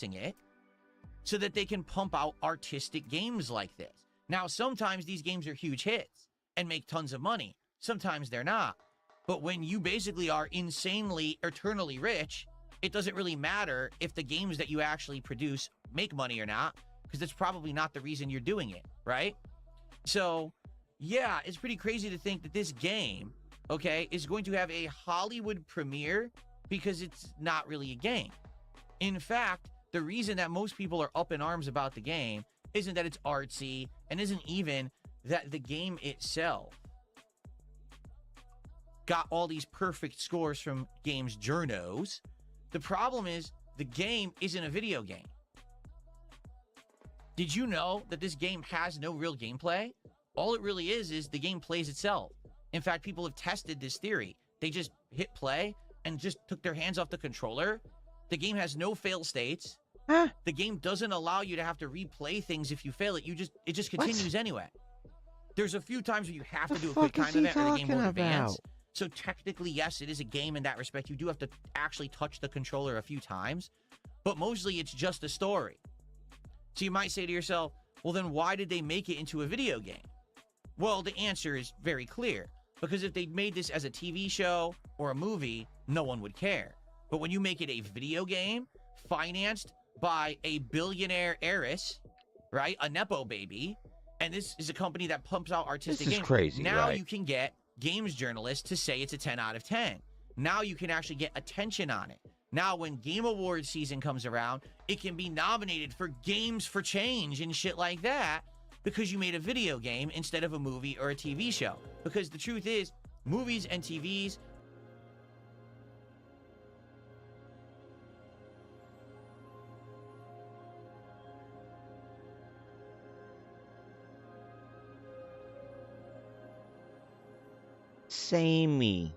it so that they can pump out artistic games like this. Now, sometimes these games are huge hits and make tons of money. Sometimes they're not. But when you basically are insanely, eternally rich, it doesn't really matter if the games that you actually produce make money or not, because that's probably not the reason you're doing it, right? So, yeah, it's pretty crazy to think that this game, okay, is going to have a Hollywood premiere because it's not really a game. In fact, the reason that most people are up in arms about the game isn't that it's artsy and isn't even that the game itself got all these perfect scores from games journos. The problem is the game isn't a video game. Did you know that this game has no real gameplay? All it really is the game plays itself. In fact, people have tested this theory. They just hit play and just took their hands off the controller. The game has no fail states. Huh? The game doesn't allow you to have to replay things if you fail it. It just continues anyway. There's a few times where you have to do a quick time event or the game won't advance. So technically, yes, it is a game in that respect. You do have to actually touch the controller a few times, but mostly it's just a story. So you might say to yourself, well, then why did they make it into a video game? Well, the answer is very clear. Because if they made this as a TV show or a movie, no one would care. But when you make it a video game financed by a billionaire heiress, right? A Nepo baby, and this is a company that pumps out artistic games. This is crazy, now right? You can get games journalists to say it's a 10 out of 10. Now you can actually get attention on it. Now when Game Awards season comes around, it can be nominated for Games for Change and shit like that because you made a video game instead of a movie or a TV show. Because the truth is, movies and TVs Samey.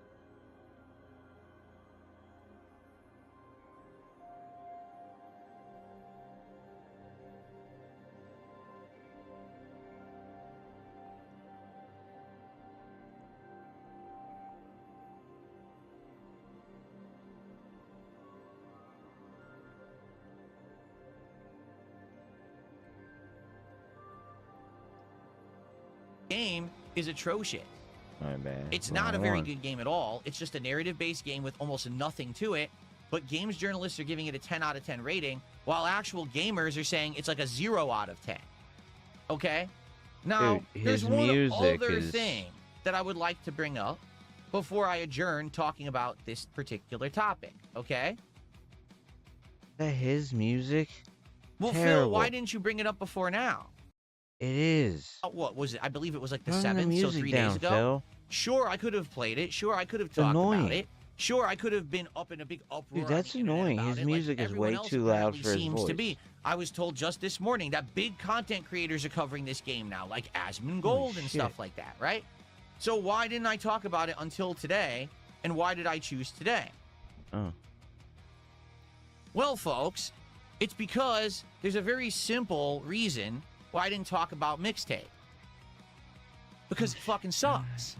game is atrocious. My bad. It's not a very good game at all. It's just a narrative-based game with almost nothing to it. But games journalists are giving it a 10 out of 10 rating, while actual gamers are saying it's like a 0 out of 10. Okay? Now, Dude, there's his one music other is... thing that I would like to bring up before I adjourn talking about this particular topic. Okay? His music? Well, Terrible. Phil, why didn't you bring it up before now? It is. What was it? I believe it was like the Turn the 7th, so music 3 down, days ago. Phil. Sure, I could have played it. Sure, I could have talked annoying. about it. Sure, I could have been up in a big uproar. Dude, that's on the internet annoying. about His it, music like is everyone way else too loud apparently for his seems voice. to be. I was told just this morning that big content creators are covering this game now, like Asmongold and stuff like that, right? So why didn't I talk about it until today, and why did I choose today? Oh. Well, folks, it's because there's a very simple reason why I didn't talk about Mixtape. Because it fucking sucks.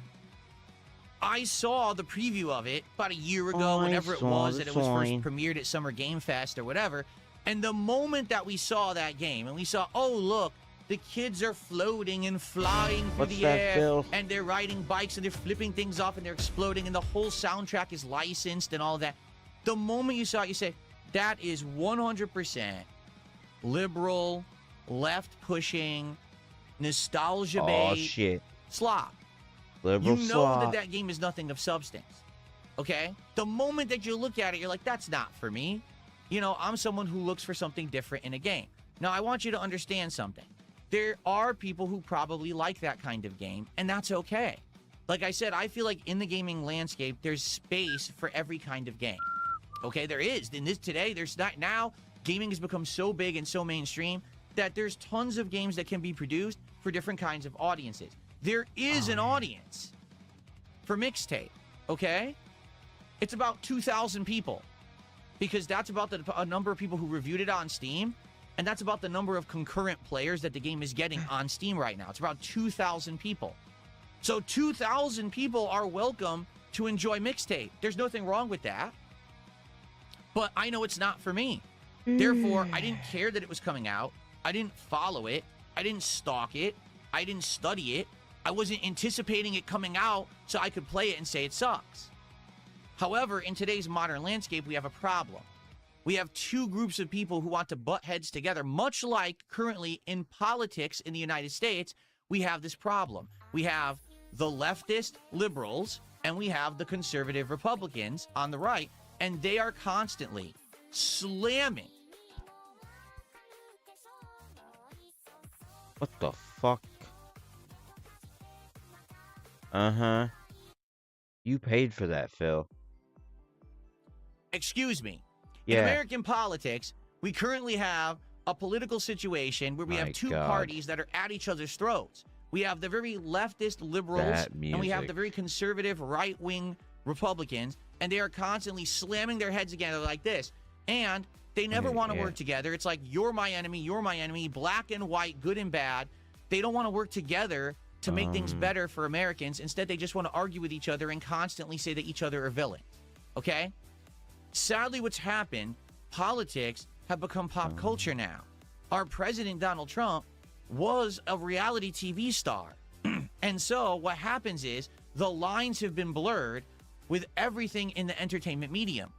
I saw the preview of it about a year ago, whenever it was, that it was first premiered at Summer Game Fest or whatever. And the moment that we saw that game, and we saw, oh, look, the kids are floating and flying through the air, Phil? and they're riding bikes, and they're flipping things off, and they're exploding, and the whole soundtrack is licensed and all that. The moment you saw it, you say, that is 100% liberal, left-pushing, nostalgia-based Oh, shit. slop. Liberal You know slop. that game is nothing of substance. Okay? The moment that you look at it, you're like, that's not for me. You know, I'm someone who looks for something different in a game. Now, I want you to understand something. There are people who probably like that kind of game, and that's okay. Like I said, I feel like in the gaming landscape, there's space for every kind of game. Okay, there is. In this today, there's not now. Gaming has become so big and so mainstream that there's tons of games that can be produced for different kinds of audiences. There is an audience for Mixtape, okay? It's about 2,000 people, because that's about a number of people who reviewed it on Steam, and that's about the number of concurrent players that the game is getting on Steam right now. It's about 2,000 people. So 2,000 people are welcome to enjoy Mixtape. There's nothing wrong with that. But I know it's not for me. Therefore, I didn't care that it was coming out. I didn't follow it. I didn't stalk it. I didn't study it. I wasn't anticipating it coming out so I could play it and say it sucks. However, in today's modern landscape, we have a problem. We have two groups of people who want to butt heads together, much like currently in politics in the United States, we have this problem. We have the leftist liberals and we have the conservative Republicans on the right, and they are constantly slamming. What the fuck? Uh-huh. You paid for that, Phil. Excuse me. Yeah. In American politics, we currently have a political situation where we have two parties that are at each other's throats. We have the very leftist liberals and we have the very conservative right-wing Republicans, and they are constantly slamming their heads together like this. And they never want to work together. It's like, you're my enemy, black and white, good and bad. They don't want to work together to make things better for Americans. Instead, they just want to argue with each other and constantly say that each other are villains. Okay? Sadly, what's happened, politics have become pop culture now. Our president, Donald Trump, was a reality TV star. And so what happens is the lines have been blurred with everything in the entertainment medium.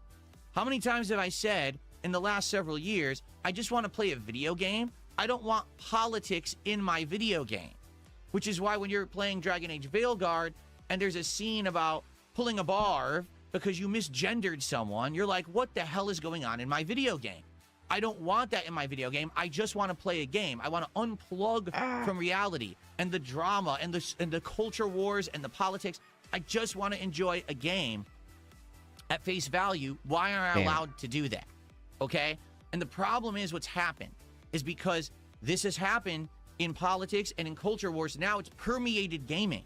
How many times have I said in the last several years, I just want to play a video game? I don't want politics in my video game. Which is why when you're playing Dragon Age Veilguard and there's a scene about pulling a bar because you misgendered someone, you're like, what the hell is going on in my video game? I don't want that in my video game. I just want to play a game. I want to unplug from reality and the drama and the culture wars and the politics. I just want to enjoy a game at face value. Why aren't I allowed to do that? Okay? And the problem is what's happened is because this has happened in politics and in culture wars. Now it's permeated gaming.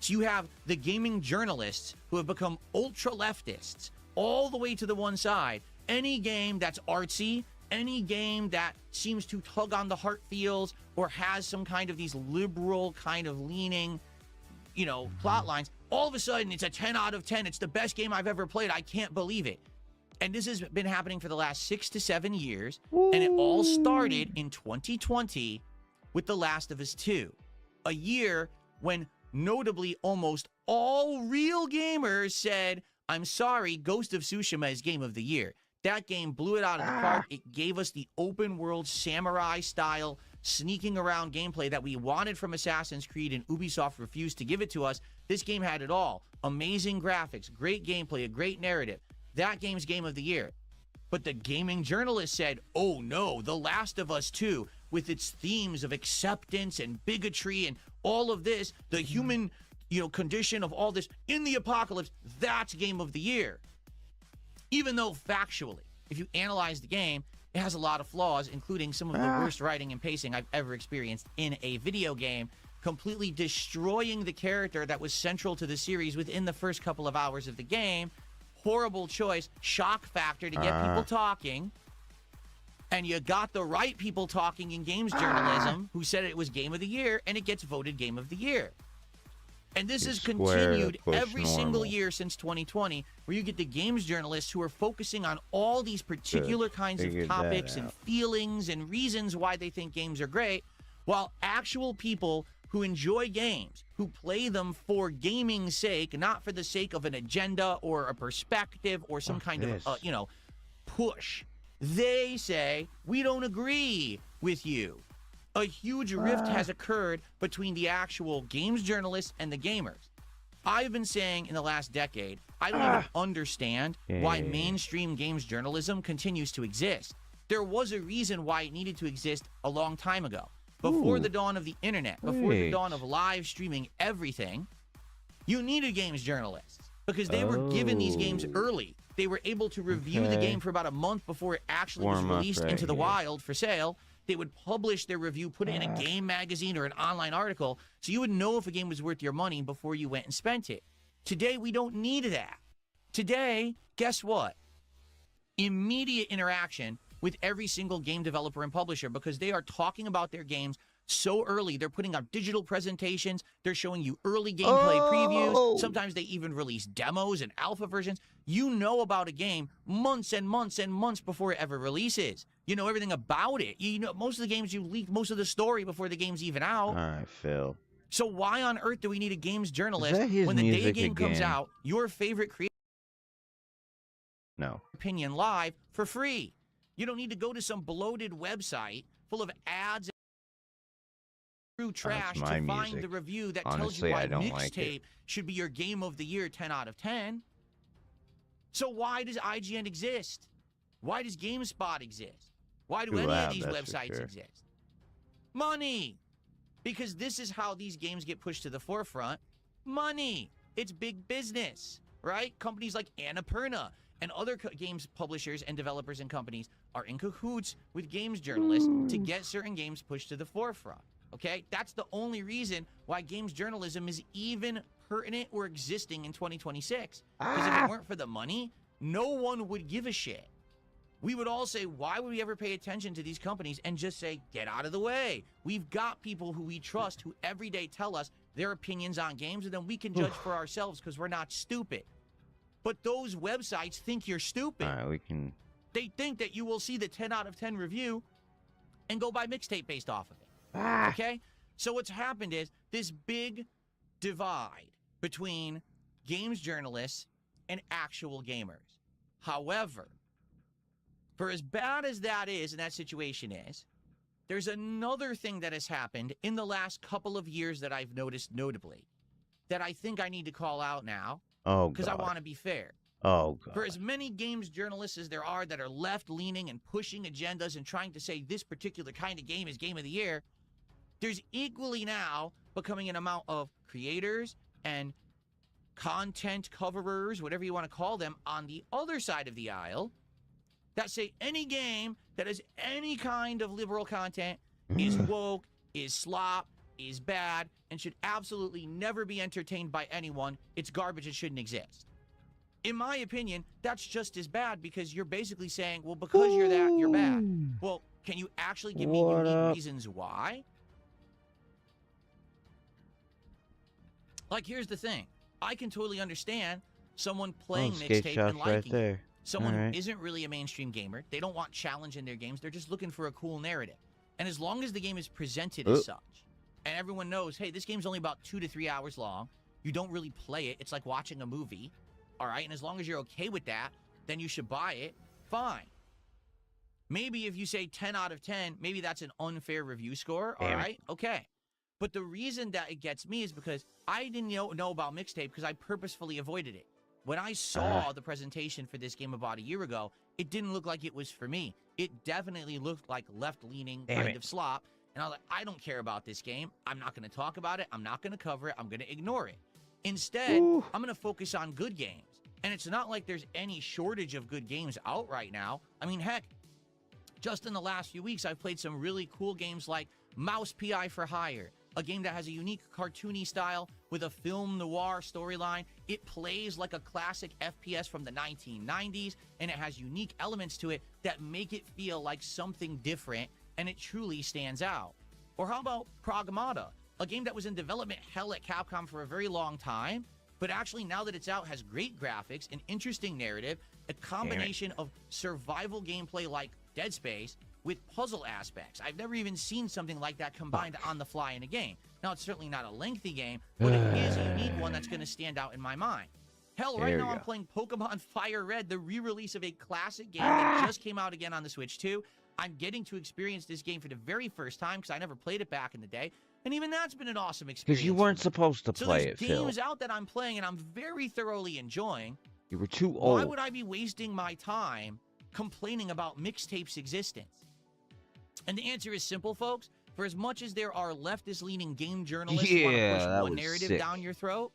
So you have the gaming journalists who have become ultra leftists all the way to the one side. Any game that's artsy, any game that seems to tug on the heart feels or has some kind of these liberal kind of leaning, plot lines, all of a sudden it's a 10 out of 10. It's the best game I've ever played. I can't believe it. And this has been happening for the last 6 to 7 years. And it all started in 2020 with The Last of Us 2. A year when notably almost all real gamers said, I'm sorry, Ghost of Tsushima is Game of the Year. That game blew it out of the park. It gave us the open world samurai style sneaking around gameplay that we wanted from Assassin's Creed, and Ubisoft refused to give it to us. This game had it all. Amazing graphics, great gameplay, a great narrative. That game's Game of the Year. But the gaming journalist said, oh no, The Last of Us 2, with its themes of acceptance and bigotry and all of this, the human, condition of all this in the apocalypse, that's Game of the Year. Even though factually, if you analyze the game, it has a lot of flaws, including some of the worst writing and pacing I've ever experienced in a video game, completely destroying the character that was central to the series within the first couple of hours of the game. Horrible choice, shock factor to get people talking. And you got the right people talking in games journalism who said it was Game of the Year, and it gets voted Game of the Year. And this has continued every single year since 2020, where you get the games journalists who are focusing on all these particular kinds of topics and feelings and reasons why they think games are great, while actual people who enjoy games, who play them for gaming's sake, not for the sake of an agenda or a perspective or some kind of, push, they say, we don't agree with you. A huge rift has occurred between the actual games journalists and the gamers. I've been saying in the last decade, I don't even understand why mainstream games journalism continues to exist. There was a reason why it needed to exist a long time ago. Before the dawn of the internet, before the dawn of live streaming everything, you needed games journalists because they were given these games early. They were able to review the game for about a month before it actually was released into the wild for sale. They would publish their review, put it in a game magazine or an online article, so you would know if a game was worth your money before you went and spent it. Today, we don't need that. Today, guess what? Immediate interaction with every single game developer and publisher because they are talking about their games so early. They're putting out digital presentations. They're showing you early gameplay previews. Sometimes they even release demos and alpha versions. You know about a game months and months and months before it ever releases. You know everything about it. You know most of the games, you leak most of the story before the game's even out. All right, Phil. So why on earth do we need a games journalist his when the day a music game comes again? out, your favorite creator No. opinion live for free? You don't need to go to some bloated website full of ads and trash to my find music. the review that Honestly, tells I you don't why like Mixtape it. should be your game of the year 10 out of 10. So why does IGN exist? Why does GameSpot exist? Why do Too any loud, of these that's for websites sure. exist? Money. Because this is how these games get pushed to the forefront. Money. It's big business, right? Companies like Annapurna and other games publishers and developers and companies are in cahoots with games journalists to get certain games pushed to the forefront, okay? That's the only reason why games journalism is even pertinent or existing in 2026. Because if it weren't for the money, no one would give a shit. We would all say, why would we ever pay attention to these companies and just say, get out of the way? We've got people who we trust who every day tell us their opinions on games, and then we can judge for ourselves because we're not stupid. But those websites think you're stupid. All right, we can. They think that you will see the 10 out of 10 review and go buy Mixtape based off of it. Okay? So what's happened is this big divide between games journalists and actual gamers. However, for as bad as that is and that situation is, there's another thing that has happened in the last couple of years that I've noticed notably that I think I need to call out now Oh, because I God. want to be fair. Oh, God. For as many games journalists as there are that are left-leaning and pushing agendas and trying to say this particular kind of game is game of the year, there's equally now becoming an amount of creators and content coverers, whatever you want to call them, on the other side of the aisle that say any game that has any kind of liberal content is woke, is slop, is bad, and should absolutely never be entertained by anyone. It's garbage. It shouldn't exist. In my opinion, that's just as bad because you're basically saying, well, because you're that, you're bad. Well, can you actually give me What unique up? reasons why? Like, here's the thing. I can totally understand someone playing skate Mixtape shots and liking right it. there. Someone Alright. who isn't really a mainstream gamer. They don't want challenge in their games. They're just looking for a cool narrative. And as long as the game is presented as such, and everyone knows, hey, this game's only about 2 to 3 hours long. You don't really play it. It's like watching a movie. All right? And as long as you're okay with that, then you should buy it. Fine. Maybe if you say 10 out of 10, maybe that's an unfair review score. All Damn it. right? Okay. But the reason that it gets me is because I didn't know about Mixtape because I purposefully avoided it. When I saw the presentation for this game about a year ago, it didn't look like it was for me. It definitely looked like left-leaning kind of slop. And I was like, I don't care about this game. I'm not going to talk about it. I'm not going to cover it. I'm going to ignore it. Instead, I'm going to focus on good games. And it's not like there's any shortage of good games out right now. I mean, heck, just in the last few weeks, I've played some really cool games like Mouse PI for Hire, a game that has a unique cartoony style with a film noir storyline. It plays like a classic FPS from the 1990s, and it has unique elements to it that make it feel like something different, and it truly stands out. Or how about Pragmata, a game that was in development hell at Capcom for a very long time, but actually now that it's out has great graphics, an interesting narrative, a combination of survival gameplay like Dead Space with puzzle aspects. I've never even seen something like that combined on the fly in a game. Now, it's certainly not a lengthy game, but it is a unique one that's going to stand out in my mind. Hell, right now I'm playing Pokemon Fire Red, the re-release of a classic game that just came out again on the Switch 2. I'm getting to experience this game for the very first time because I never played it back in the day. And even that's been an awesome experience. Because you weren't supposed to So play there's it, Phil. games out that I'm playing and I'm very thoroughly enjoying. You were too old. Why would I be wasting my time complaining about Mixtape's existence? And the answer is simple, folks. For as much as there are leftist-leaning game journalists who want to push one narrative down your throat,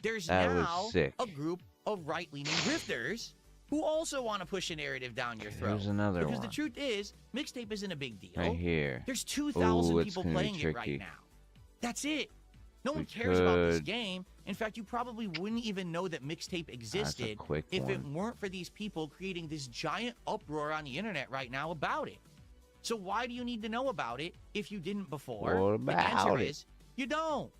there's now a group of right-leaning grifters who also want to push a narrative down your throat. There's another because one. the truth is, Mixtape isn't a big deal. Right here. There's 2,000 Ooh, people it's gonna be playing it right tricky. now. That's it. No one cares about this game. In fact, you probably wouldn't even know that mixtape existed if it weren't for these people creating this giant uproar on the internet right now about it. So why do you need to know about it if you didn't before? The answer is you don't.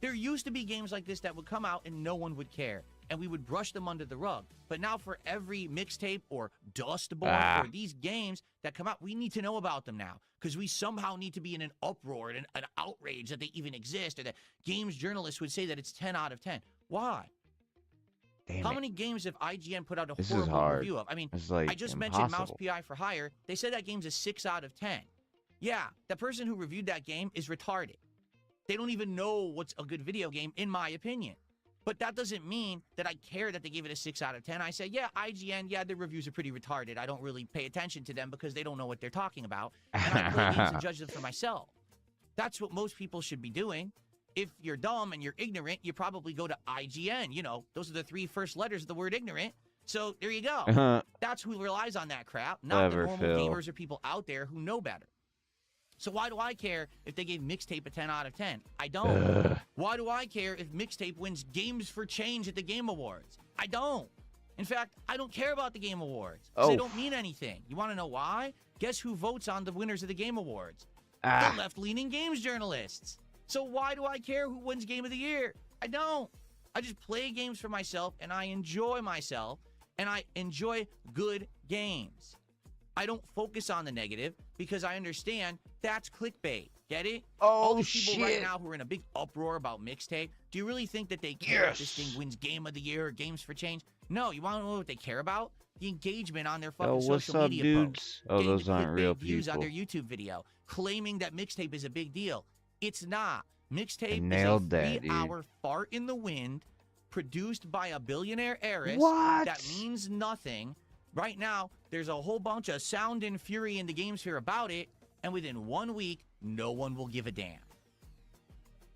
There used to be games like this that would come out and no one would care, and we would brush them under the rug. But now for every mixtape or Dustborn or these games that come out, we need to know about them now because we somehow need to be in an uproar and an outrage that they even exist, or that games journalists would say that it's 10 out of 10. Why? How many games have IGN put out a horrible review of? I mean, I just mentioned Mouse PI for Hire. They said that game's a 6 out of 10. Yeah, the person who reviewed that game is retarded. They don't even know what's a good video game, in my opinion. But that doesn't mean that I care that they gave it a 6 out of 10. I say, yeah, IGN, yeah, their reviews are pretty retarded. I don't really pay attention to them because they don't know what they're talking about. And I play games and judge them for myself. That's what most people should be doing. If you're dumb and you're ignorant, you probably go to IGN. You know, those are the 3 first letters of the word ignorant. So there you go. That's who relies on that crap, not the normal gamers or people out there who know better. So why do I care if they gave Mixtape a 10 out of 10? I don't. Why do I care if Mixtape wins Games for Change at the Game Awards? I don't. In fact, I don't care about the Game Awards. They don't mean anything. You want to know why? Guess who votes on the winners of the Game Awards? The left-leaning games journalists. So why do I care who wins Game of the Year? I don't. I just play games for myself, and I enjoy myself, and I enjoy good games. I don't focus on the negative because I understand that's clickbait. Get it? All these people right now who are in a big uproar about Mixtape, do you really think that they care if this thing wins Game of the Year or Games for Change? No, you want to know what they care about? The engagement on their fucking social media posts. Those aren't real people. Views on their YouTube video, claiming that Mixtape is a big deal. It's not. Mixtape is a 3-hour fart in the wind produced by a billionaire heiress that means nothing. Right now, there's a whole bunch of sound and fury in the game sphere about it, and within 1 week, no one will give a damn.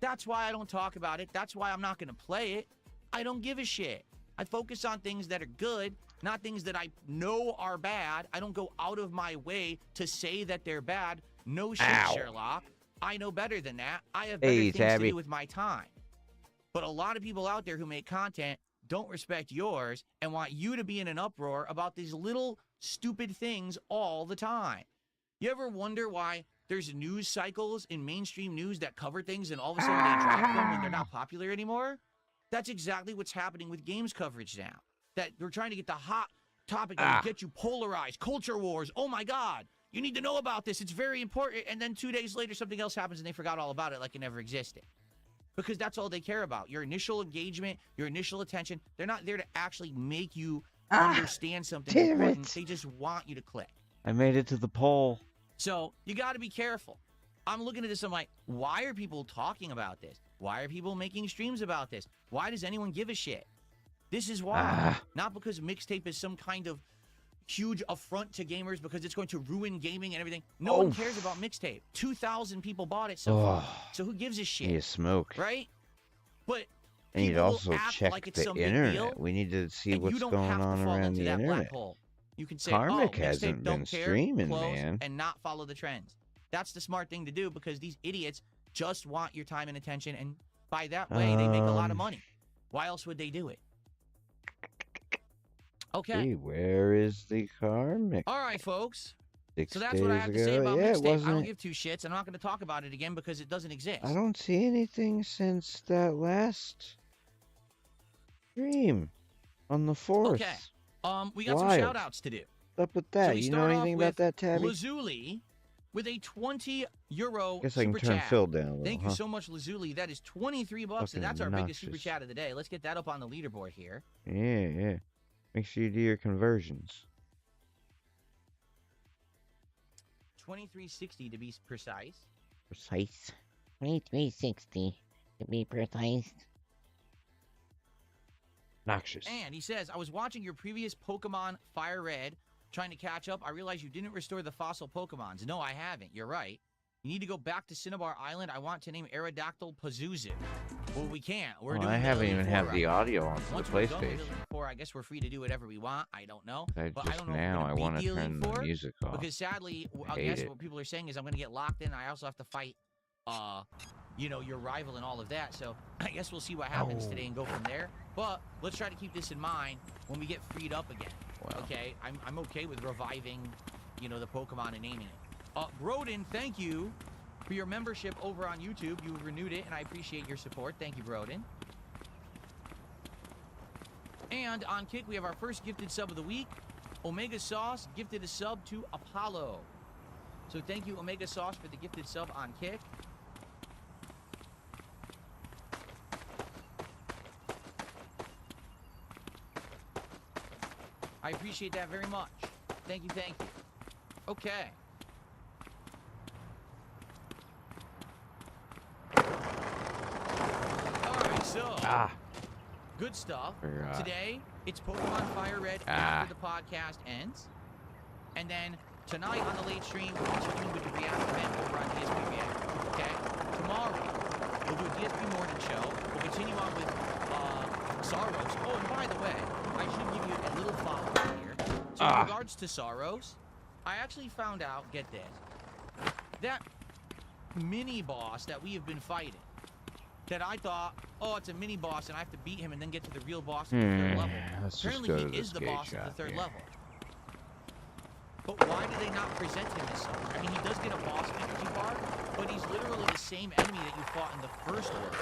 That's why I don't talk about it. That's why I'm not going to play it. I don't give a shit. I focus on things that are good, not things that I know are bad. I don't go out of my way to say that they're bad. No shit, Sherlock. I know better than that. I have better things to do with my time. But a lot of people out there who make content don't respect yours and want you to be in an uproar about these little stupid things all the time. You ever wonder why there's news cycles in mainstream news that cover things and all of a sudden they drop them when they're not popular anymore? That's exactly what's happening with games coverage now. That we're trying to get the hot topic and get you polarized. Culture wars. Oh my God. You need to know about this. It's very important. And then 2 days later, something else happens and they forgot all about it like it never existed. Because that's all they care about. Your initial engagement, your initial attention. They're not there to actually make you understand something important. They just want you to click. I made it to the poll. So you got to be careful. I'm looking at this. I'm like, why are people talking about this? Why are people making streams about this? Why does anyone give a shit? This is why. Not because Mixtape is some kind of huge affront to gamers because it's going to ruin gaming and everything. No one cares about Mixtape. 2,000 people bought it so far. So who gives a shit? You smoke. Right? But and you'd also check like the internet. We need to see what's going on around the internet. You can say, Karmic hasn't been streaming, man. And not follow the trends. That's the smart thing to do because these idiots just want your time and attention, and by that way, they make a lot of money. Why else would they do it? Okay. Hey, where is the Karmic? All right, folks. 6 so that's days what I have to say ago. about Mixtape. I don't give 2 shits. I'm not going to talk about it again because it doesn't exist. I don't see anything since that last stream on the 4th. Okay. We got some shout-outs to do. What's up with that? So you know anything about that, Tabby? Lazuli with a €20 Guess I can super turn chat. Phil down a little, Thank you so much, Lazuli. That is $23, and that's our biggest super chat of the day. Let's get that up on the leaderboard here. Yeah. Make sure you do your conversions. 2360 to be precise. 2360 to be precise. Noxious. And he says, I was watching your previous Pokemon Fire Red, trying to catch up. I realized you didn't restore the fossil Pokemons. No, I haven't. You're right. You need to go back to Cinnabar Island. I want to name Aerodactyl Pazuzu. Well, we can't. We're doing I haven't even had the audio on the PlayStation. I guess we're free to do whatever we want. I don't know. I want to turn the music off. Because sadly, I guess what people are saying is I'm going to get locked in. I also have to fight you know, your rival and all of that. So I guess we'll see what happens today and go from there. But let's try to keep this in mind when we get freed up again. Wow. Okay, I'm okay with reviving, you know, the Pokemon and naming it. Broden, thank you for your membership over on YouTube. You renewed it, and I appreciate your support. Thank you, Broden. And on Kick, we have our first gifted sub of the week. Omega Sauce gifted a sub to Apollo. So thank you, Omega Sauce, for the gifted sub on Kick. I appreciate that very much. Thank you, thank you. Okay. Alright, so good stuff. Today, it's Pokemon Fire Red after the podcast ends. And then tonight on the late stream, we'll continue with the React event over on DSP React. Okay? Tomorrow, we'll do a DSP Morning show. We'll continue on with Saros. Oh, and by the way, I should give you a little follow-up here. So in regards to Saros, I actually found out, get this, that mini-boss that we have been fighting, that I thought, oh, it's a mini-boss and I have to beat him and then get to the real boss at the third level. Apparently he is the boss of the third level. But why do they not present him as such? I mean, he does get a boss energy bar, but he's literally the same enemy that you fought in the first world.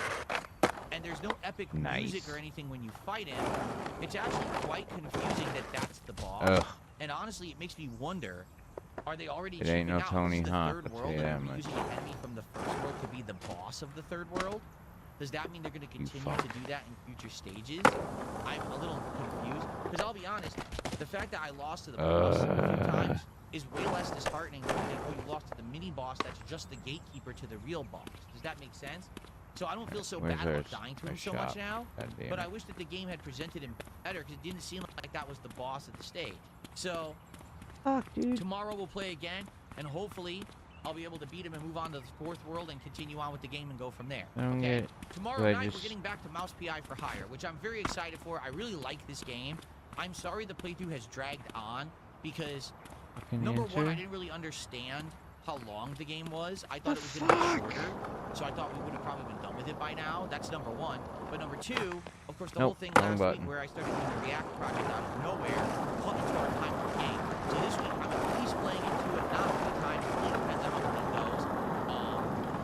And there's no epic music or anything when you fight him. It's actually quite confusing that that's the boss. And honestly, it makes me wonder, are they already cheating out? Tony the Hawk, third world and we're using an enemy from the first world to be the boss of the third world? Does that mean they're going to continue to do that in future stages? I'm a little confused. Because I'll be honest, the fact that I lost to the boss a few times is way less disheartening than you lost to the mini-boss that's just the gatekeeper to the real boss. Does that make sense? So I don't feel so bad about dying to him so much now, but I wish that the game had presented him better because it didn't seem like that was the boss of the stage. So tomorrow we'll play again, and hopefully I'll be able to beat him and move on to the fourth world and continue on with the game and go from there. Okay. Tomorrow night we're getting back to Mouse PI for Hire, which I'm very excited for. I really like this game. I'm sorry the playthrough has dragged on because number one, I didn't really understand how long the game was. I thought it was going to be shorter, so I thought we would have probably been done with it by now. That's number one. But number two, of course, the whole thing last week where I started doing the React project out of nowhere cut into our time for the game. So this week, I'm at least playing into it, not all the time. It really depends on how the game goes.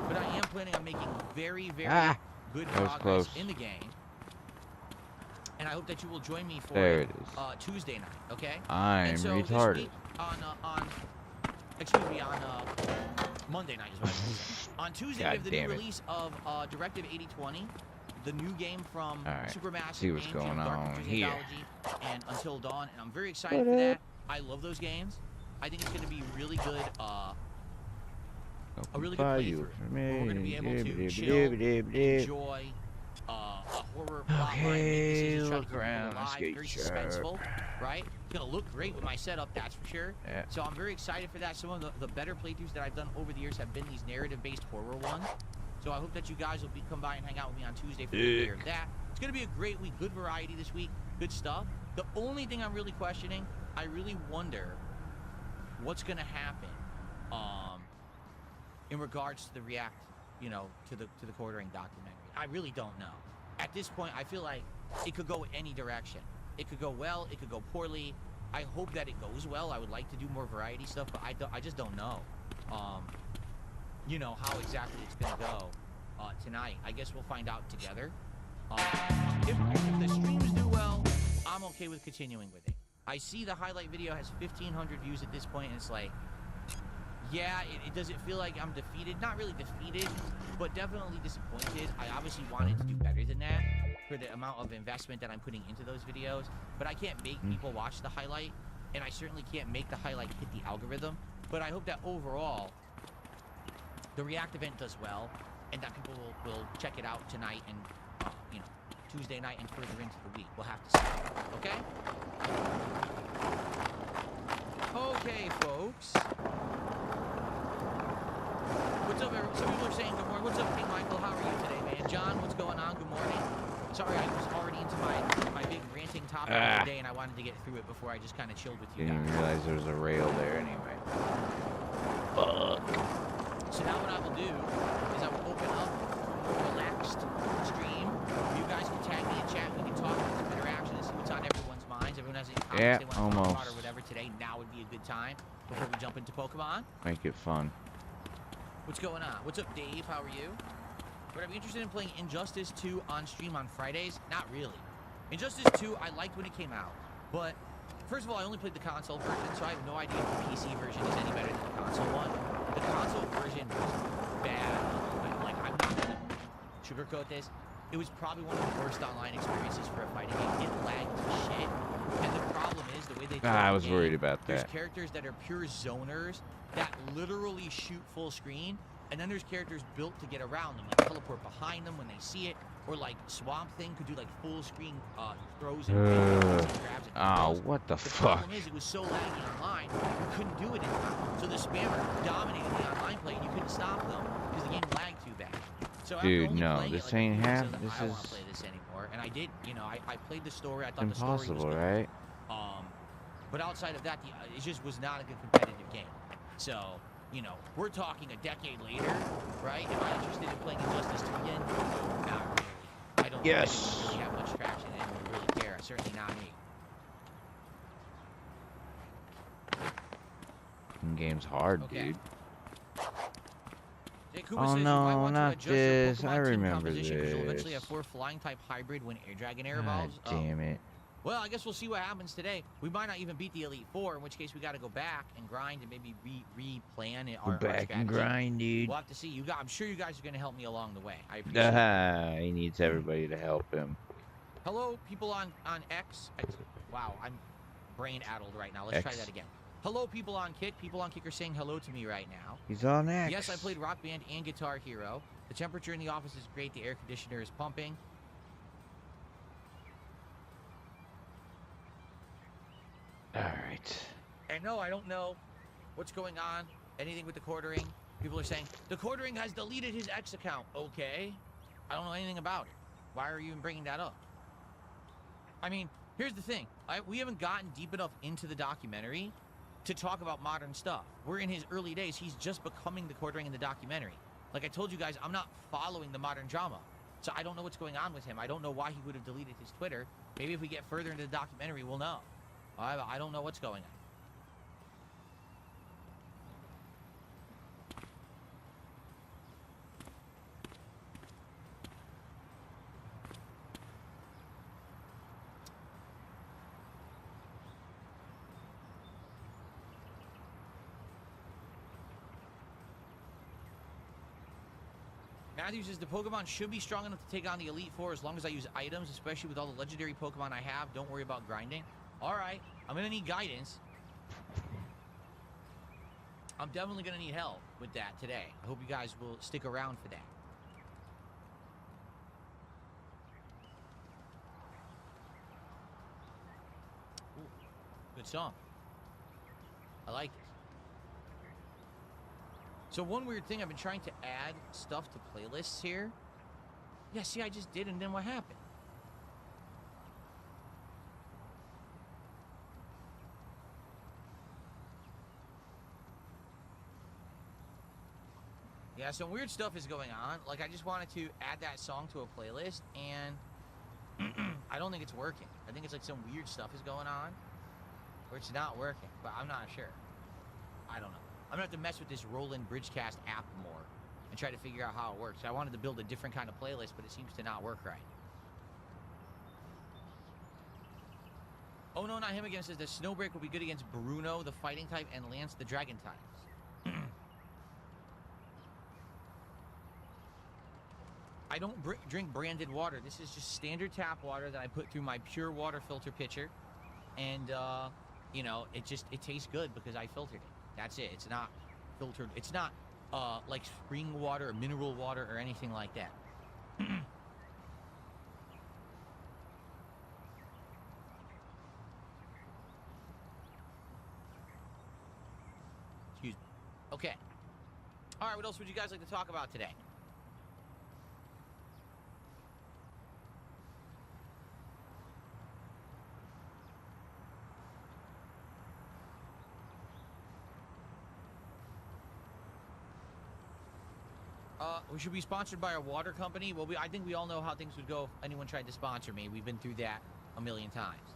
But I am planning on making very, very good progress in the game. And I hope that you will join me for Tuesday night, okay? I'm retarded. This week on Monday night is what I meant. On Tuesday, we have the new release of Directive 8020, the new game from Supermassive see what's going on here. And Until Dawn, and I'm very excited for that. I love those games. I think it's going to be really good, a really good playthrough. We're going to be able to chill, enjoy a horror plotline, look around, very suspenseful, right? It's gonna look great with my setup, that's for sure. So I'm very excited for that. Some of the better playthroughs that I've done over the years have been these narrative-based horror ones. So I hope that you guys will come by and hang out with me on Tuesday for the premiere of that. It's gonna be a great week, good variety this week, good stuff. The only thing I'm really questioning, I really wonder what's gonna happen in regards to the React, you know, to the quartering documentary. I really don't know. At this point, I feel like it could go any direction. It could go well, it could go poorly. I hope that it goes well. I would like to do more variety stuff, but I just don't know, you know, how exactly it's going to go tonight. I guess we'll find out together. If the streams do well, I'm okay with continuing with it. I see the highlight video has 1,500 views at this point, and it's like, yeah, it doesn't feel like I'm defeated. Not really defeated, but definitely disappointed. I obviously wanted to do better than that for the amount of investment that I'm putting into those videos. But I can't make people watch the highlight, and I certainly can't make the highlight hit the algorithm. But I hope that overall, the React event does well, and that people will check it out tonight and, you know, Tuesday night and further into the week. We'll have to see. Okay? Okay, folks. What's up, everyone? Some people are saying good morning. What's up, King Michael? How are you today, man? John, what's going on? Good morning. Sorry, I was already into my big ranting topic of the day, and I wanted to get through it before I just kind of chilled with you guys. Didn't realize there was a rail there anyway. So now what I will do is I will open up next stream, you guys can tag me in chat. We can talk about some interaction and see what's on everyone's minds. Everyone has any comments they want to talk about or whatever today. Now would be a good time before we jump into Pokemon. Make it fun. What's going on? What's up, Dave? How are you? Would I be interested in playing Injustice 2 on stream on Fridays? Not really. Injustice 2, I liked when it came out, but first of all, I only played the console version, so I have no idea if the PC version is any better than the console one. The console version was bad. Like, I'm not gonna sugarcoat this. It was probably one of the worst online experiences for a fighting game. It lagged to shit. And the problem is the way they I was worried about that. There's characters that are pure zoners that literally shoot full screen, and then there's characters built to get around them, like teleport behind them when they see it, or like Swamp Thing could do like full screen throws and grabs and what the fuck? The problem is it was so laggy online, you couldn't do it in time. So the spammers dominated the online play, and you couldn't stop them because the game lagged too bad. So dude, no, this ain't half. This I don't want to play this anymore. And I did, you know, I played the story. I thought impossible, the story was good. Right? But outside of that, it just was not a good competitive game. So, you know, we're talking a decade later, right? Am I interested in playing Injustice 2 again? No, not really. I don't really have much traction and don't really care. Certainly not me. Game's hard, dude. Oh no, not this. I remember this. You'll eventually have 4 flying type hybrid when Air Dragon Air evolves. Damn it. Well, I guess we'll see what happens today. We might not even beat the Elite Four, in which case we got to go back and grind and maybe re-plan our back and grind, dude. We'll have to see. I'm sure you guys are going to help me along the way. I appreciate it. He needs everybody to help him. Hello, people on X. Wow, I'm brain-addled right now. Let's try that again. Hello, people on Kick. People on Kick are saying hello to me right now. He's on X. Yes, I played Rock Band and Guitar Hero. The temperature in the office is great. The air conditioner is pumping. All right. And no, I don't know what's going on. Anything with the quartering. People are saying, the quartering has deleted his X account. Okay. I don't know anything about it. Why are you even bringing that up? I mean, here's the thing. We haven't gotten deep enough into the documentary to talk about modern stuff. We're in his early days. He's just becoming the quartering in the documentary. Like I told you guys, I'm not following the modern drama. So I don't know what's going on with him. I don't know why he would have deleted his Twitter. Maybe if we get further into the documentary, we'll know. I don't know what's going on. Matthew says the Pokemon should be strong enough to take on the Elite Four as long as I use items, especially with all the legendary Pokemon I have. Don't worry about grinding. Alright, I'm gonna need guidance. I'm definitely gonna need help with that today. I hope you guys will stick around for that. Ooh, good song. I like this. So one weird thing, I've been trying to add stuff to playlists here. Yeah, see, I just did, and then what happened? Yeah, some weird stuff is going on. Like, I just wanted to add that song to a playlist, and I don't think it's working. I think it's like some weird stuff is going on, or it's not working, but I'm not sure. I don't know. I'm gonna have to mess with this Roland Bridgecast app more and try to figure out how it works. I wanted to build a different kind of playlist, but it seems to not work right. Oh no, not him again. Says that Snowbreak will be good against Bruno, the fighting type, and Lance, the dragon types. I don't drink branded water. This is just standard tap water that I put through my pure water filter pitcher, and you know, it tastes good because I filtered it. That's it. It's not filtered. It's not like spring water or mineral water or anything like that. Excuse me. Okay. All right, what else would you guys like to talk about today? We should be sponsored by a water company. Well, I think we all know how things would go if anyone tried to sponsor me. We've been through that a million times.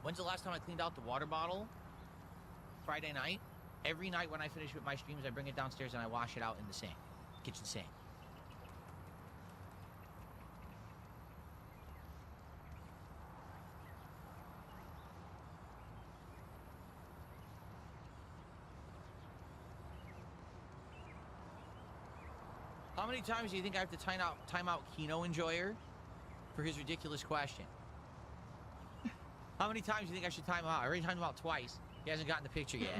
When's the last time I cleaned out the water bottle? Friday night. Every night when I finish with my streams, I bring it downstairs and I wash it out in the sink, kitchen sink. How many times do you think I have to time out Kino Enjoyer for his ridiculous question? How many times do you think I should time him out? I already timed him out twice. He hasn't gotten the picture yet.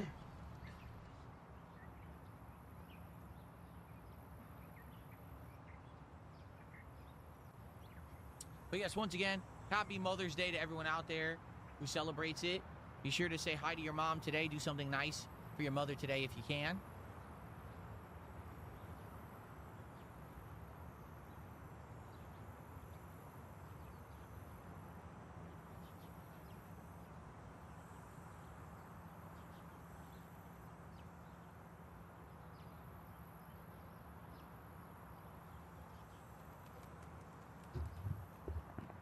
But yes, once again, happy Mother's Day to everyone out there who celebrates it. Be sure to say hi to your mom today. Do something nice for your mother today if you can.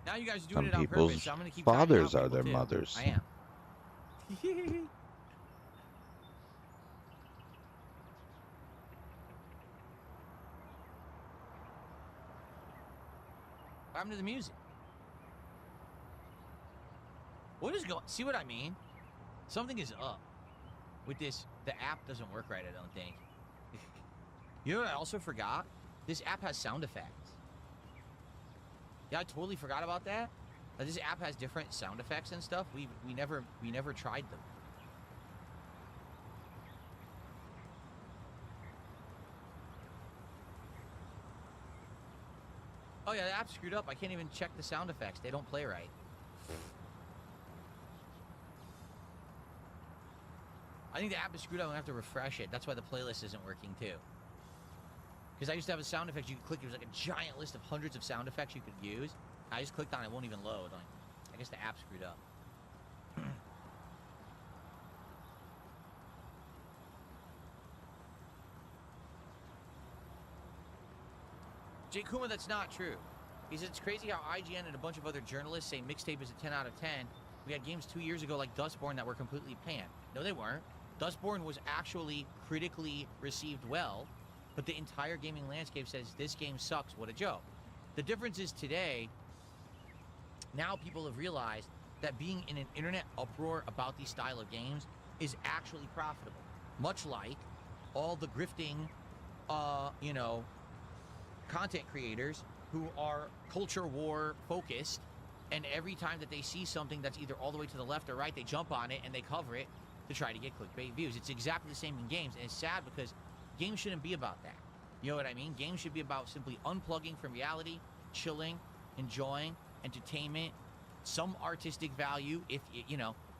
Now you guys are doing it on purpose, so I'm going to keep fathers are their mothers. I am. What happened to the music? What is going? See what I mean? Something is up with this. The app doesn't work right, I don't think. You know what I also forgot? This app has sound effects. Yeah, I totally forgot about that. This app has different sound effects and stuff. We never tried them. Oh yeah, the app's screwed up. I can't even check the sound effects. They don't play right. I think the app is screwed up. I'm gonna have to refresh it. That's why the playlist isn't working too. Because I used to have a sound effect you could click. It was like a giant list of hundreds of sound effects you could use. I just clicked on it, it won't even load. Like, I guess the app screwed up. Jay Kuma, that's not true. He says it's crazy how IGN and a bunch of other journalists say Mixtape is a 10 out of 10. We had games 2 years ago like Dustborn that were completely panned. No, they weren't. Dustborn was actually critically received well. But the entire gaming landscape says this game sucks, what a joke. The difference is today, now people have realized that being in an internet uproar about these style of games is actually profitable. Much like all the grifting, content creators who are culture war focused, and every time that they see something that's either all the way to the left or right, they jump on it and they cover it to try to get clickbait views. It's exactly the same in games, and it's sad because games shouldn't be about that. You know what I mean? Games should be about simply unplugging from reality, chilling, enjoying, entertainment, some artistic value, if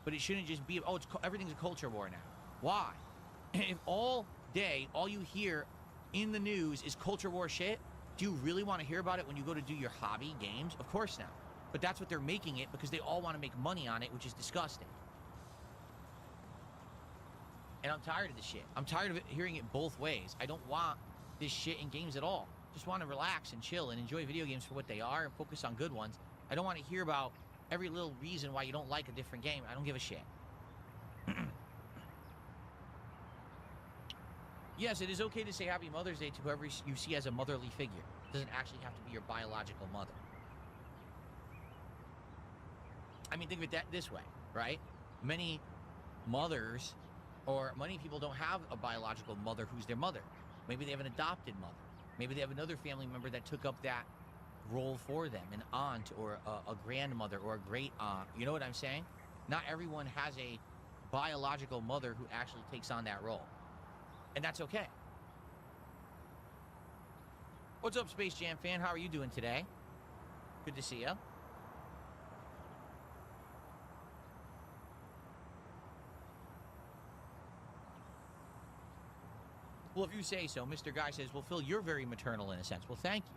but it shouldn't just be, everything's a culture war now. Why? If all day, all you hear in the news is culture war shit, do you really want to hear about it when you go to do your hobby games? Of course not. But that's what they're making it because they all want to make money on it, which is disgusting. And I'm tired of this shit. I'm tired of hearing it both ways. I don't want this shit in games at all. Just want to relax and chill and enjoy video games for what they are and focus on good ones. I don't want to hear about every little reason why you don't like a different game. I don't give a shit. Yes, it is okay to say Happy Mother's Day to whoever you see as a motherly figure. It doesn't actually have to be your biological mother. I mean, think of it this way, right? Many mothers or many people don't have a biological mother who's their mother. Maybe they have an adopted mother. Maybe they have another family member that took up that role for them, an aunt or a grandmother or a great aunt. You know what I'm saying? Not everyone has a biological mother who actually takes on that role. And that's okay. What's up, Space Jam fan? How are you doing today? Good to see you. Well, if you say so, Mr. Guy says, well, Phil, you're very maternal in a sense. Well, thank you.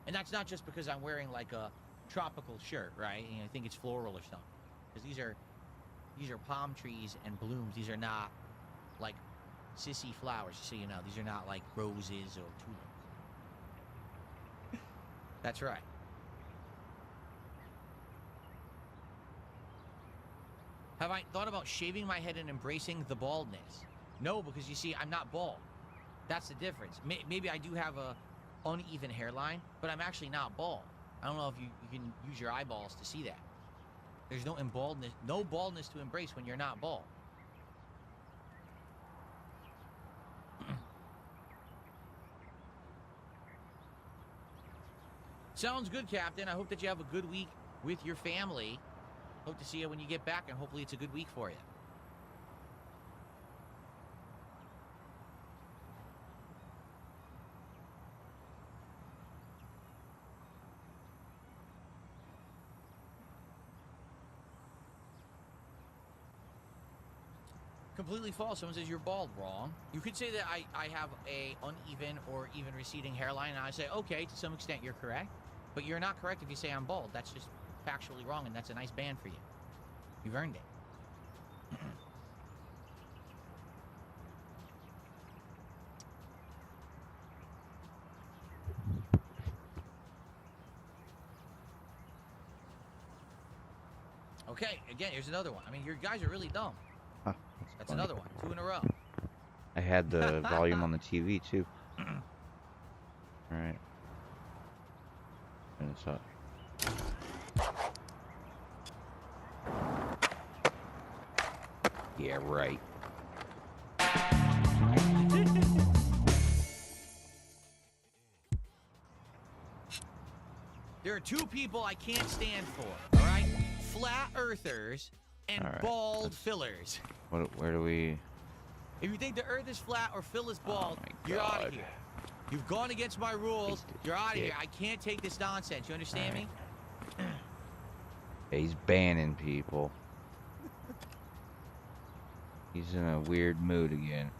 And that's not just because I'm wearing like a tropical shirt, right? I think it's floral or something. Because these are palm trees and blooms. These are not like sissy flowers, so you know. These are not like roses or tulips. That's right. Have I thought about shaving my head and embracing the baldness? No, because you see, I'm not bald. That's the difference. Maybe I do have a uneven hairline, but I'm actually not bald. I don't know if you can use your eyeballs to see that. There's no baldness to embrace when you're not bald. Sounds good, Captain. I hope that you have a good week with your family. Hope to see you when you get back, and hopefully it's a good week for you. Completely false. Someone says you're bald. Wrong. You could say that I have a uneven or even receding hairline, and I say, okay, to some extent you're correct. But you're not correct if you say I'm bald. That's just factually wrong, and that's a nice band for you. You've earned it. Okay, again, here's another one. I mean, your guys are really dumb. Huh, that's another one. 2 in a row. I had the volume on the TV, too. Alright. Turn this up. Yeah, right. There are 2 people I can't stand for, all right? Flat earthers and bald fillers. Where do we... If you think the earth is flat or Phil is bald, you're out of here. You've gone against my rules. You're out of here. I can't take this nonsense. You understand me? Yeah, he's banning people. He's in a weird mood again.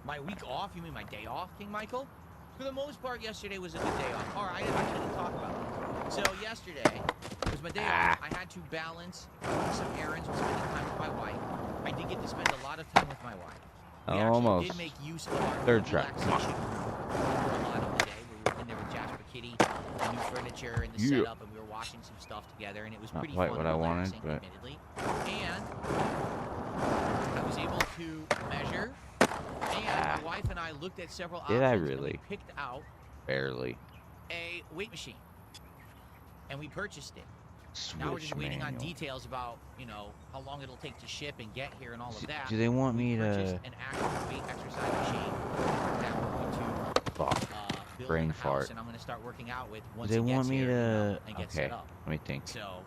My week off? You mean my day off, King Michael? For the most part, yesterday was a good day off. All right, I didn't talk about it. So yesterday was my day off. I had to balance some errands with spending time with my wife. I did get to spend a lot of time with my wife. We actually did make use of our third track. Relaxation for a lot of the day. We were in there with Jasper Kitty, the new furniture and the setup, and we were watching some stuff together, and it was pretty fun and relaxing, admittedly. And I was able to measure, and my wife and I looked at several options. Did I really? And we picked out barely a weight machine, and we purchased it. Switch now we're just waiting manual. on details about, you know, how long it'll take to ship and get here and all of that. Do they want me to... an actual weight exercise machine that we're going to build brain in the house, fart. and I'm going to start working out with once Do they it gets want me here, to... you know, and get set up. Let me think. So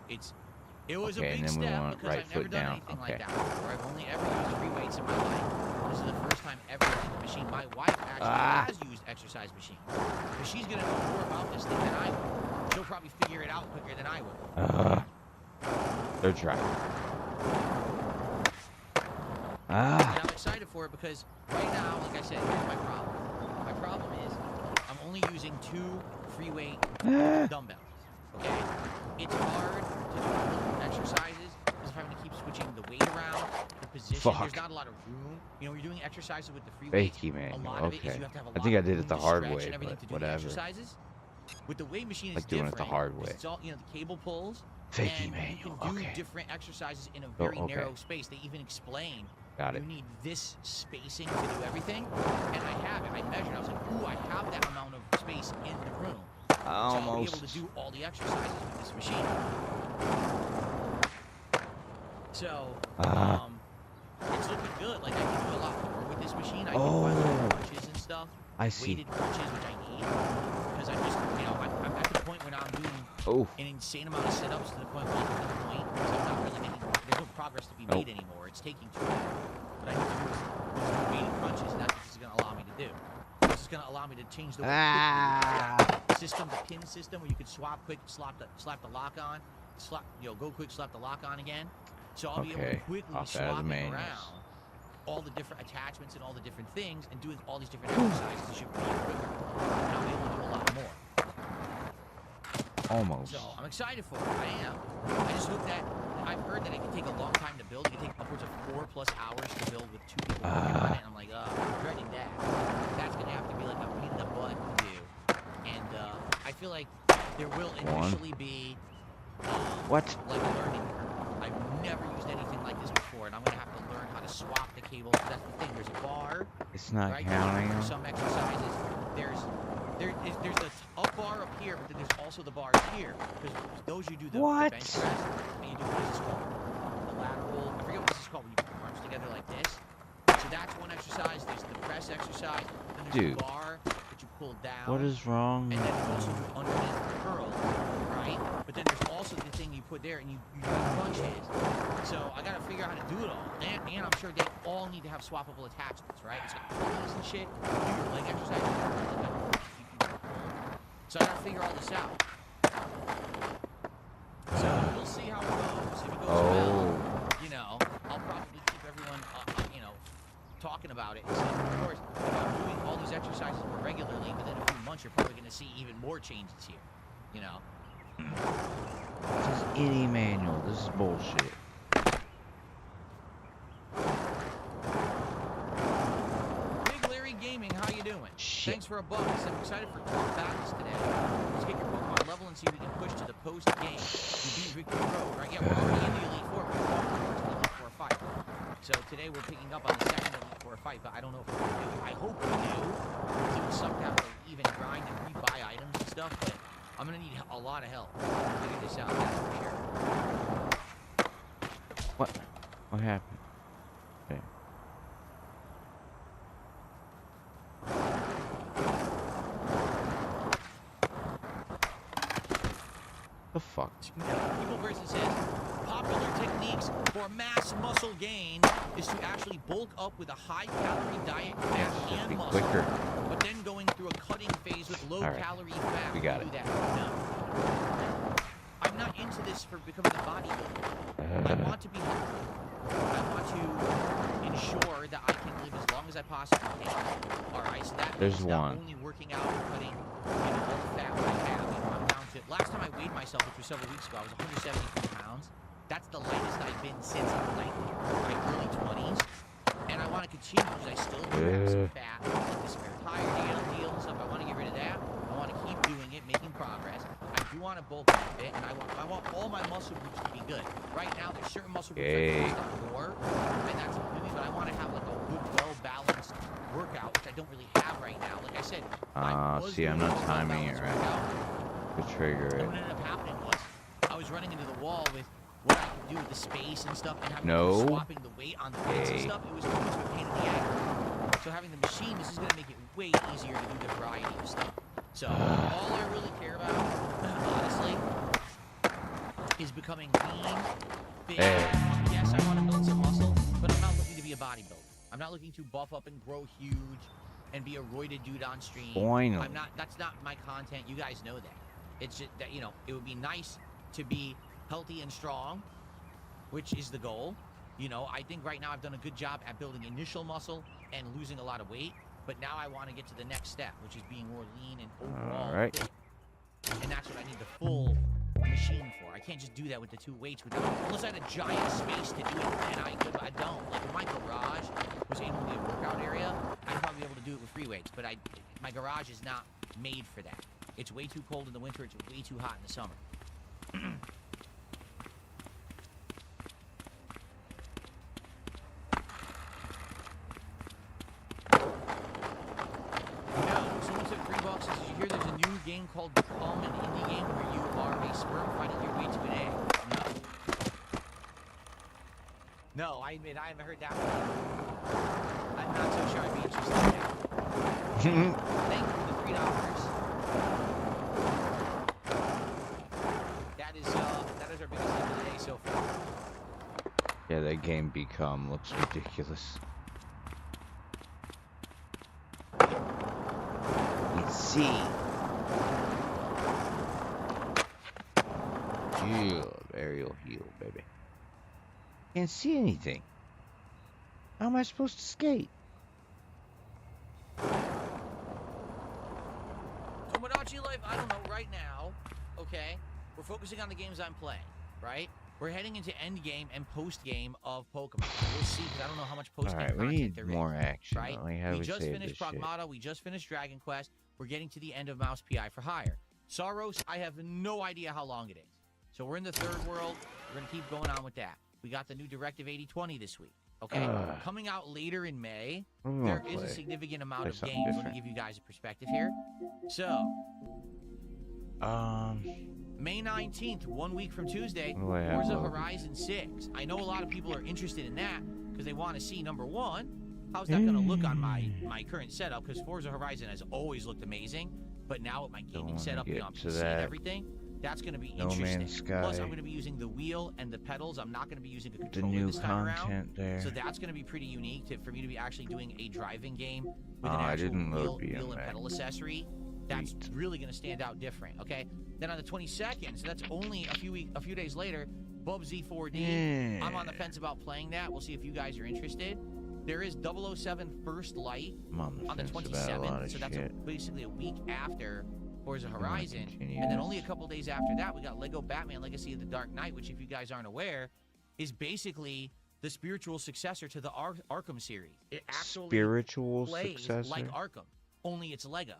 it was a and big then we step want because right I've never foot done down. anything like that before. I've only ever used free weights in my life. This is the first time ever using the machine. My wife actually has used exercise machine, but she's going to know more about this thing than I will. She'll probably figure it out quicker than I will. Third try. And I'm excited for it because right now, like I said, here's my problem. My problem is I'm only using 2 free weight dumbbells. Okay? It's hard to do exercises because I'm having to keep switching the weight around, the position. There's not a lot of room. You know, when you're doing exercises with the free weights, a lot of it is you have to have a lot I think I did of it the room to hard stretch way, and everything but to do whatever. the exercises. With the weight machine, it's like doing different. it the hard way. It's all, you know, the cable pulls. Fakey and manual. you can do different exercises in a very narrow space. They even explain you need this spacing to do everything. And I have it. I measured. I was like, ooh, I have that amount of space in the room. So I'll be able to do all the exercises with this machine. So, it's looking good. Like, I can do a lot more with this machine. I can find crunches and stuff. I see. Weighted crunches, which I need. Because I'm just, you know, I'm at the point where now I'm doing an insane amount of sit-ups to the point where there's no point. Because I'm not really making, there's no progress to be made anymore. It's taking too long. What I need to do is weighted crunches, and that's what this is going to allow me to do. This is going to allow me to change the way system, the pin system, where you could swap quick, slap the lock on, go quick, slap the lock on again. So I'll be able to quickly swap around all the different attachments and all the different things, and doing all these different exercises. It should be quicker, and I'll be able to do a lot more. Almost. So I'm excited for it. I am. I just hope that I've heard that it can take a long time to build. It can take upwards upwards of 4+ hours to build with 2 people working on it. And I'm like, I'm dreading that. That's gonna have to be like a pain in the butt to do. And I feel like there will initially be like a learning curve. I've never used anything like this before, and I'm gonna have to learn how to swap the cables. That's the thing. There's a bar. It's not right? counting. For some exercises, there's the up bar up here, but then there's also the bars here. Because those you do the bench press, and you do what is this called? The lateral. I forget what this is called when you put your arms together like this. So that's one exercise. There's the press exercise. Then there's the bar that you pull down. What is wrong? And then you also do underneath the curl, right? But then there's also the thing you put there, and you do crunches. So I gotta figure out how to do it all. And I'm sure they all need to have swappable attachments, right? It's got pulleys and shit. You do your leg exercises. So I gotta figure all this out. So we'll see how it goes. If it goes well, you know, I'll probably keep everyone, you know, talking about it. So of course, if I'm doing all these exercises more regularly, within a few months, you're probably gonna see even more changes here. You know. This is any manual. This is bullshit. Big Larry Gaming, how you doing? Shit. Thanks for a buck. I'm excited for 12 battles today. Let's get your Pokemon level and see if we can push to the post game. You beat Victory Road, right? Yeah, we're already in the Elite Four. We're walking towards the Elite Four fight. So today we're picking up on the second Elite Four fight, but I don't know if we're going to do it. I hope we do. Because it would suck to have to even grind and rebuy items and stuff, but I'm going to need a lot of help to figure this out, that's for sure. What? What happened? Okay. The fuck? People versus says, popular techniques for mass muscle gain is to actually bulk up with a high-calorie diet, fat, and muscle, but then going through a cutting phase with low-calorie fat. We got it. Do that. No. I'm not into this for becoming a bodybuilder. I want to be healthy. I want to ensure that I can live as long as I possibly can. All right, so that means not only working out and cutting, you know, all the fat that I have. You know, I'm down to. Last time I weighed myself, which was several weeks ago, I was 173 pounds. That's the lightest I've been since like my early 20s. And I want to continue because I still do have some fat, like the spare tire deal and stuff. I want to get rid of that. I want to keep doing it, making progress. I do want to bulk up a bit, and I want all my muscle groups to be good. Right now, there's certain muscle groups I focus on more, and that's moving, but I want to have like a good, well-balanced workout, which I don't really have right now. Like I said, see, I'm not timing it right. The trigger. And what ended up happening was I was running into the wall with what I could do with the space and stuff, and having to swapping the weight on the weights and stuff. It was too much of a pain in the ass. So having the machine, this is going to make it way easier to do the variety of stuff. So all I really care about, honestly, is becoming lean, big. Yes, I want to build some muscle, but I'm not looking to be a bodybuilder. I'm not looking to buff up and grow huge and be a roided dude on stream. I'm not. That's not my content. You guys know that. It's just that, you know, it would be nice to be healthy and strong, which is the goal. You know, I think right now I've done a good job at building initial muscle and losing a lot of weight, but now I want to get to the next step, which is being more lean and overall fit. And that's what I need the full machine for. I can't just do that with the 2 weights unless I had a giant space to do it, and I don't. Like if my garage was able to be a workout area, I'd probably be able to do it with 3 weights, but my garage is not made for that. It's way too cold in the winter, it's way too hot in the summer. Someone said $3. Did you hear there's a new game called Become, an indie game where you are a sperm finding your way to an egg? No, I admit I haven't heard that one. I'm not so sure I'd be interested in that. Thank you for the $3. That is our biggest thing of the day so far. Yeah, that game Become looks ridiculous. Let's see. Heal, aerial heal, baby. Can't see anything. How am I supposed to skate? Tomodachi Life, I don't know, right now, okay, we're focusing on the games I'm playing, right? We're heading into end game and post game of Pokemon. We'll see, because I don't know how much post game Alright, we content need there more is. action. Right? Like, how do we just save finished this shit? Pragmata. We just finished Dragon Quest. We're getting to the end of Mouse PI for Hire. Saros, I have no idea how long it is. So we're in the third world. We're going to keep going on with that. We got the new Directive 8020 this week. Okay? Coming out later in May, there is a significant amount of something games. different. Let me give you guys a perspective here. So, May 19th, 1 week from Tuesday, What do I have Forza loaded? Horizon 6. I know a lot of people are interested in that because they want to see, number one, how's that going to look on my current setup, because Forza Horizon has always looked amazing, but now with my gaming wanna setup get on to PC that. and everything, that's going to be No interesting. Man's Sky. Plus, I'm going to be using the wheel and the pedals. I'm not going to be using a The controller new this time around. content there. So that's going to be pretty unique for me to be actually doing a driving game with Oh, an I actual didn't load wheel and BMX. pedal accessory. That's Sweet. really going to stand out different, okay? Then on the 22nd, so that's only a few days later, Bubsy 4D. I'm on the fence about playing that. We'll see if you guys are interested. There is 007 First Light I'm on the on the fence about a lot 27th, of so that's shit. basically a week after Forza wanna Horizon. continue And then this. only a couple days after that, we got Lego Batman Legacy of the Dark Knight, which, if you guys aren't aware, is basically the spiritual successor to the Arkham series. It actually Spiritual plays successor? like Arkham, only it's Lego,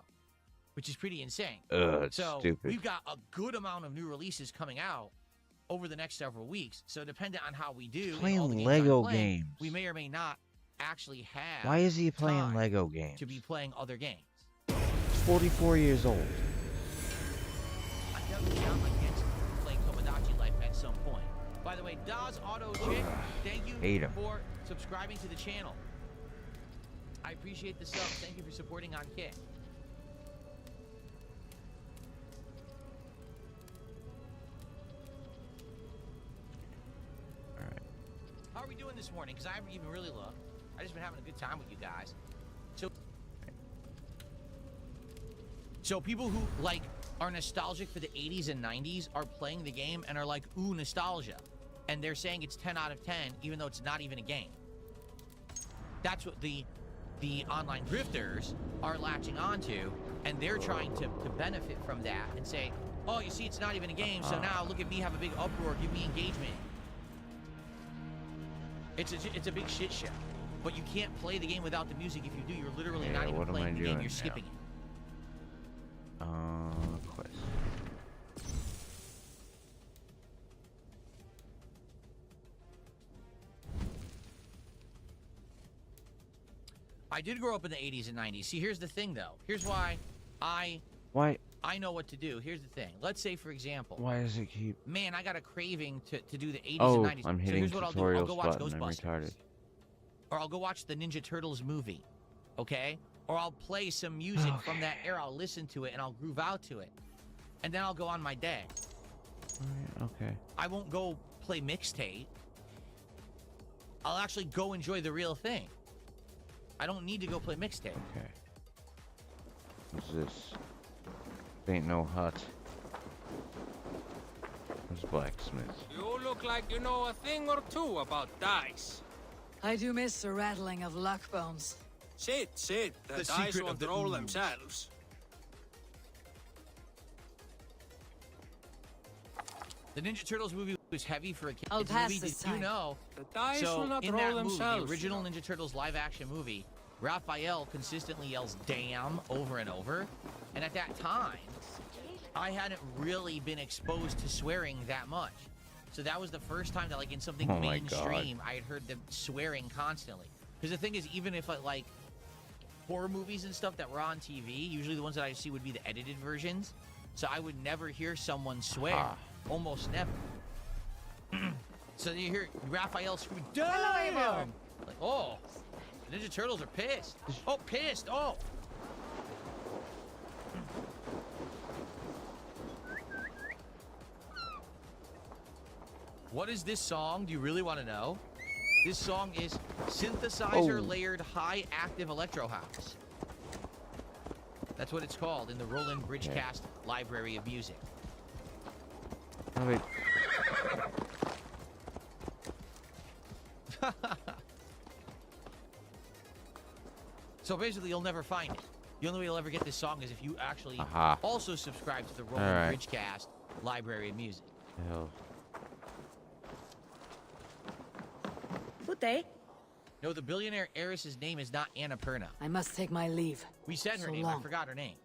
which is pretty insane. It's So stupid. we've got a good amount of new releases coming out over the next several weeks. So depending on how we do, Playing and all the games Lego I'm playing, games. we may or may not actually have. Why is he playing time Lego games? to be playing other games? He's 44 years old. I definitely am against playing Tomodachi Life at some point. By the way, Daz Auto Chick, thank you Hate him. for subscribing to the channel. I appreciate the subs. Thank you for supporting on Kick. Alright. How are we doing this morning? Because I haven't even really looked. I just been having a good time with you guys. So people who like are nostalgic for the 80s and 90s are playing the game and are like, ooh, nostalgia. And they're saying it's 10 out of 10, even though it's not even a game. That's what the online drifters are latching onto, and they're trying to benefit from that and say, oh, you see, it's not even a game, so now look at me have a big uproar, give me engagement. It's a big shit show. But you can't play the game without the music. If you do, you're literally not even what am I playing the game, doing you're now? skipping it. Quest. I did grow up in the 80s and 90s. See, here's the thing, though. Here's why I know what to do. Here's the thing. Let's say, for example, Why does it keep... man, I got a craving to do the 80s Oh, and 90s. I'm So hitting here's what I'll do. I'll tutorials go watch button. I'm Ghostbusters. retarded. Or I'll go watch the Ninja Turtles movie, okay? Or I'll play some music from that era. I'll listen to it, and I'll groove out to it. And then I'll go on my day. Alright, okay. I won't go play mixtape. I'll actually go enjoy the real thing. I don't need to go play mixtape. Okay. What's this? Ain't no hut. There's blacksmith. You look like you know a thing or two about dice. I do miss the rattling of luck bones. Sit. The dice secret of won't the roll ooze. themselves. The Ninja Turtles movie was heavy for a kid's I'll pass movie. this Did you time. know? The dice So will not in roll that movie, themselves. the original you know. Ninja Turtles live-action movie, Raphael consistently yells "damn" over and over, and at that time, I hadn't really been exposed to swearing that much. So that was the first time that, like, in something Oh my God. mainstream, I had heard them swearing constantly. Because the thing is, even if like horror movies and stuff that were on TV, usually the ones that I see would be the edited versions. So I would never hear someone swear, almost never. So you hear Raphael scream, "Damn!" Like, oh, the Ninja Turtles are pissed. Oh, pissed. Oh. What is this song? Do you really want to know? This song is Synthesizer Layered High Active Electro House. That's what it's called in the Roland Bridgecast Library of Music. Oh, wait. So basically, you'll never find it. The only way you'll ever get this song is if you actually also subscribe to the Roland Alright. Bridgecast Library of Music. Hell. day. No, the billionaire heiress's name is not Annapurna. I must take my leave. We said her So name. I long. forgot her name.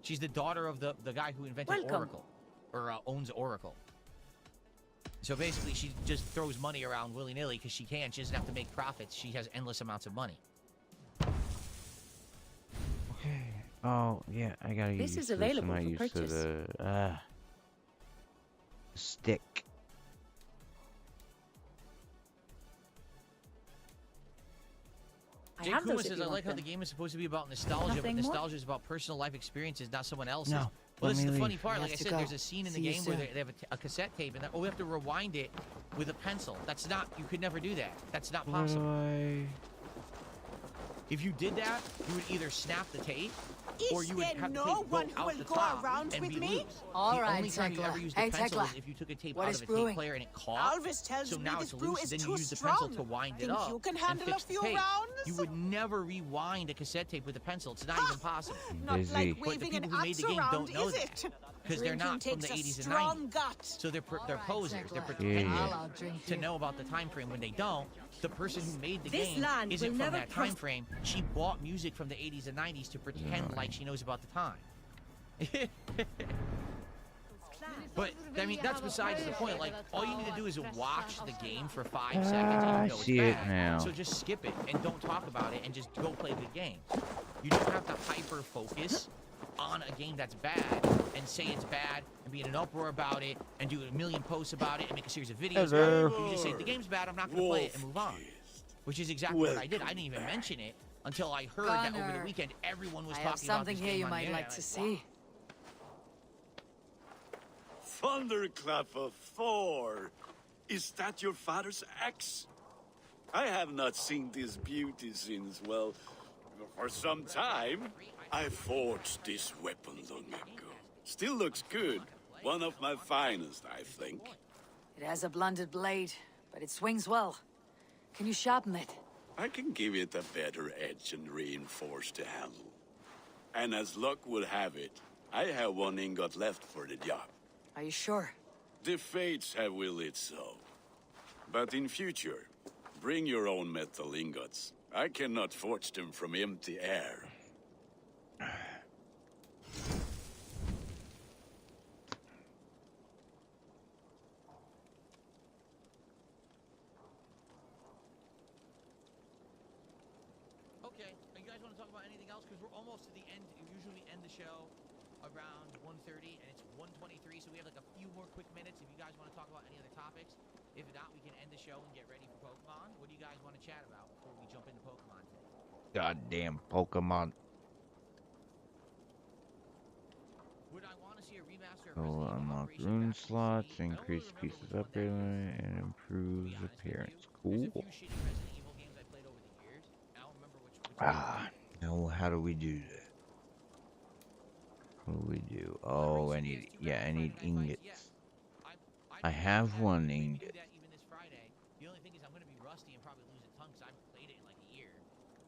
She's the daughter of the guy who invented Welcome. Oracle, or owns Oracle. So basically, she just throws money around willy-nilly because she can. She doesn't have to make profits. She has endless amounts of money. Okay. Oh, yeah, I gotta get This used is to this. I'm available not for used purchase. to the stick. I Jake have Kuma those if says, you I want like how the them. game is supposed to be about nostalgia, Nothing but more? nostalgia is about personal life experiences, not someone else's. No, Well, this is let the me funny leave. part. I Like I have to said, go. there's a scene in the See you game where soon. they have a cassette tape, and we have to rewind it with a pencil. That's not, you could never do that. That's not possible. Boy. If you did that, you would either snap the tape, or Is you would there have the no tape go one who out will the go top around and with be me? loose. All the right, only time you Tekla. ever used a Hey, pencil Tekla. is if you took a tape What out is of a tape brewing? player and it caught. Alvis tells So me now this it's brew loose, is then you too use the pencil strong. to wind it Think up you can and handle a fix the few tape. rounds? You would never rewind a cassette tape with a pencil. It's not even possible. Not Busy. like But the waving people an who made axe the game around, don't know is that. it? Because they're Drinking not from the takes a 80s and strong 90s. gut. So they're All they're right, posers. They're Tekla. pretending Yeah. I'll drink to you. know about the time frame when they don't. The person who made the This game land isn't will from never that time frame. She bought music from the 80s and 90s to pretend like she knows about the time. But I mean, that's besides the point. Like, all you need to do is watch the game for 5 seconds, and I you know it's see it bad. now. So just skip it and don't talk about it, and just go play the game. You don't have to hyper focus on a game that's bad and say it's bad and be in an uproar about it and do a million posts about it and make a series of videos. Hello. You just say the game's bad. I'm not going to play it and move on. Which is exactly what I did. I didn't even mention it until I heard that over the Connor, weekend everyone was I have talking about something this here game you on the might internet. like to Wow. see. Thunderclap of Thor! Is that your father's axe? I have not seen this beauty since, well, for some time. I forged this weapon long ago. Still looks good. One of my finest, I think. It has a blunted blade, but it swings well. Can you sharpen it? I can give it a better edge and reinforce the handle. And as luck would have it, I have one ingot left for the job. Are you sure? The fates have willed it so. But in future, bring your own metal ingots. I cannot forge them from empty air. Okay, you guys want to talk about anything else? Because we're almost to the end. Usually we end the show around 1:30, and it's 1:23, so we have like a few more quick minutes if you guys want to talk about any other topics. If not, we can end the show and get ready for Pokemon. What do you guys want to chat about before we jump into Pokemon today? Goddamn Pokemon. Would I want to see a remaster of So Resident Evil unlock Operation rune back to slots, PC? I don't increase really remember pieces which one that upgrade is. limit, and To be improves honest with appearance. you, Cool. There's a few shitty Resident Evil games I played over the years. I don't remember which Now how do we do that? What do we do? Oh, I need, yeah, I need ingots. I have one ingot. Even this Friday. The only thing is I'm going to be rusty and probably lose a ton because I haven't played it in like a year.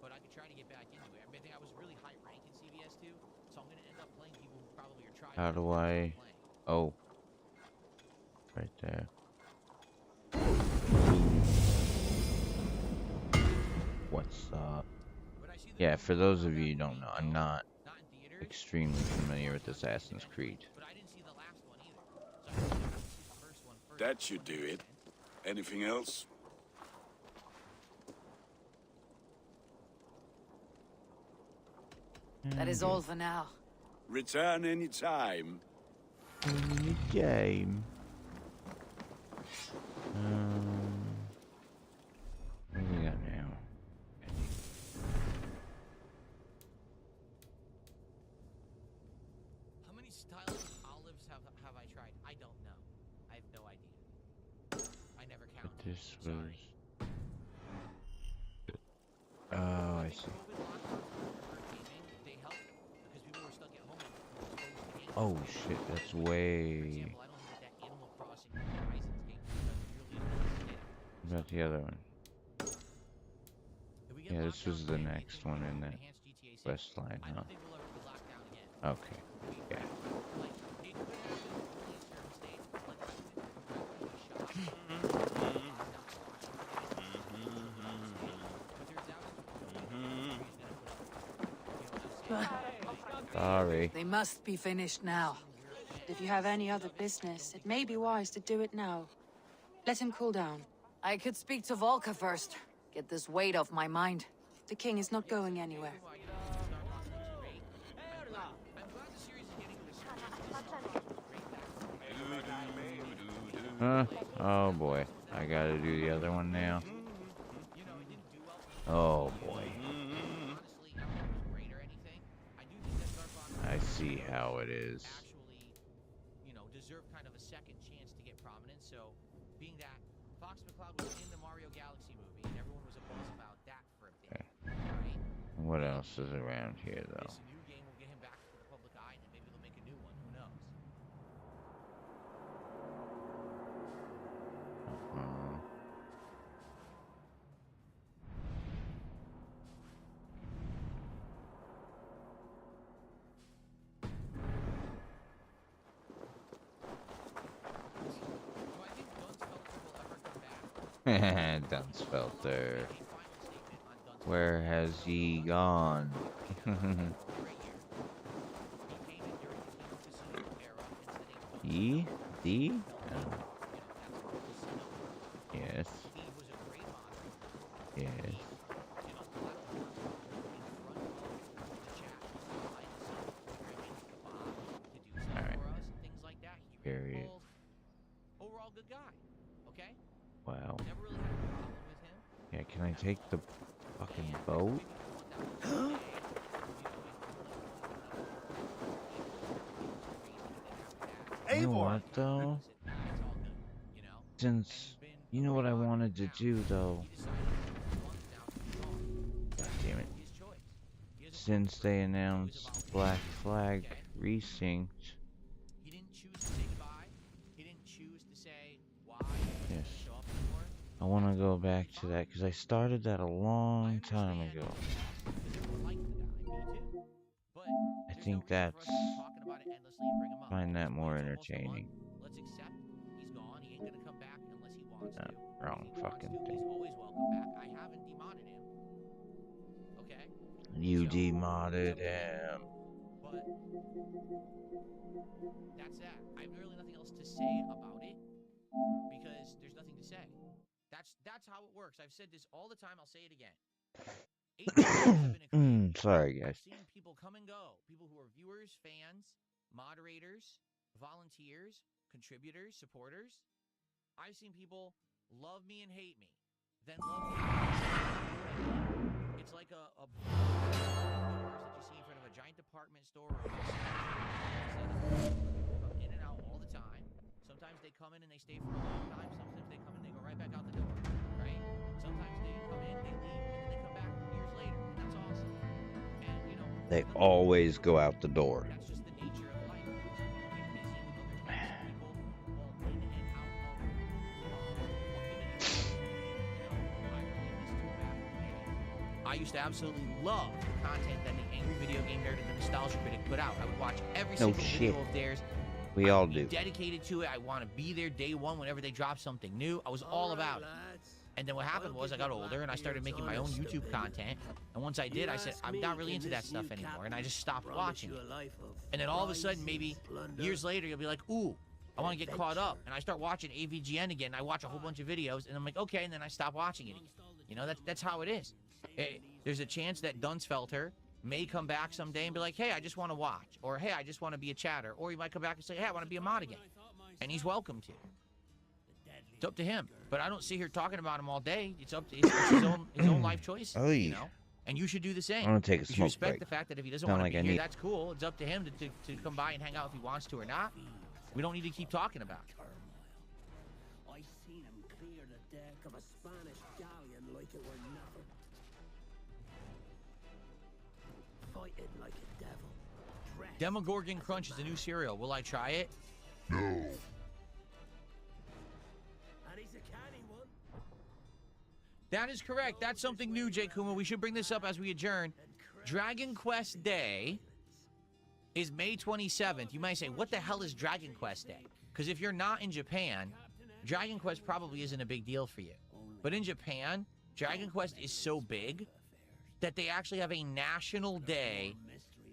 But I could try to get back into it. I mean, I think I was really high rank in CVS too, so I'm going to end up playing people who probably are trying. How do I? Oh, right there. What's up? Yeah, for those of you who don't know, I'm not extremely familiar with Assassin's Creed. But I didn't see the last one either. So I really have to see the first one first. That should do it. Anything else? That is all for now. Return anytime. Game. What do we got now? How many styles of olives have I tried? I don't know. I have no idea. I never But counted. this Sorry. was. Oh, I see. They helped because people were stuck at home and were exposed to games. Oh shit, that's For way. example, I don't think that Animal Crossing Horizons game was really What about the other one? If we get Yeah, locked this was down the again, do you next think we'll one in ever that enhance GTA 6? west line, I huh? don't think we'll ever be locked down again. Okay. Like, Yeah. it could happen only in certain states. Like, I went to a shop. Sorry. They must be finished now. If you have any other business, it may be wise to do it now. Let him cool down. I could speak to Volka first. Get this weight off my mind. The king is not going anywhere. Huh? Oh boy. I gotta do the other one now. Oh boy. I see how it is. Deserve kind of a second chance to get prominence. So, being that Fox McCloud was in the Mario Galaxy movie, and everyone was a buzz about that for a bit, right? What else is around here, though? This new game will get him back to the public eye, and then maybe they'll make a new one. Who knows? Dunsfelter. Where has he gone? He? D? Yes. Yes. Alright. Period. Overall good guy. Okay? Wow. Never really had a problem with him. Yeah, can I take the fucking boat? You know what, though? Since, you know what I wanted to do, though? God damn it. Since they announced Black Flag Precinct. He didn't choose to say goodbye. He didn't choose to say why. Yes. Show up anymore. I want to go back to that, because I started that a long time ago. I think that's... find that more entertaining. Let's accept he's gone. He ain't gonna come back unless he wants No, to. wrong fucking thing. He's always welcome back. I haven't demodded him. Okay? You demodded him. But that's that. I have really nothing else to say about it because there's nothing to say. That's how it works. I've said this all the time. I'll say it again. 8 years have been a career. Sorry, guys. I've seen people come and go. People who are viewers, fans, moderators, volunteers, contributors, supporters. I've seen people love me and hate me, then love me. It's like a doors that you see in front of a giant department store or a come in and out all the time. Sometimes they come in and they stay for a long time. Sometimes they come in and they go right back out the door, right? Sometimes they come in, they leave, and then they come back years later, and that's awesome. And, you know, They always go out the door. that's just the nature of life. Some people get busy with other things. Some people will in and out of community. I really miss Tupac. I used to absolutely love the content that the Angry Video Game Nerd and the Nostalgia Critic put out. I would watch every No single shit. video of theirs. We all I'd be do. dedicated to it. I want to be there day one whenever they drop something new. I was all about it. And then what happened was I got older and I started making my own YouTube content. And once I did, I said, I'm not really into that stuff anymore. And I just stopped watching it. And then all of a sudden, maybe years later, you'll be like, ooh, I want to get caught up. And I start watching AVGN again. And I watch a whole bunch of videos. And I'm like, okay. And then I stop watching it again. You know, that's how it is. There's a chance that Dunsfelter may come back someday and be like, hey, I just want to watch. Or, hey, I just want to be a chatter. Or he might come back and say, hey, I want to be a mod again. And he's welcome to. It's up to him. But I don't sit here talking about him all day. It's up to it's his own life choice. You know? And you should do the same. I'm gonna take a You should smoke respect break. the fact that if he doesn't Sound want to like be I here, need- that's cool. It's up to him to come by and hang out if he wants to or not. We don't need to keep talking about it. I seen him clear the deck of a Spanish galleon like it were nothing. Fighting like a devil. Dressed Demogorgon Crunch is a new cereal. Will I try it? and he's a canny one. That is correct. That's something new, Jay Kuma. We should bring this up as we adjourn. Dragon Quest Day is May 27th. You might say, what the hell is Dragon Quest Day? Because if you're not in Japan, Dragon Quest probably isn't a big deal for you. But in Japan, Dragon Quest is so big that they actually have a national day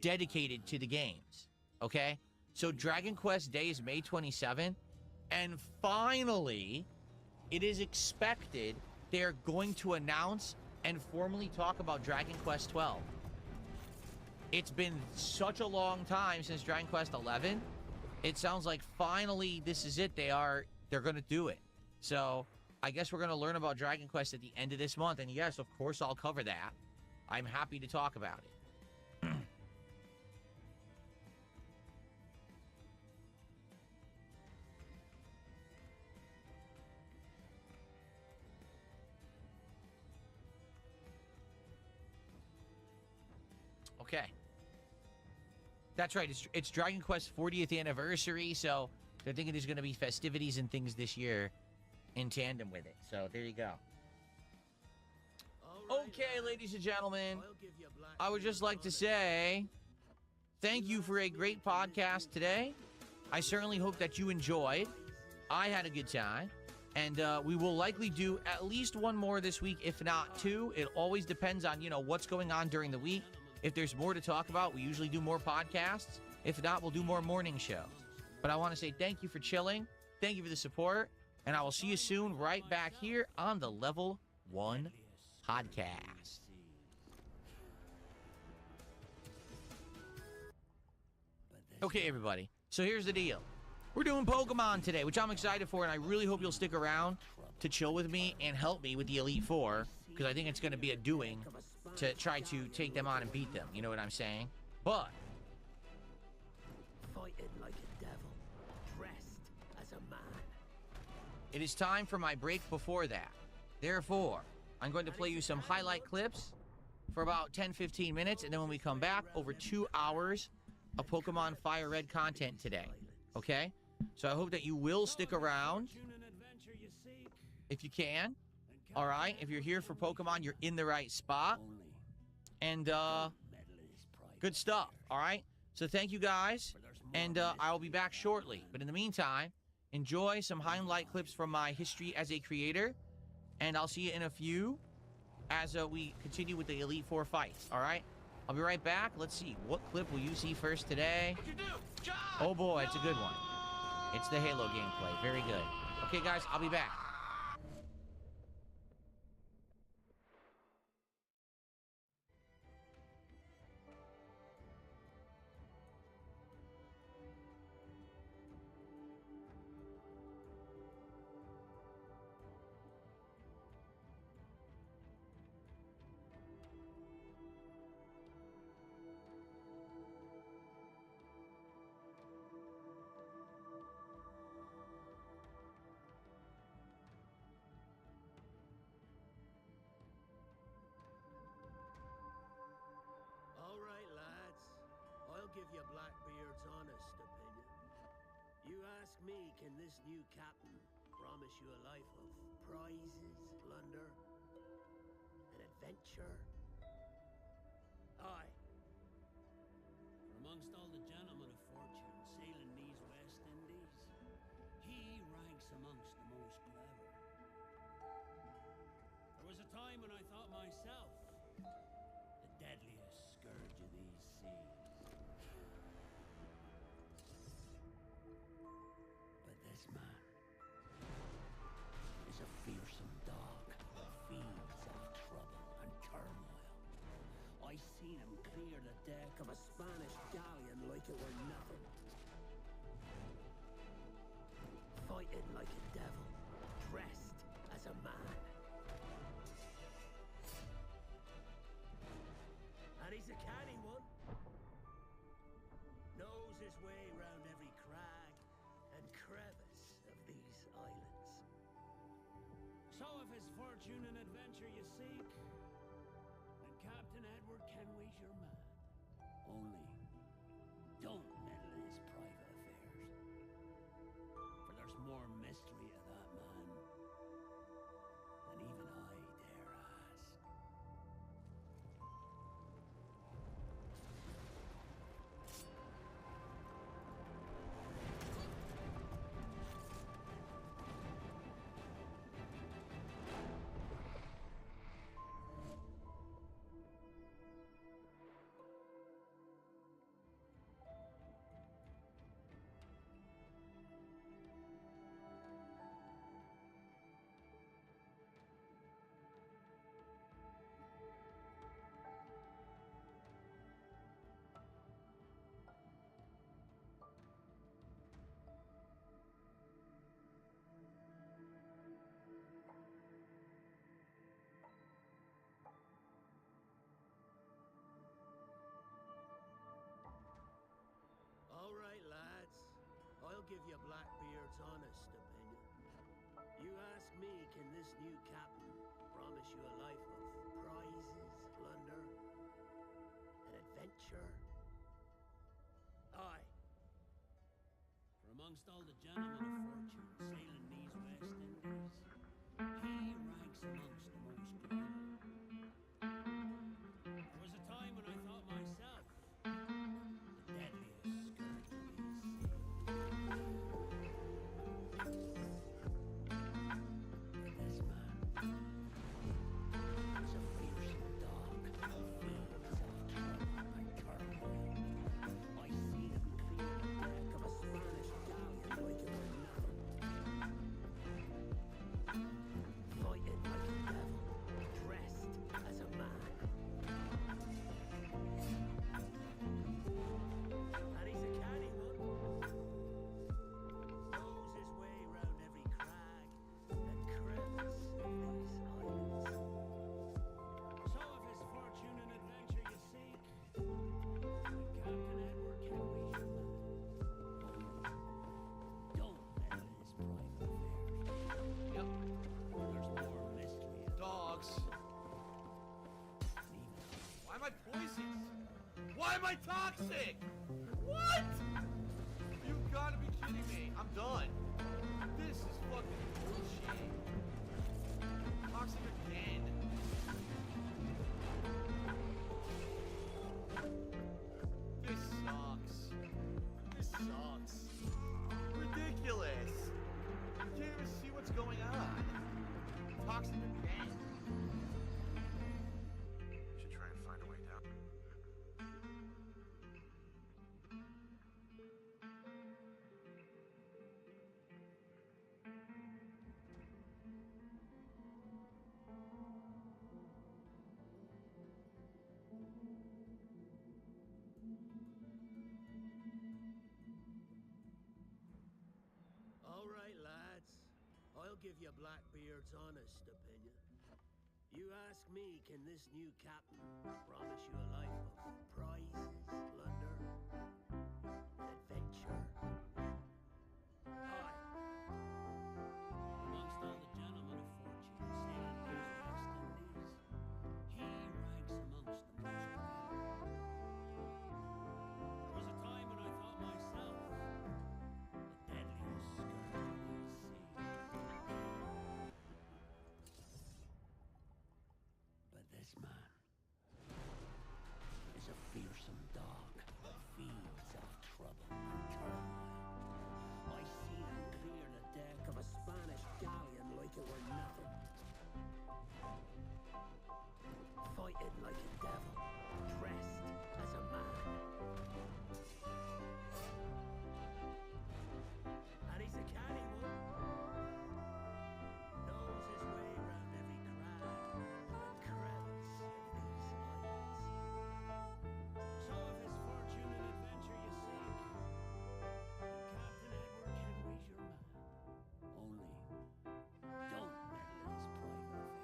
dedicated to the games. Okay? So Dragon Quest Day is May 27th. And finally, it is expected they're going to announce and formally talk about Dragon Quest 12. It's been such a long time since Dragon Quest 11. It sounds like finally this is it. They're going to do it. So I guess we're going to learn about Dragon Quest at the end of this month. And yes, of course, I'll cover that. I'm happy to talk about it. Okay. That's right. It's Dragon Quest 40th anniversary, so they're thinking there's going to be festivities and things this year in tandem with it. So there you go. Okay, ladies and gentlemen, I would just like to say thank you for a great podcast today. I certainly hope that you enjoyed. I had a good time. And we will likely do at least one more this week, if not two. It always depends on, what's going on during the week. If there's more to talk about, we usually do more podcasts. If not, we'll do more morning shows. But I want to say thank you for chilling. Thank you for the support. And I will see you soon right back here on the Level 1 podcast. Okay, everybody. So here's the deal. We're doing Pokemon today, which I'm excited for, and I really hope you'll stick around to chill with me and help me with the Elite Four, because I think it's going to be a doing to try to take them on and beat them. You know what I'm saying? But Fighting like a devil, dressed as a man. it is time for my break before that. Therefore, I'm going to play you some highlight clips for about 10-15 minutes, and then when we come back, over 2 hours of Pokemon Fire Red content today. Okay? So I hope that you will stick around if you can. All right? If you're here for Pokemon, you're in the right spot. And good stuff. All right? So thank you guys, and I'll be back shortly. But in the meantime, enjoy some highlight clips from my history as a creator, and I'll see you in a few as we continue with the Elite Four fights. All right? I'll be right back. Let's see. What clip will you see first today? Oh boy, it's a good one. It's the Halo gameplay. Very good. Okay, guys, I'll be back. All right, lads. I'll give you Blackbeard's honest opinion. You ask me, can this new captain promise you a life of prizes, plunder, and adventure? Aye. For amongst all the gentlemen of fortune sailing these West Indies, he ranks amongst the most clever. There was a time when I thought myself the deadliest scourge of these seas. But this man is a fearsome dog that feeds off trouble and turmoil. I seen him clear the deck of a Spanish galleon like it were nothing. Fighting like a devil, dressed as a man. And he's a canny one. Knows his way round every crag and crevice of these islands. So if it's fortune and adventure you seek, then Captain Edward Kenway's your man. Only, don't meddle in his private affairs. For there's more mystery to that man than even I dare ask. honest opinion. You ask me, can this new captain promise you a life of prizes, plunder, and adventure? Aye. For amongst all the gentlemen of fortune sailing these West Indies, he ranks amongst the most clever. There was a time when I thought myself the deadliest scourge of these seas. But this man was a fearsome dog who feeds off trouble and turmoil. I seen him clear the deck of a Spanish galleon like it were nothing. Fighting like a devil, dressed as a man. And he's a canny one. Knows his way round every crag and crevice of these islands. So if his fortune and adventure you seek, Captain Edward can we your man. Don't meddle in his private affairs. Yep. There's more mystery in Dogs. even Why am I poisoned? Why am I toxic? What? You've got to be kidding me. I'm done. This is fucking bullshit. Toxic again. This sucks. This sucks. Ridiculous. You can't even see what's going on. Toxic again. Should try and find a way down. All right, lads. I'll give you Blackbeard's honest opinion. You ask me, can this new captain promise you a life of prizes, plunder, and adventure? Aye. amongst all the gentlemen of fortune sailing these West Indies, he ranks amongst the most clever. There was a time when I thought myself the deadliest scourge of these seas. But this man is a fearsome dog that feeds off trouble and turmoil. I seen him clear the deck of a Spanish galleon like it were nothing. Fighting like a devil, dressed as a man. And he's a canny one. Knows his way round every crag and crevice of these islands. So if his fortune and adventure you seek, Captain Edward can we's your man. Only don't meddle in his private affairs.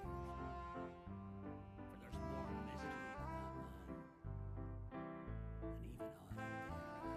For there's more mystery in that man than even I dare ask.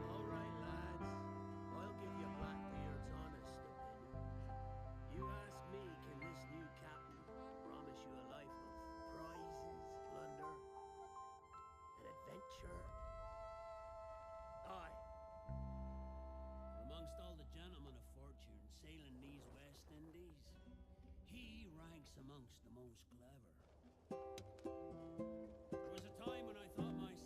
All right, lads. I'll give you Blackbeard's honest opinion. You ask me, can this new captain promise you a life of prizes, plunder, and adventure? Aye. Amongst all the gentlemen of fortune sailing these West Indies, he ranks amongst the most clever. There was a time when I thought myself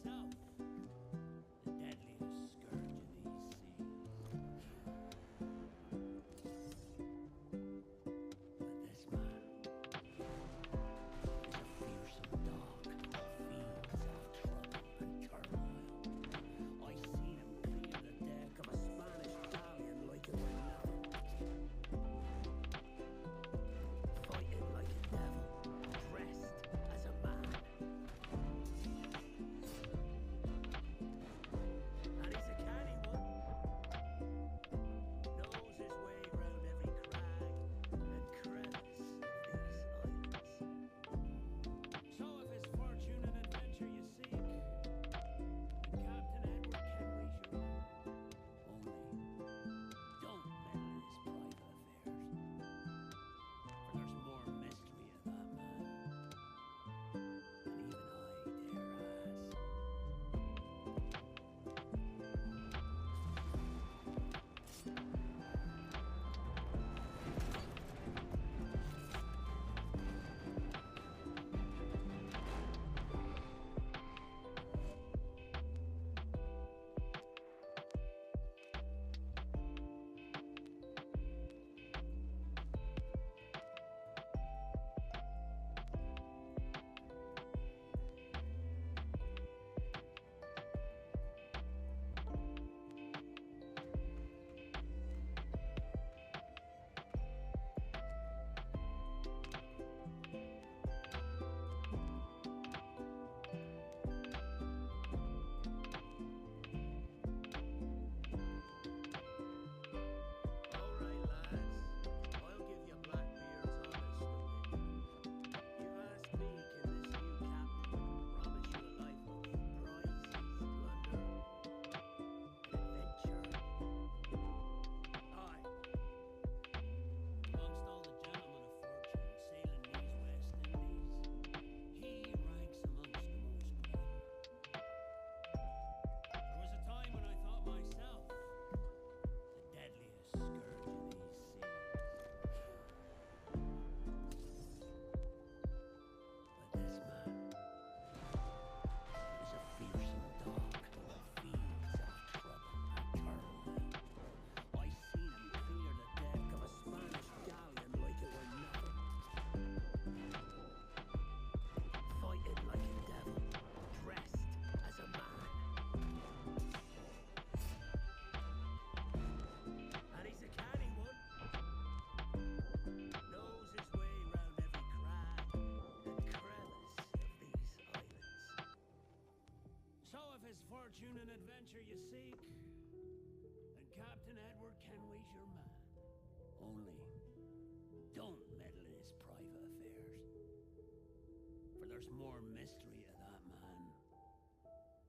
more mystery to that man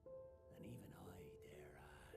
than even I dare ask.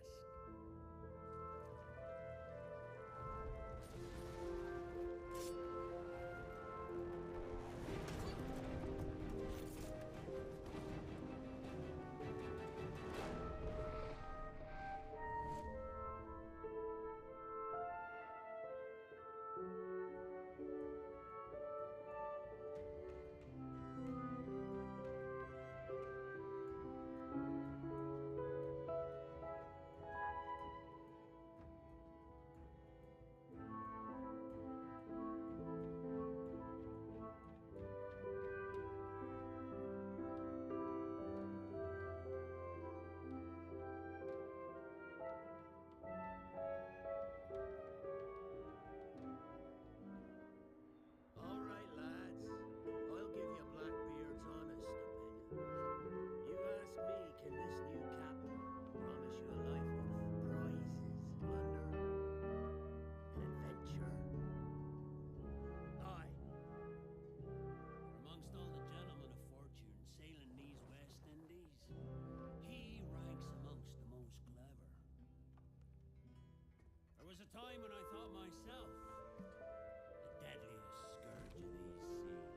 All right, lads. I'll give you Blackbeard's honest opinion. You ask me, can this new captain promise you a life of prizes, plunder, and adventure? Aye. Amongst all the gentlemen of fortune sailing these West Indies, he ranks amongst the most clever. There was a time when I thought myself the deadliest scourge of these seas.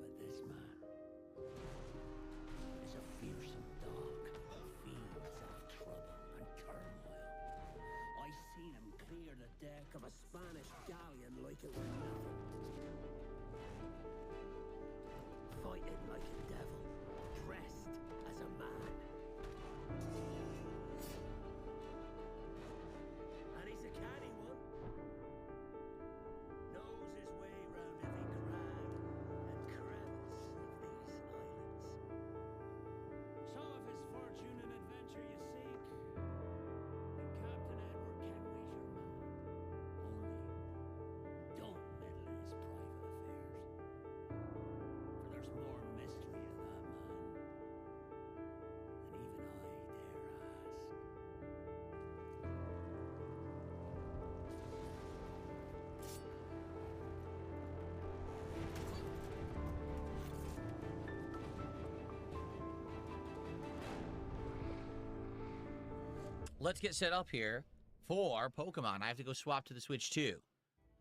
But this man is a fearsome dog who feeds off trouble and turmoil. I seen him clear the deck of a Spanish galleon like it were nothing. Fighting like a devil, dressed as a man. And he's a canny one. Knows his way round every crag and crevice of these islands. So if his fortune and adventure you seek, then Captain Edward Kenway's your man. Only don't meddle in his private affairs. For there's more mystery to that man than even I dare ask. Let's get set up here for Pokemon. I have to go swap to the Switch too.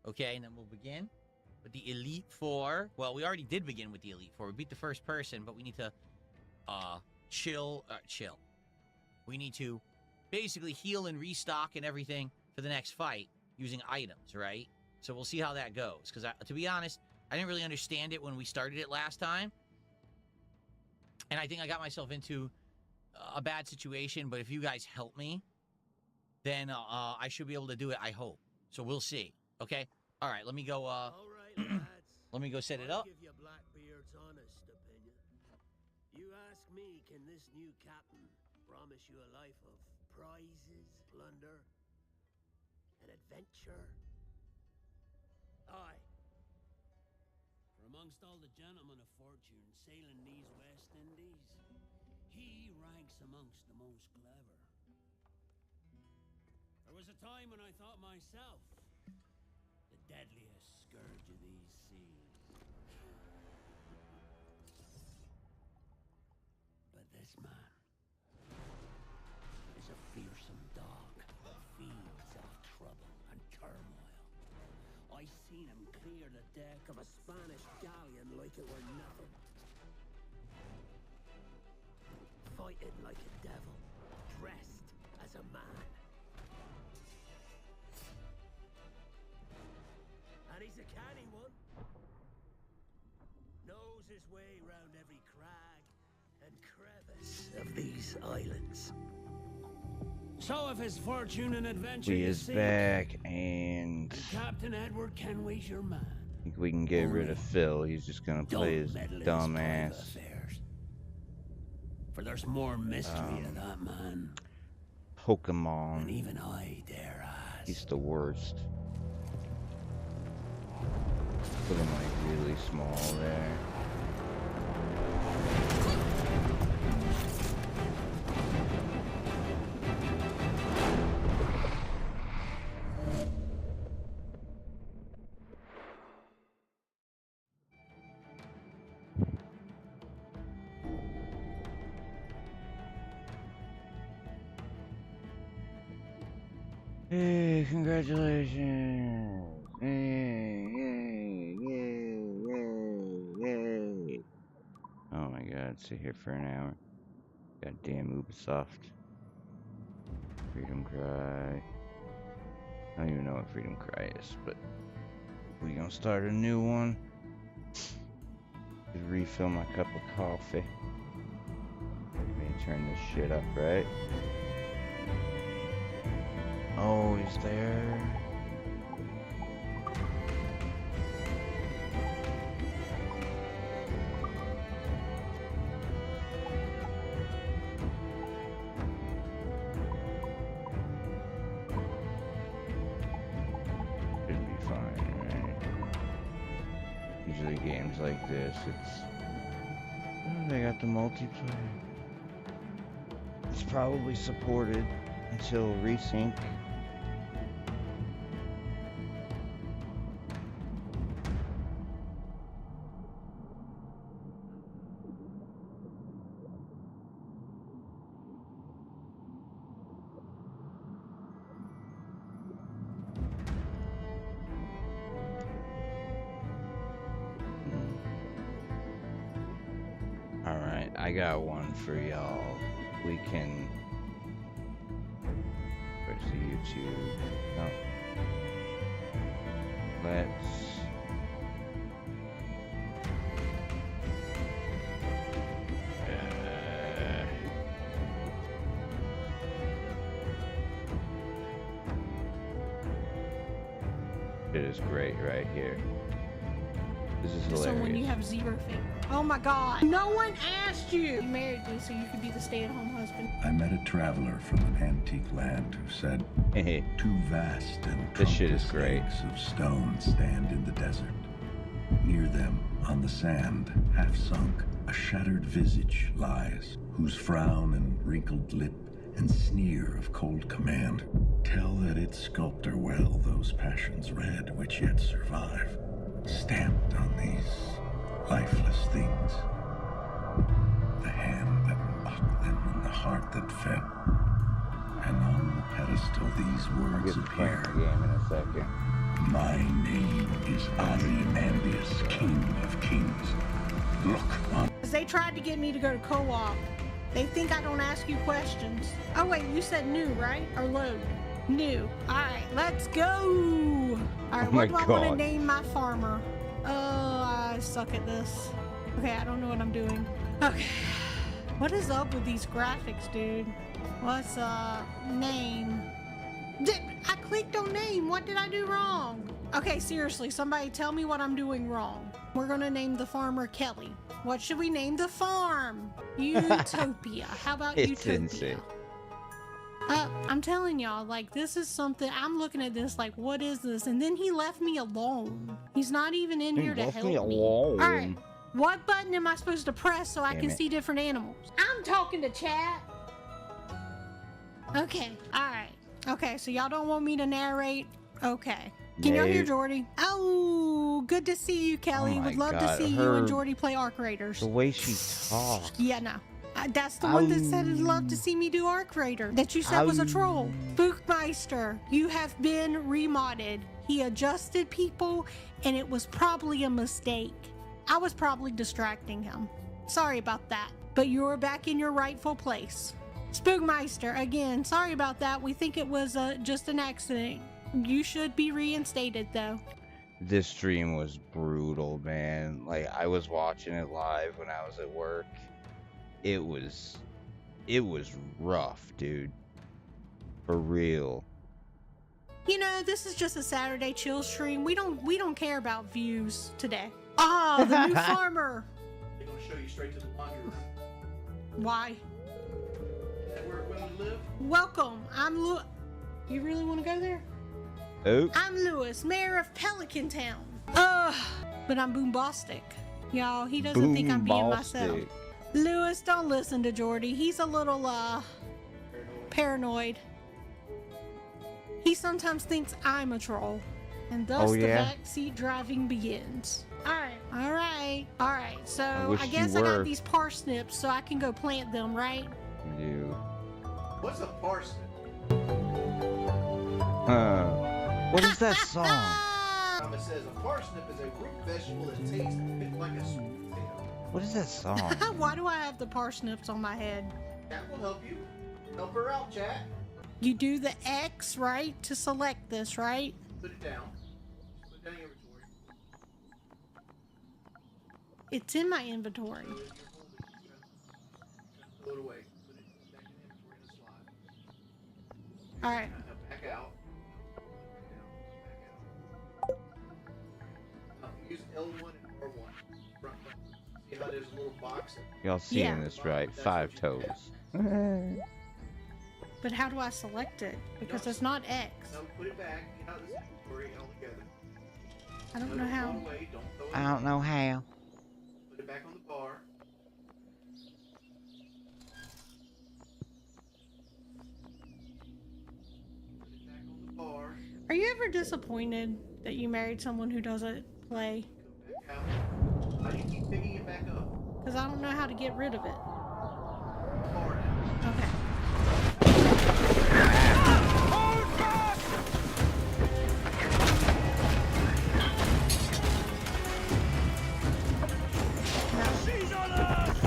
Okay, and then we'll begin with the Elite Four. Well, we already did begin with the Elite Four. We beat the first person, but we need to chill. We need to basically heal and restock and everything for the next fight using items, right? So we'll see how that goes. Because to be honest, I didn't really understand it when we started it last time. And I think I got myself into a bad situation. But if you guys help me, then I should be able to do it, I hope. So we'll see. Okay? All right, let me go, All right, lads. let me go set it I'll up. give you Blackbeard's honest opinion. You ask me, can this new captain promise you a life of prizes, plunder, and adventure? Aye. For amongst all the gentlemen of fortune sailing these West Indies, he ranks amongst the most clever. There was a time when I thought myself the deadliest scourge of these seas. But this man is a fearsome dog who feeds off trouble and turmoil. I seen him clear the deck of a Spanish galleon like it were nothing. Fighting like a devil, dressed as a man. And he's a canny one. Knows his way round every crag and crevice of these islands. So if his fortune and adventure We you is seek, back, and Captain Edward Kenway's your man. I think we can get rid of Phil. He's just gonna play his meddle in his dumb private ass. affairs. For there's more mystery to that man than Pokemon. even I dare ask. He's the worst. Put him like really small there. Hey, congratulations. Yay, yay, yay, yay, yay. Oh my god, sit here for an hour. Goddamn Ubisoft. Freedom Cry. I don't even know what Freedom Cry is, but we gonna start a new one. Just refill my cup of coffee. Let me turn this shit up, right? Oh, he's there. Should be fine, right? Usually games like this, it's... Oh, they got the multiplayer. It's probably supported until resync. Alright, I got one for y'all. We can... Where's the YouTube? No. Let's... It is great right here. This is hilarious. So when you have zero faith. Oh my god. No one asked you! You married me so you could be the stay-at-home husband. I met a traveler from an antique land who said, two vast and this shit is trunkless great. lakes of stone stand in the desert. Near them, on the sand, half sunk, a shattered visage lies, whose frown and wrinkled lip and sneer of cold command tell that its sculptor well those passions read which yet survive, stamped on these lifeless things. The hand that mocked them and the heart that fed. And on the pedestal these words appear. Game in a second. My name is Ozymandias, King of Kings. Look on. They tried to get me to go to co-op. They think I don't ask you questions. Oh wait, you said new, right? Or load? New. Alright, let's go! Alright, what do I want to name my farmer? Oh, I suck at this. Okay, I don't know what I'm doing. Okay. What is up with these graphics, dude? What's name? I clicked on name. What did I do wrong? Okay, seriously, somebody tell me what I'm doing wrong. We're gonna name the farmer Kelly. What should we name the farm? Utopia. How about it's Utopia? Insane. I'm telling y'all, like, this is something, I'm looking at this like, what is this? And then he left me alone. He's not even in here to help me. Alone. All right, what button am I supposed to press so I can see different animals? I'm talking to chat. Okay, all right. Okay, so y'all don't want me to narrate? Okay. Can y'all hear Jordy? Oh, good to see you, Kelly. Oh Would love to see you and Jordy play Arc Raiders. The way she talks. Yeah, no. That's the one that said he'd love to see me do Arc Raider. That you said was a troll. Spookmeister, you have been remodded. He adjusted people, and it was probably a mistake. I was probably distracting him. Sorry about that. But you're back in your rightful place. Spookmeister, again, sorry about that. We think it was just an accident. You should be reinstated, though. This stream was brutal, man. Like, I was watching it live when I was at work. It was rough, dude. For real. You know, this is just a Saturday chill stream. We don't care about views today. Ah, the new farmer. They're gonna show you straight to the laundry room. Why? Is that where women live? Welcome. I'm Lu. You really want to go there? Oh. I'm Lewis, mayor of Pelican Town. But I'm boombastic. Y'all, he doesn't think I'm being myself. Lewis, don't listen to Jordy. He's a little, paranoid. He sometimes thinks I'm a troll. And thus the backseat driving begins. Alright. So I guess I got these parsnips so I can go plant them, right? You. What's a parsnip? What is that song? It says a parsnip is a root vegetable that tastes a bit like a sweet potato. What is that song? Why do I have the parsnips on my head? That will help you. Help her out, chat. You do the X, right, to select this, right? Put it down. Put it down in your inventory. It's in my inventory. Throw it away. Put it back in the inventory in the slot. All right. Now back out. Use L1 and R1. Front button. See how there's a little box? Y'all seeing this right? 5 toes. But how do I select it? Because it's not X. No, put it back. Get out of this inventory altogether. I don't know how. Throw it away. Don't throw it I don't know how. Put it back on the bar. Put it back on the bar. Are you ever disappointed that you married someone who doesn't play? Go back out. How do you keep picking it back up? Because I don't know how to get rid of it. Bar now. Okay. She's on us!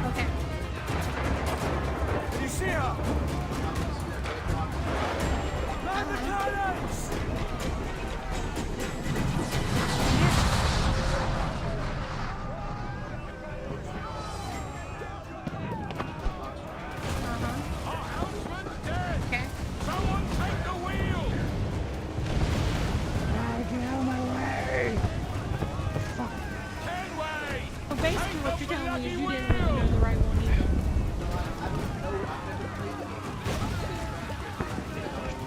Okay. Did you see her? Land the cannons! Okay. Someone take the wheel! Kenway! Well, basically what you're telling me is you didn't really know the right one either.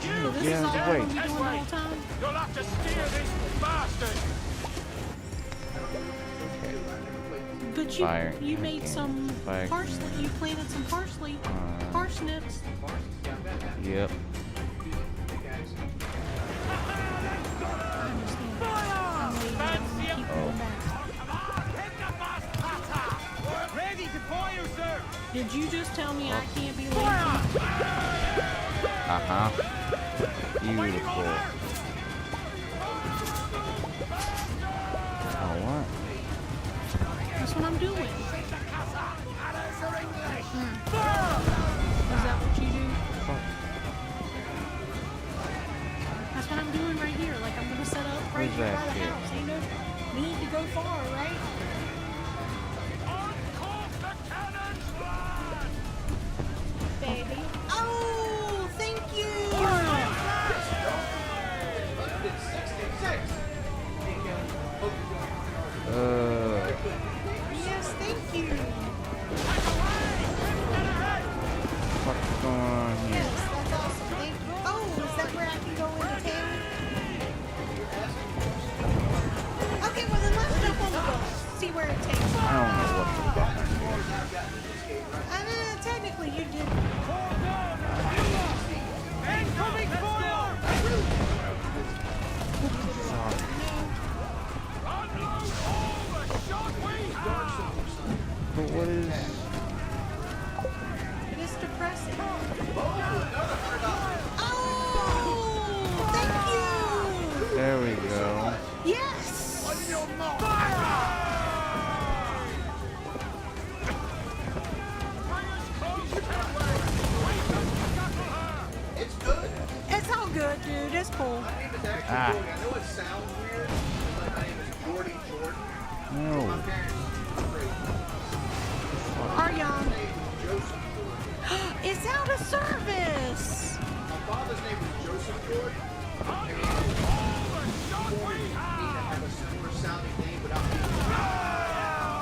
So this is all I'm going to be doing the whole time? You'll have to steer this bastard! But Fire you made again. some Fire parsley. You planted some parsley. Parsnips. Yep. I understand. I'm waiting. I'm gonna keep going back. Ready to fire, sir! Did you just tell me I can't be lazy? Uh-huh. Beautiful. Oh, what? That's what I'm doing. Is that what you do? That's what I'm doing right here. Like I'm gonna set up right Where's here that by the kid? house. Ain't no need to go far, right? Baby. Oh, thank you. Yes, thank you. What's going on here? Yes, that's awesome. Thank you. Oh, is that where I can go into town? Okay, well then let's jump on the bus. See where it takes us. I don't know what the fuck. Technically, you did. Incoming fire! Unload all the shot we have! But what is... It is depressing. Oh, thank you. There we go. Yes. On your mark! Fire! It's good. It's all good, dude. It's cool. My name is actually Jordy. I know it sounds weird, but my name is Jordy Jordan. No. My parents are great. Are young. My name is Joseph Jordan. It's out of service. My father's name was Joseph Jordan. And he wanted me to have a similar sounding name without being so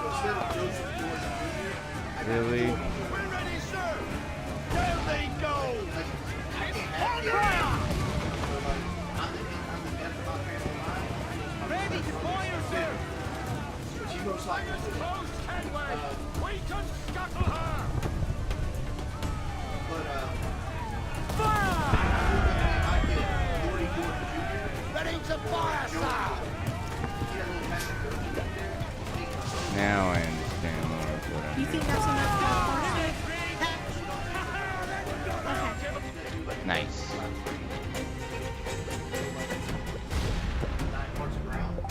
instead of Joseph Jordan Jr., I got Really? Jordan. We're ready, sir! There they go! I can't have the so like, I'm the man for my family line. Ready to fire, sir! But she most likely Close, Kenway! We can scuttle her! But Fire! I get Jordy Jordan Jr. Ready to fire, sir! He had a little magic girl. understand what I You think that's enough for a first? Okay. Nice.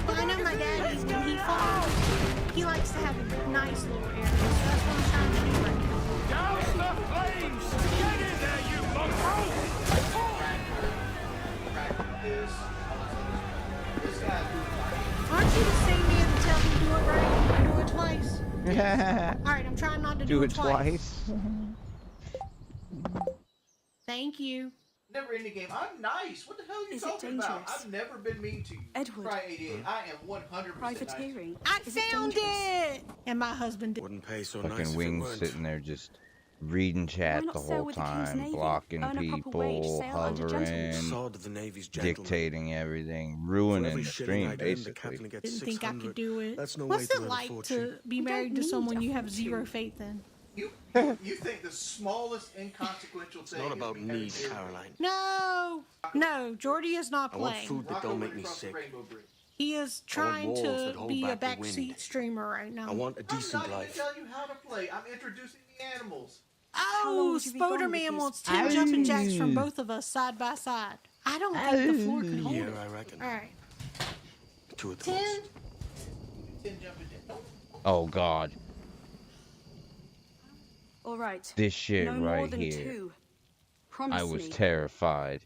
Well, I know my dad, when he falls, he likes to have a nice little area, so that's what I'm trying to do right now. Douse the flames! Get in there, you mongrel! Aren't you the same man that tells me to do it right and do it twice? Alright, I'm trying not to do it twice. Thank you. Never in the game. I'm nice. What the hell are you talking about? I've never been mean to you. Edward. Try 88. I am 100% Privateering. I found it! And my husband did. Wouldn't pay so Fucking nice if it Wings weren't. sitting there just reading chat not the sail whole with the King's time, Navy? blocking Earn a proper wage, people, sail under gentlemen. hovering, Sword of the Navy's gentleman. dictating everything, For ruining every the shilling stream, I'd earn, the captain basically. gets Didn't think I 600. could do it. That's no What's way to it earn a like fortune. to be married to someone you have zero faith in? You think the smallest inconsequential thing Not is about me having need, zero. Caroline. No, Jordy is not I want playing. food that Rock don't over make me across the sick. Rainbow Bridge. He is trying walls to that hold be a back the wind. backseat streamer right now. I want a decent I'm not life. even telling you how to play. I'm introducing the animals. Oh, would you be gone with Spoderman this? wants 10 jumping jacks from both of us side by side. I don't think the floor can hold Yeah, it. I reckon. Alright. 2 at the 10? most. 10 jumping jacks. Oh God, All right. this shit no more right than here. 2. Promise I was me. terrified.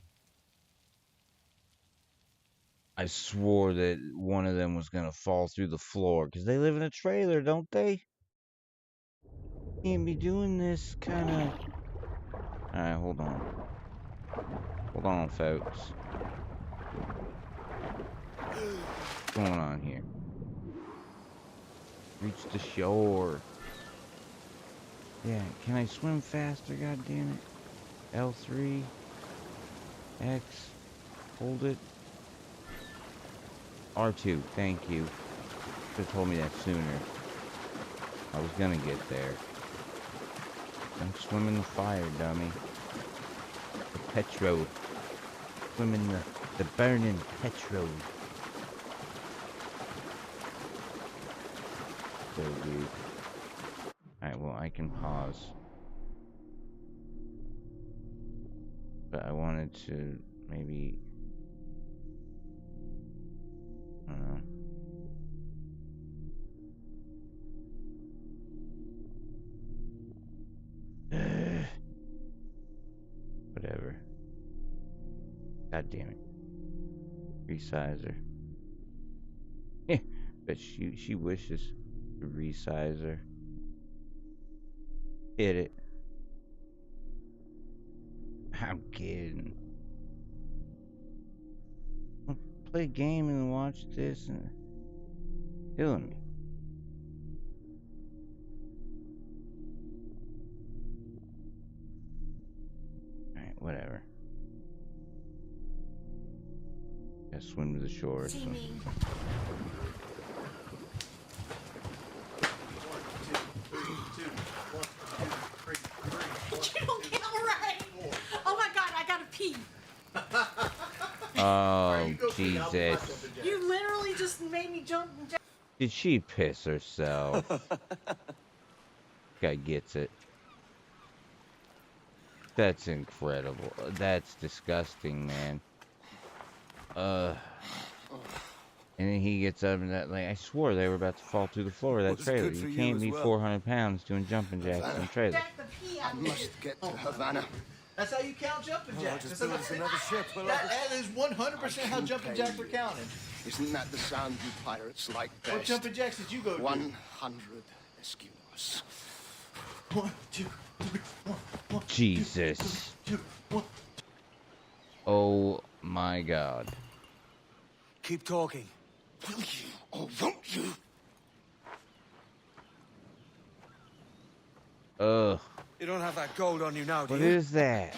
I swore that one of them was gonna fall through the floor because they live in a trailer, don't they? Can't be doing this kind of. All right, hold on, folks. What's going on here? Reach the shore. Yeah, can I swim faster? God damn it! L3, X, hold it. R2, thank you. Should have told me that sooner. I was gonna get there. Don't swim in the fire, dummy. The petrol. Swim in the burning petrol. So weird. Alright, well, I can pause. But I wanted to maybe... I don't know. Whatever. God damn it. Resize her. But she wishes to resize her. Hit it. I'm kidding. I'll play a game and watch this and killing me. Alright, whatever. Gotta swim to the shore. So. You don't count right. Oh my god, I gotta pee. Oh, Jesus. You literally just made me jump and jack. Did she piss herself? Guy gets it. That's incredible. That's disgusting, man. And then he gets up and that, like, I swore they were about to fall through the floor of that trailer. You can't be 400 pounds doing jumping jacks in a trailer. I must get to Havana. That's how you count jumping jacks. just build us another ship. That is 100% how jumping jacks are counted. Isn't that the sound you pirates like best? What jumping jacks did you go to? 100 Eskimos. 1, 2, 3, 1, Jesus. 2, 1. Oh my God. Keep talking. Will you or won't you? Ugh. You don't have that gold on you now, do What you? is that?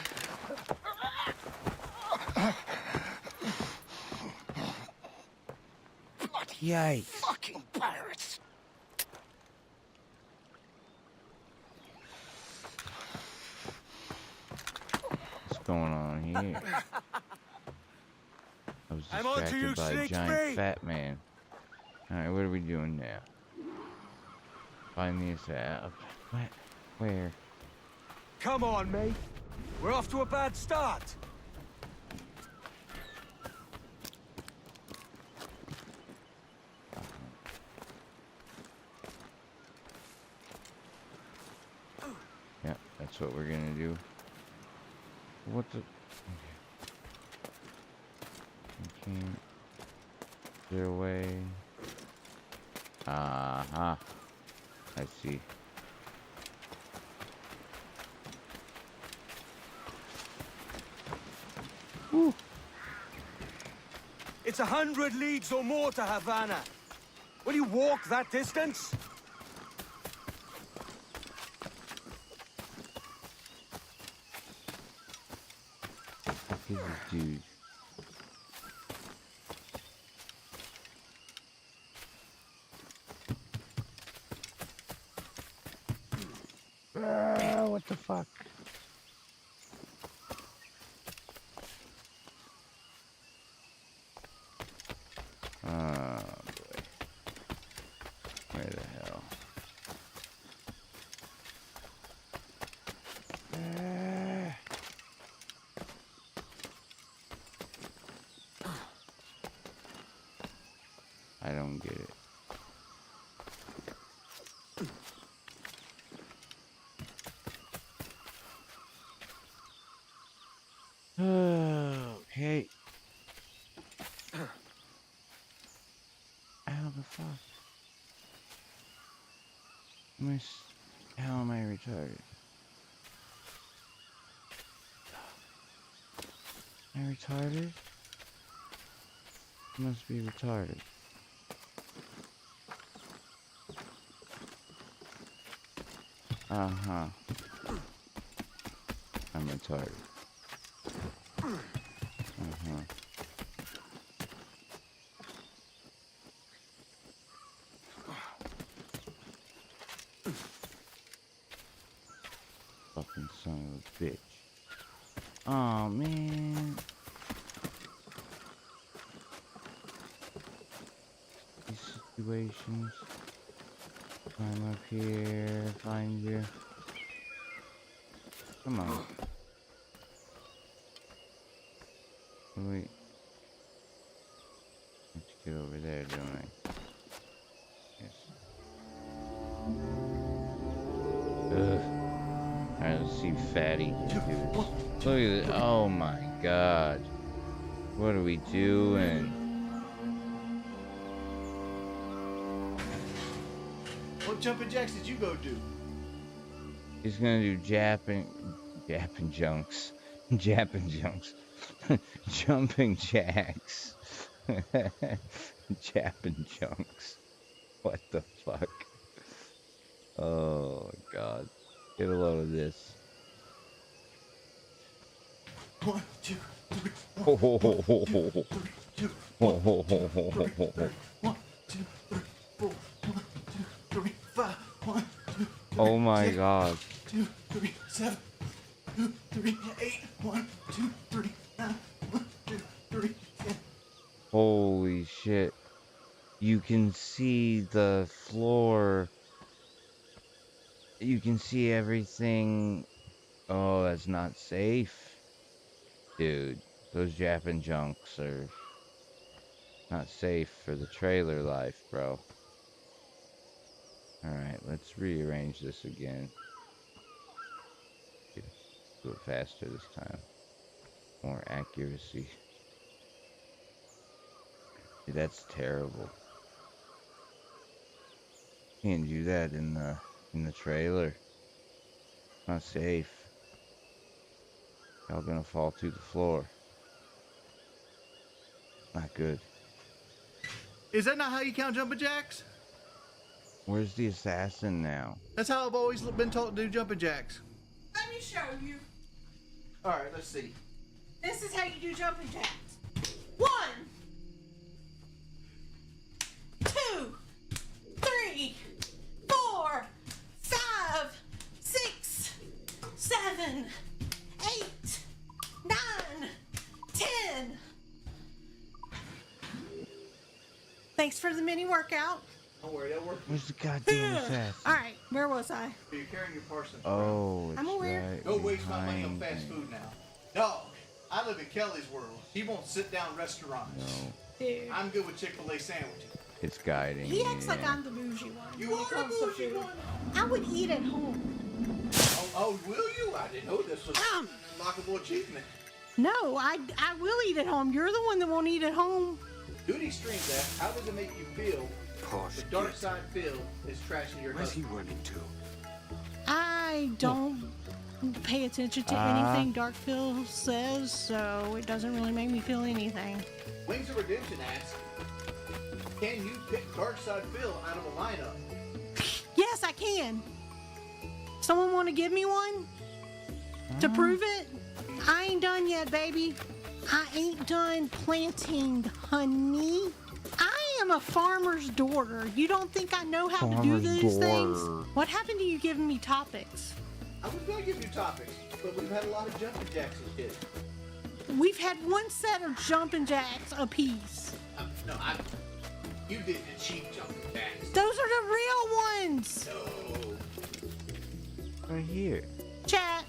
Yikes. Fucking pirates! What's going on here? I was I'm on to you, distracted by a Snake giant Bait. fat man. Alright, what are we doing now? Find these. What? Where? Come on, mate. We're off to a bad start. Yeah, that's what we're gonna do. What the? Okay. Okay. Is there a way? I see. Woo. It's 100 leagues or more to Havana. Will you walk that distance? Fuck is this dude? What the fuck? Oh boy. Where the hell? I don't get it. Okay. How the fuck? How am I retarded? Am I retarded? Must be retarded. Uh-huh. I'm retarded. Uh-huh. Fucking son of a bitch. Oh man. These situations. Climb up here, find you. Come on. Wait. I have to get over there, don't I? Yes. Ugh. Alright, let's see fatty dudes. Look at it. Oh my god. What are we doing? What jumping jacks did you go do? He's gonna do Japping junks. Japping junks. Jumping jacks. Japping junks. What the fuck? Oh god. Get a load of this. 1, 2, 3, 1, 1, 2, 3, 1, 2, 3, 4, 1, 2, 3, 5, 1, 2, 3, oh my 6, god. 2, 3, 7, 2, 3, 8, 1, 2, 3, 9, 1, 2, 3, 10. Holy shit. You can see the floor. You can see everything. Oh, that's not safe. Dude, those Japan junks are not safe for the trailer life, bro. Alright, let's rearrange this again. Do it faster this time. More accuracy. Dude, that's terrible. Can't do that in the trailer. Not safe. Y'all gonna fall to the floor. Not good. Is that not how you count jumping jacks? Where's the assassin now? That's how I've always been taught to do jumping jacks. Let me show you. All right, let's see. This is how you do jumping jacks. 1, 2, 3, 4, 5, 6, 7, 8, 9, 10. Thanks for the mini workout. Don't worry, they'll work. Where's the goddamn assassin? Alright, where was I? You're carrying your parsonage. Oh, it's I'm aware. right Go waste my money on behind fast me. food now. No, I live in Kelly's world. He won't sit down restaurants. No, Dude. I'm good with Chick-fil-A sandwiches. it's guiding He me. acts like I'm the bougie one. You When it are comes the to bougie food. one. I would eat at home. Oh, will you? I didn't know this was an unlockable achievement. No, I will eat at home. You're the one that won't eat at home. Duty stream that. How does it make you feel? The dark side Phil is trashing your Where's he husband. running to? I don't pay attention to anything Dark Phil says, so it doesn't really make me feel anything. Wings of Redemption asks, can you pick Dark Side Phil out of a lineup? Yes, I can. Someone want to give me one? To prove it? I ain't done yet, baby. I ain't done planting, honey. I am a farmer's daughter. You don't think I know how to do these things? What happened to you giving me topics? I was going to give you topics, but we've had a lot of jumping jacks as kids. We've had one set of jumping jacks apiece. You did the cheap jumping jacks. Those are the real ones. No. Right here. Chat.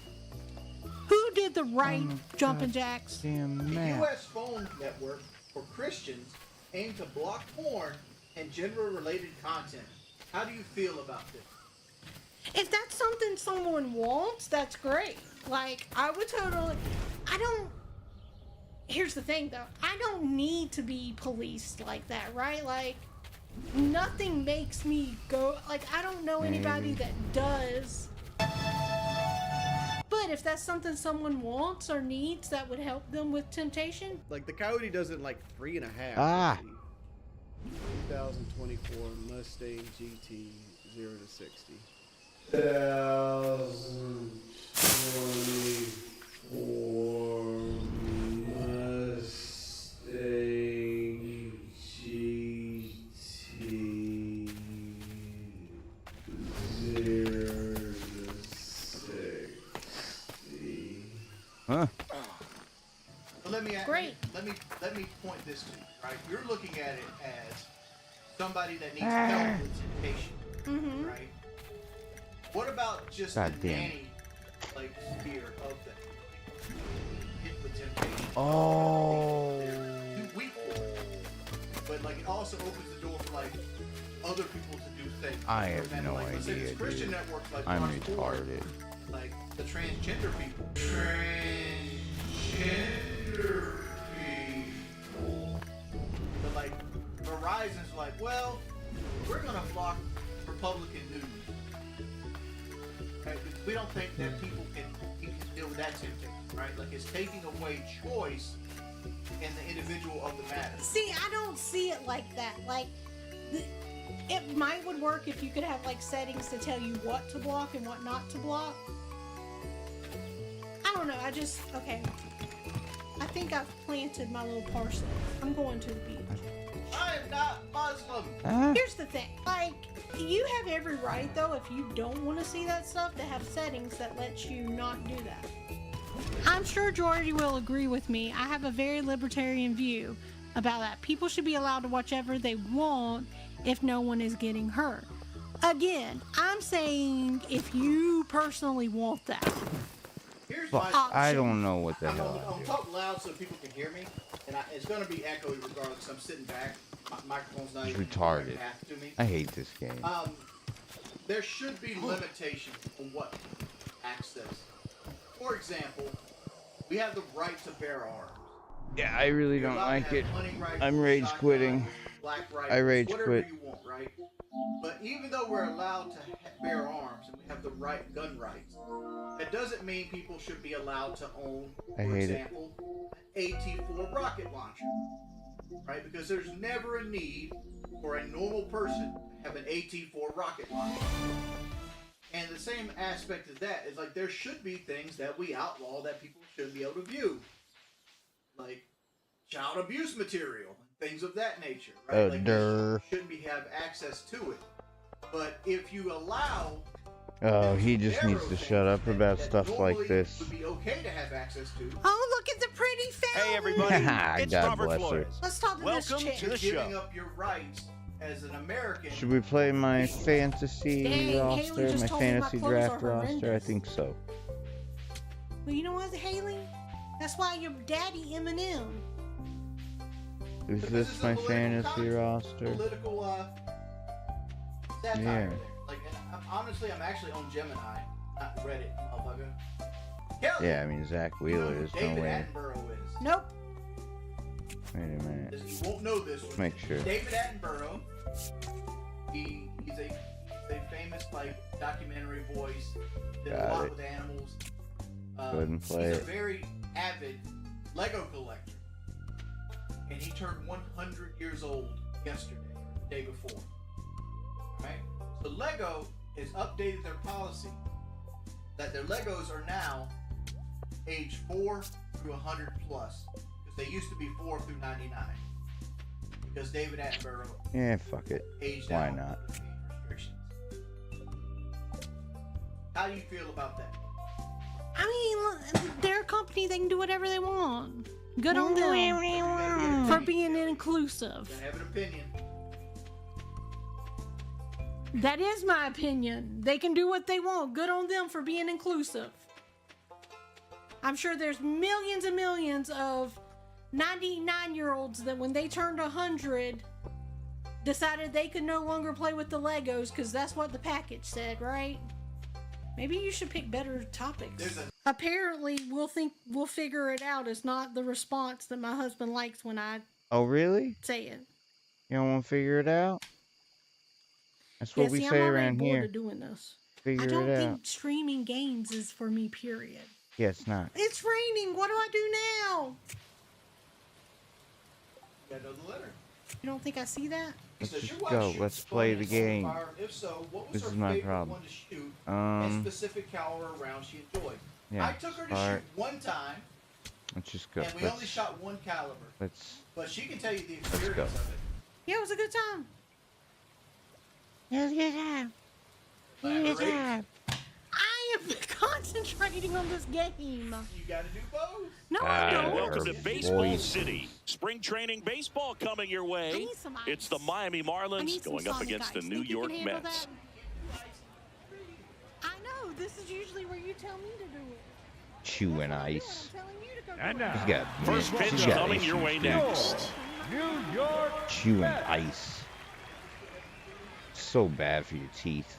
Who did the right jumping jacks? Damn The map. U.S. phone network for Christians aim to block porn and gender-related content. How do you feel about this? If that's something someone wants, that's great. Like, I would totally... Here's the thing, though. I don't need to be policed like that, right? Like, nothing makes me go... Like, I don't know anybody that does. But if that's something someone wants or needs that would help them with temptation... Like, the Coyote does it in, like, 3.5. Ah. 2024 Mustang GT 0 to 60. 2024 Mustang GT 0 to 60. Huh? But let me Great. Let me point this to you, right? You're looking at it as somebody that needs help with temptation, right? What about just the nanny, like, fear of that? Hit with temptation. Oh. They're too weak for it. But like, it also opens the door for like other people to do things. I have And, no like, let's say idea, this Christian dude. network, like, I'm watch porn, retarded. like the transgender people. Transgender people. But like Verizon's like, well, we're gonna block Republican news. Okay? Because we don't think that people can deal with that temptation, right? Like, it's taking away choice in the individual of the matter. See, I don't see it like that. Like, it might would work if you could have like settings to tell you what to block and what not to block. I don't know. Okay. I think I've planted my little parsley. I'm going to the beach. I am not Muslim. Here's the thing. Like, you have every right, though, if you don't want to see that stuff, to have settings that let you not do that. I'm sure Georgie will agree with me. I have a very libertarian view about that. People should be allowed to watch whatever they want if no one is getting hurt. Again, I'm saying if you personally want that. Here's Fuck, my I don't know what the I'm hell. gonna talk loud so people can hear me, and it's gonna be echoey regardless. I'm sitting back. My microphone's not It's even retarded. half to me. I hate this game. There should be limitations on what access. For example, we have the right to bear arms. Yeah, I really You're don't allowed to like have it. hunting rifles, I'm rage shotguns, quitting. black rifles, I rage whatever quit. you want, right? But even though we're allowed to bear arms and we have the right gun rights, that doesn't mean people should be allowed to own, I for hate it. example, an AT-4 rocket launcher, right? Because there's never a need for a normal person to have an AT-4 rocket launcher. And the same aspect of that is like there should be things that we outlaw that people shouldn't be able to view, like child abuse material, things of that nature, right? Like you shouldn't have access to it. But if you allow, Oh, he just needs to shut up about stuff like this. would be okay to have access to. Oh, look at the pretty fountain. Hey, everybody. It's God Robert bless her. Flores. Let's talk to Welcome this chick. to the Giving show. up your rights as an American. Should we play my fantasy Dang, roster, Haley just my told me my fantasy clothes draft are roster? I horrendous. think so. Well, you know what, Haley? That's why your daddy Eminem. Is Because this it's my a political fantasy roster? Political satire. Yeah. There. Like, and honestly, I'm actually on Gemini, not Reddit, motherfucker. Kelly, Yeah, I mean, Zach Wheeler, there's no David way. Attenborough is. Nope. Wait a minute. You won't know this one. Make sure. David Attenborough. He's a famous like documentary voice. Did a Got lot it. with animals. Go ahead and play He's it. a very avid Lego collector, and he turned 100 years old yesterday, or the day before. Right? So Lego has updated their policy that their Legos are now age 4 through 100 plus, because they used to be 4 through 99. Because David Attenborough Yeah, fuck it. aged Why out not? with age restrictions. How do you feel about that? I mean, look, they're a company. They can do whatever they want. Good on them for being inclusive. I have an opinion. That is my opinion. They can do what they want. Good on them for being inclusive. I'm sure there's millions and millions of 99-year-olds that when they turned 100 decided they could no longer play with the Legos because that's what the package said, right? Maybe you should pick better topics. Apparently, we'll figure it out. It's not the response that my husband likes when I Oh, really? say it. You don't want to figure it out? That's what Yeah, we see, say I'm already around bored here. of doing this. Figure I don't it think out. streaming games is for me, period. Yeah, it's not. It's raining. What do I do now? You got another letter. You don't think I see that? Let's Does just your wife go. shoot Let's fun play and the solid game. fire? If so, what was This her is my favorite problem. one to shoot and specific caliber round she enjoyed? Yeah, I took her to start. shoot one time, Let's just go. and we only shot one caliber. But she can tell you the experience go. of it. Yeah, it was a good time. It was a good time. It was a good time. I am concentrating on this game. You gotta do both. No, I don't. Welcome to Baseball City. Spring training baseball coming your way. It's the Miami Marlins going up against the New York Mets. I know. This is usually where you tell me to do it. Chewing ice. And He's got first he's pitch got coming your issues, way dude. next. New York. Chewing ice. So bad for your teeth.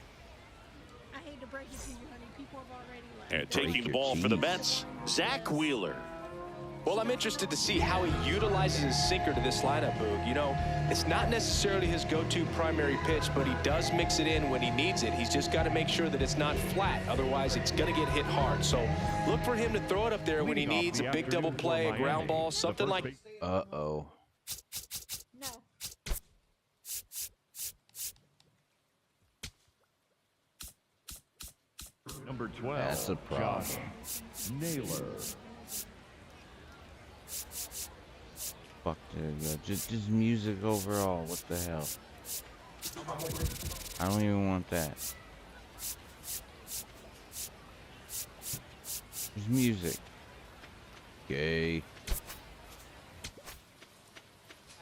I hate to break it to you, honey. People have already left. And taking the ball for the Mets, Zach Wheeler. Well, I'm interested to see how he utilizes his sinker to this lineup, Boog. You know, it's not necessarily his go-to primary pitch, but he does mix it in when he needs it. He's just got to make sure that it's not flat. Otherwise, it's going to get hit hard. So look for him to throw it up there when he needs a big double play, a ground ball, something like... Uh-oh. No. Number 12. That's a problem. Naylor. Fuck, dude. Just music overall. What the hell? I don't even want that. There's music. Gay.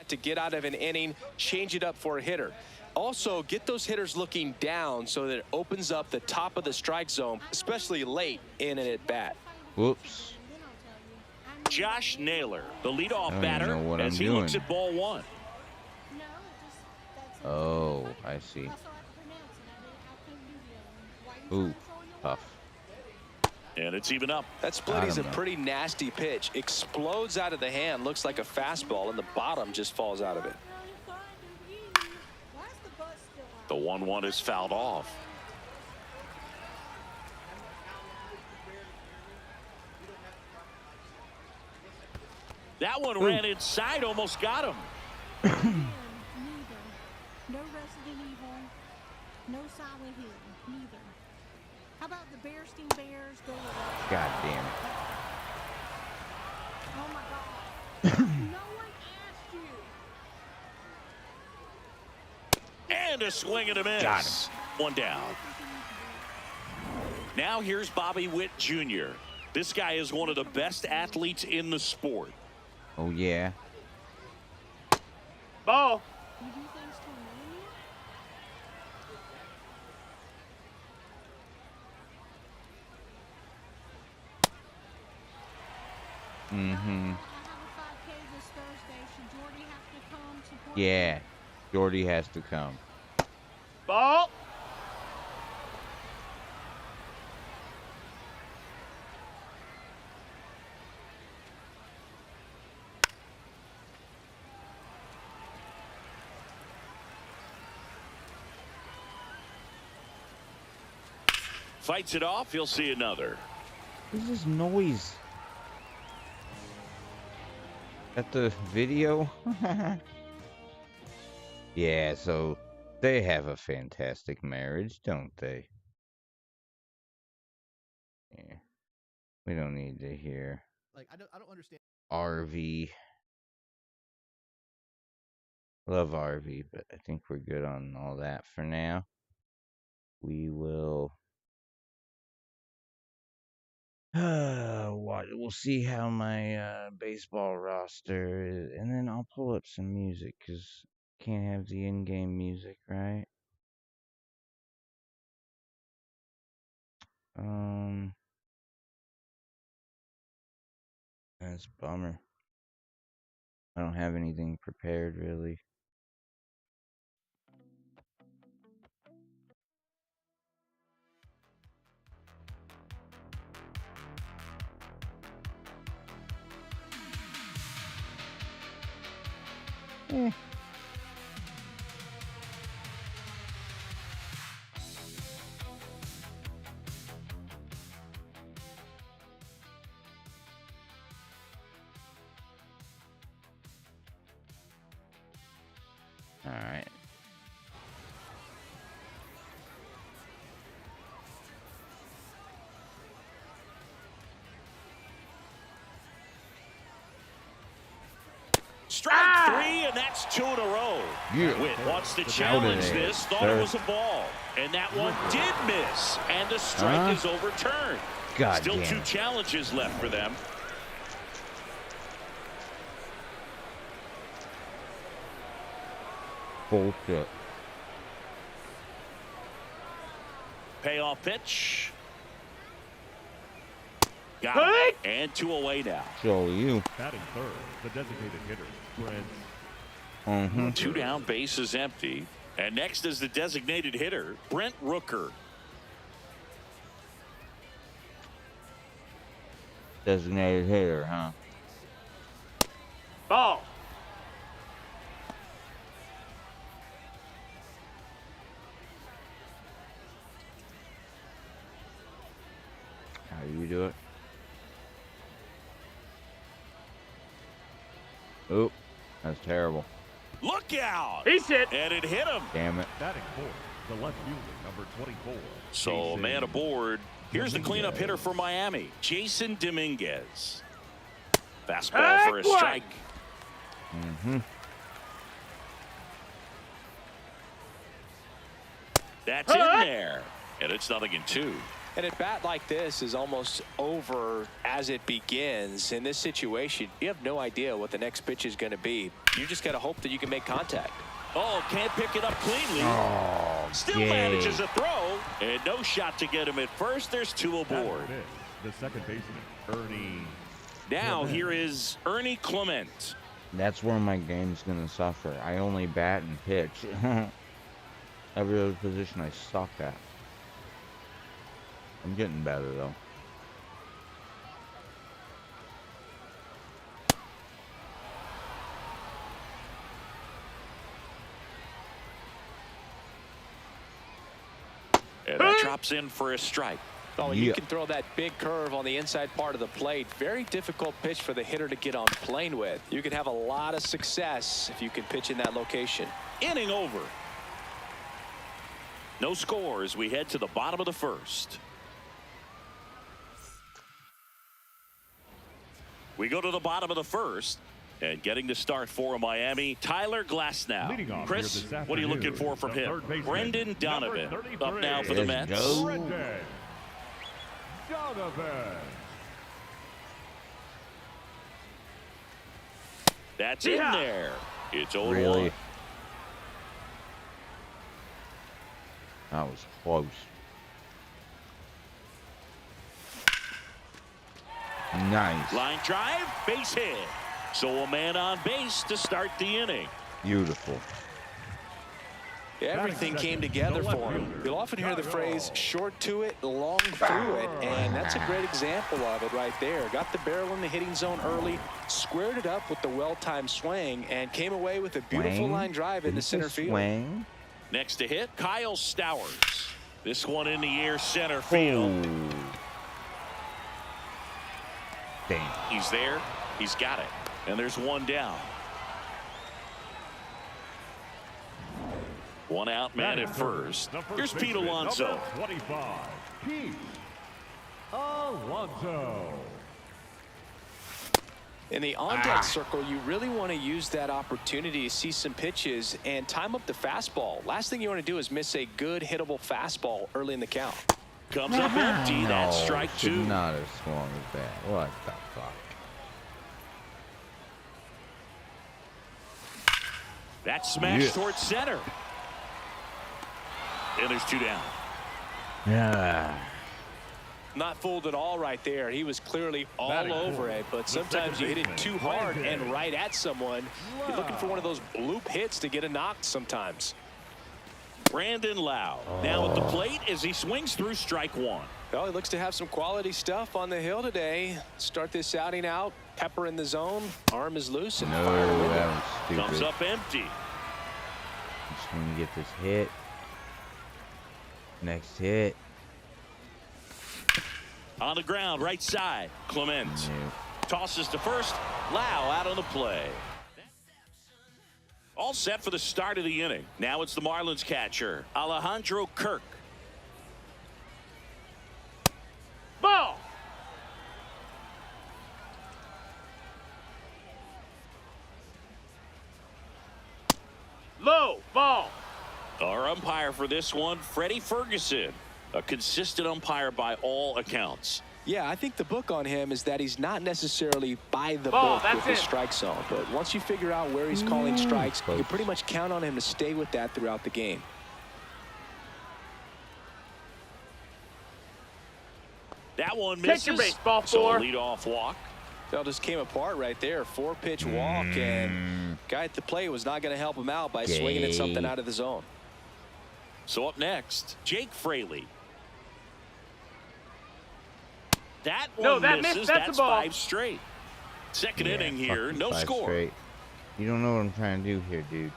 to get out of an inning, change it up for a hitter. Also, get those hitters looking down so that it opens up the top of the strike zone, especially late in an at-bat. Whoops. Josh Naylor, the I leadoff don't batter, even know what as I'm he looks doing. at ball one. Oh, I see. Ooh, tough. And it's even up. That split is a pretty nasty pitch. Explodes out of the hand, looks like a fastball, and the bottom just falls out of it. The 1-1 is fouled off. That one ran inside, almost got him. No Resident Evil, no Silent Hill, neither. How about the Bearstein Bears go away? God damn it. Oh my God. No one asked you. And a swing and a miss. Got him. One down. Now here's Bobby Witt Jr. This guy is one of the best athletes in the sport. Oh, yeah. Ball. You do things to a million Mm-hmm. I have a 5K this Thursday. Should Jordy have to come support? Yeah. Jordy has to come. Ball. Fights it off. He'll see another. What is this noise? At the video? Yeah, so they have a fantastic marriage, don't they? Yeah. We don't need to hear Like, I don't understand. RV. Love RV, but I think we're good on all that for now. We will we'll see how my baseball roster is, and then I'll pull up some music because can't have the in-game music, right? That's a bummer. I don't have anything prepared really. Eh. All right. Strike three, and that's 2 in a row. Yeah. Witt wants to Out of challenge there, this. Thought sir. it was a ball. And that one did miss. And the strike is overturned. God Still damn 2 it. challenges left for them. Bullshit. Payoff pitch. Got it. And 2 away now. Show you. Batting third, the designated hitter, Brent. 2 down, base is empty. And next is the designated hitter, Brent Rooker. Designated hitter, huh? Ball. How do you do it? Oop, that's terrible. Look out! He's hit. And it hit him. Damn it. Batting fourth, the left fielder, number 24. So a man aboard. Here's the cleanup hitter for Miami, Jason Dominguez. Fastball for a strike. That's in there. And it's 0-2. And a bat like this is almost over as it begins. In this situation, you have no idea what the next pitch is going to be. You just got to hope that you can make contact. Oh, can't pick it up cleanly. Oh, Still manages a throw. And no shot to get him at first. There's 2 aboard. The second baseman, Ernie. Now here is Ernie Clement. That's where my game's gonna suffer. I only bat and pitch. Every other position I suck at. I'm getting better though. And that drops in for a strike. Oh, you can throw that big curve on the inside part of the plate. Very difficult pitch for the hitter to get on plane with. You can have a lot of success if you can pitch in that location. Inning over. No score as we head to the bottom of the first. We go to the bottom of the first. And getting the start for Miami, Tyler Glasnow. Chris, what are you looking for from him? Brendan Donovan up now for the Mets. Donovan. That's in there. It's 0-1. Really? That was close. Nice. Line drive, base hit. So a man on base to start the inning. Beautiful. Everything came together for him. You'll often hear the phrase, short to it, long through it, and that's a great example of it right there. Got the barrel in the hitting zone early, squared it up with the well-timed swing, and came away with a beautiful line drive into center field. Swing. Next to hit, Kyle Stowers. This one in the air, center field. Damn. He's there. He's got it. And there's one down. One out, man at first. Here's Pete Alonso. 25. Pete Alonso. In the on-deck circle, you really want to use that opportunity to see some pitches and time up the fastball. Last thing you want to do is miss a good hittable fastball early in the count. Comes up empty. That's strike two. Should not have swung at that. What the fuck? That's smashed towards center. And there's two down. Yeah. Not fooled at all right there. He was clearly all over it, but sometimes you hit it too hard and right at someone. You're looking for one of those bloop hits to get a knock sometimes. Brandon Lau now at the plate as he swings through strike one. Well, he looks to have some quality stuff on the hill today. Start this outing out. Pepper in the zone. Arm is loose and fire to win. That was stupid. Comes up empty. Just want to get this hit. Next hit. On the ground, right side. Clement tosses to first. Lau out on the play. All set for the start of the inning. Now it's the Marlins catcher, Alejandro Kirk. Ball. Low ball. Our umpire for this one, Freddie Ferguson, a consistent umpire by all accounts. Yeah, I think the book on him is that he's not necessarily by the book with his strike zone. But once you figure out where he's calling strikes, you can pretty much count on him to stay with that throughout the game. That one misses. Take your baseball so four. lead-off walk. That just came apart right there. 4-pitch walk, and guy at the plate was not going to help him out by swinging at something out of the zone. So up next, Jake Fraley. That one misses. That's 5 straight. Second inning here, no score. Straight. You don't know what I'm trying to do here, dude.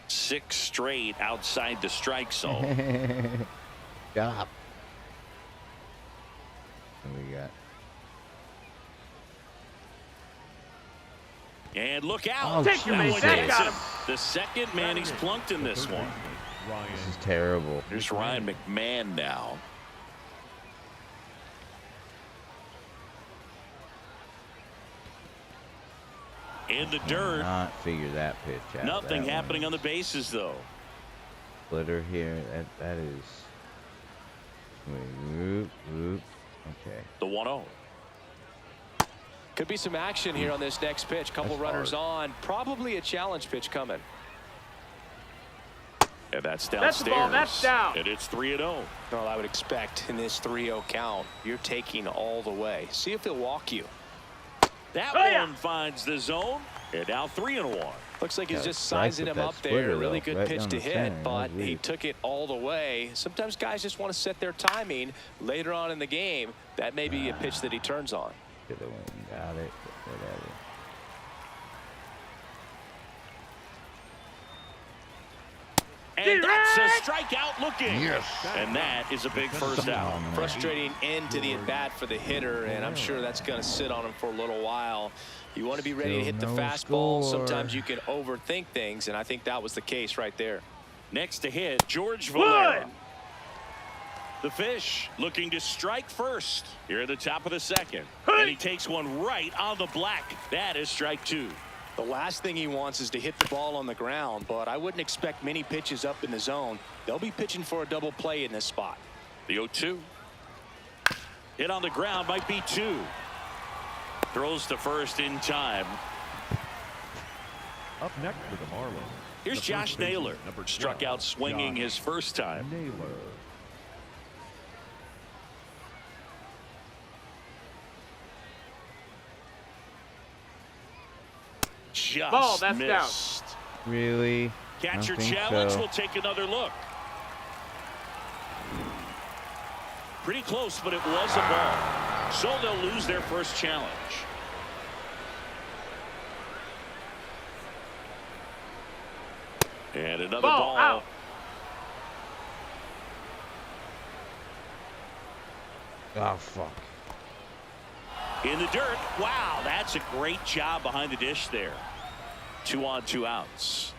6 straight outside the strike zone. Stop. What we got? And look out. Take your man. Got him. The second man he's plunked in this one. This is terrible. Here's Ryan McMahon now. In the dirt. Not figure that pitch out. Nothing happening on the bases though. Splitter here. That is. Whoop, whoop. Okay. The 1-0. Could be some action here on this next pitch. Couple runners on. Probably a challenge pitch coming. And that's downstairs. That's the ball. That's down. And it's 3-0. Well, I would expect in this 3-0 count, you're taking all the way. See if he'll walk you. That one finds the zone. And now 3-1. Looks like he's just sizing him up there. Really good pitch to hit, but he took it all the way. Sometimes guys just want to set their timing later on in the game. That may be a pitch that he turns on. Could have went and got it, but whatever. And that's a strikeout looking. Yes. And that is a big first out. Frustrating end to the at-bat for the hitter, and I'm sure that's going to sit on him for a little while. You want to be ready to hit the fastball. Sometimes you can overthink things, and I think that was the case right there. Next to hit, George Valera. The Fish looking to strike first here at the top of the second. And he takes one right on the black. That is strike 2. The last thing he wants is to hit the ball on the ground, but I wouldn't expect many pitches up in the zone. They'll be pitching for a double play in this spot. The 0-2. Hit on the ground, might be 2. Throws to first in time. Up next for the Marlins. Here's Josh Naylor. Struck out swinging his first time. just Ball, that's missed. Really? Catcher I don't think challenge. so. We'll take another look. Pretty close, but it was a ball. So they'll lose their first challenge. And another ball. Out. Oh, fuck. In the dirt. Wow, that's a great job behind the dish there. 2 on, 2 outs.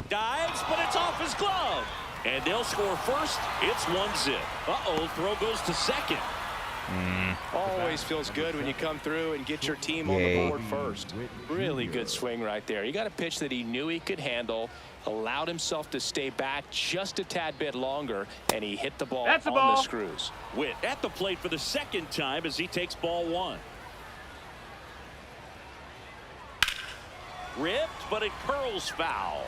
Dives, but it's off his glove. And they'll score first. It's 1-0. Uh-oh, throw goes to second. Always feels good when you come through and get your team on the board first. Really good swing right there. You got a pitch that he knew he could handle, allowed himself to stay back just a tad bit longer, and he hit the ball on the screws. Witt at the plate for the second time as he takes ball 1. Ripped, but it curls foul.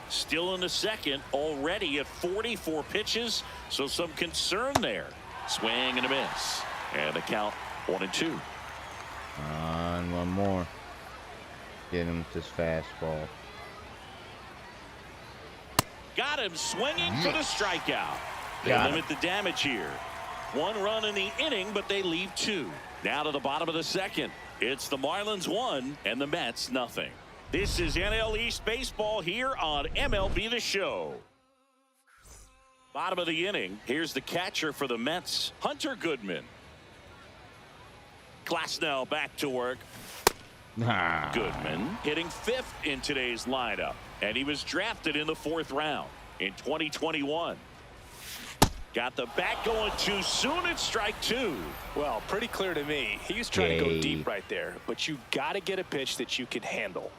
Still in the second, already at 44 pitches, so some concern there. Swing and a miss. And the count 1-2. On one more. Get him with this fastball. Got him swinging for the strikeout. They Got limit the damage here. 1 run in the inning, but they leave 2. Now to the bottom of the second. It's the Marlins 1 and the Mets nothing. This is NL East Baseball here on MLB The Show. Bottom of the inning. Here's the catcher for the Mets, Hunter Goodman. Glasnow back to work. Goodman hitting 5th in today's lineup, and he was drafted in the 4th round in 2021. Got the bat going too soon. It's strike 2. Well, pretty clear to me. He was trying to go deep right there, but you got to get a pitch that you can handle.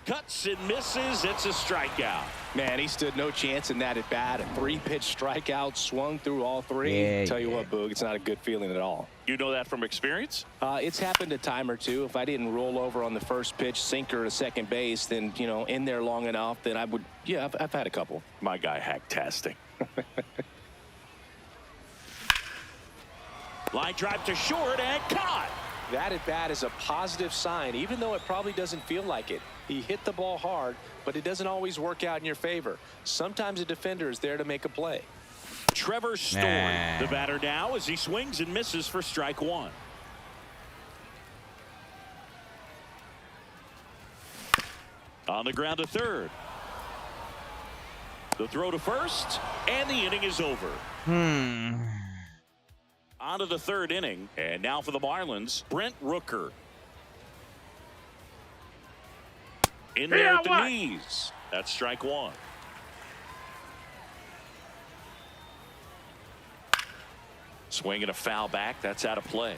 Cuts and misses. It's a strikeout. Man, he stood no chance in that at bat. A 3-pitch strikeout, swung through all 3. Tell you what, Boog, it's not a good feeling at all. You know that from experience? It's happened a time or two. If I didn't roll over on the first pitch, sinker to second base, then, you know, in there long enough, then I would, yeah, I've had a couple. My guy, hack-tastic. Line drive to short and caught. That at bat is a positive sign, even though it probably doesn't feel like it. He hit the ball hard, but it doesn't always work out in your favor. Sometimes a defender is there to make a play. Trevor Story, the batter now, as he swings and misses for strike 1. On the ground to third. The throw to first, and the inning is over. On to the 3rd inning, and now for the Marlins, Brent Rooker. In there at the knees. That's strike 1. Swing and a foul back. That's out of play.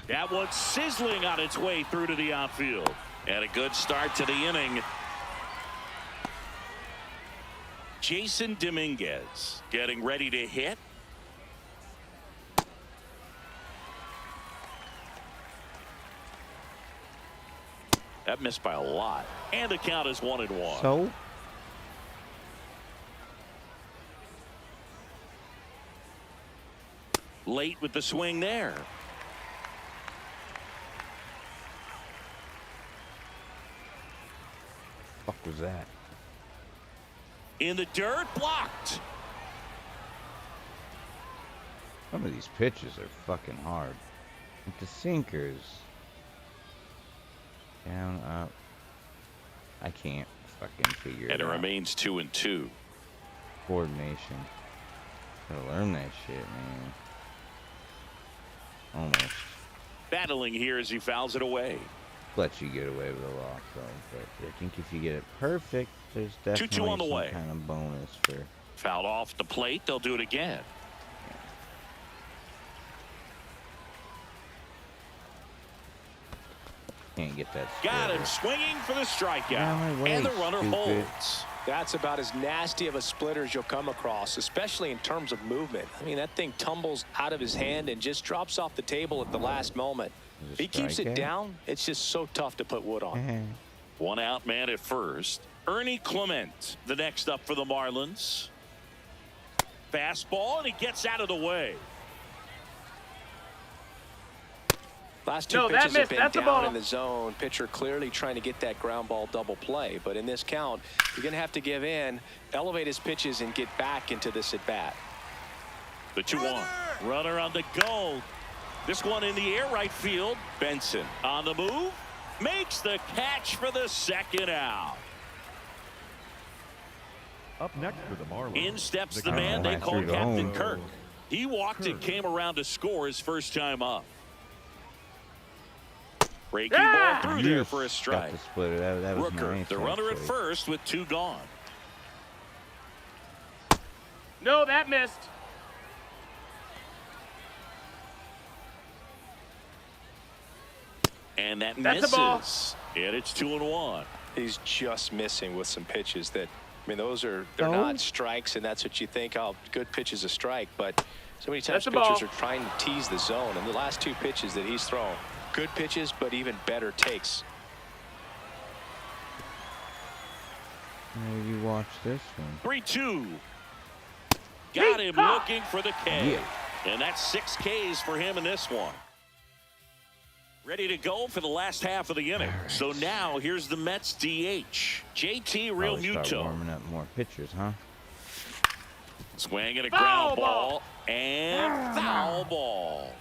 That one's sizzling on its way through to the outfield. And a good start to the inning. Jason Dominguez getting ready to hit. That missed by a lot. And the count is 1-1. So? Late with the swing there. Fuck was that? In the dirt, blocked. Some of these pitches are fucking hard. With the sinkers. Down, up. I can't fucking figure it out. And it remains 2-2. Coordination. Gotta learn that shit, man. Almost. Battling here as he fouls it away. Let you get away with a loss, though. But I think if you get it perfect, there's definitely 2-2 on the some way. kind of bonus for. Fouled off the plate. They'll do it again. Can't get that. Got him swinging for the strikeout. And the runner holds. That's about as nasty of a splitter as you'll come across, especially in terms of movement. I mean, that thing tumbles out of his hand and just drops off the table at the last moment. If he keeps it down, it's just so tough to put wood on. One out man at first. Ernie Clement, the next up for the Marlins. Fastball, and he gets out of the way. Last two pitches have been down in the zone. Pitcher clearly trying to get that ground ball double play. But in this count, you're going to have to give in, elevate his pitches, and get back into this at bat. The 2-1. Runner on the go. This one in the air, right field. Benson on the move. Makes the catch for the second out. Up next for the Marlins. In steps the man they call Captain Kirk. He walked and came around to score his first time up. Breaking ball through there for a strike. That was Rooker, nice, the runner at actually. first with 2 gone. No, that missed. And that That's misses. a ball. And it's 2-1. He's just missing with some pitches that, I mean, they're not strikes, and that's what you think. Oh, good pitch is a strike, but so many times pitchers are trying to tease the zone. And the last 2 pitches that he's thrown, good pitches, but even better takes. Maybe watch this one. 3-2. Got him looking for the K. And that's 6 Ks for him in this one. Ready to go for the last half of the inning. Right. So now here's the Mets DH, JT Realmuto. Warming up more pitchers, huh? Swing and a ground ball and foul ball.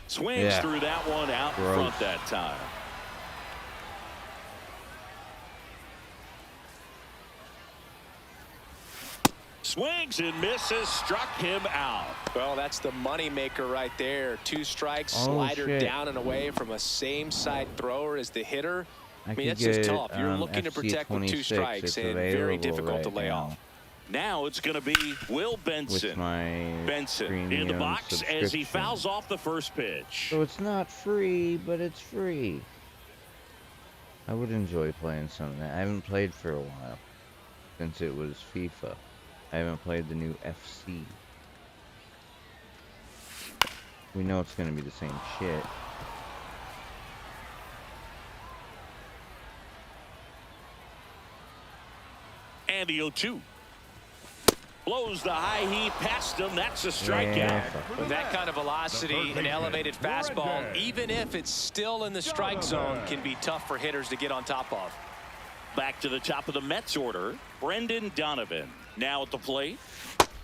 Swings through that one out in front that time. Swings and misses, struck him out. Well, that's the money maker right there. 2 strikes, slider down and away from a same side thrower as the hitter. I mean, that's just tough. You're looking to protect with 2 strikes and very difficult to lay off. Now it's going to be Will Benson. Benson in the box as he fouls off the first pitch. So it's not free, but it's free. I would enjoy playing some of that. I haven't played for a while since it was FIFA. I haven't played the new FC. We know it's going to be the same shit. And the 0-2. Blows the high heat past him. That's a strikeout. With that kind of velocity, an elevated fastball, even if it's still in the strike zone, can be tough for hitters to get on top of. Back to the top of the Mets order, Brendan Donovan now at the plate.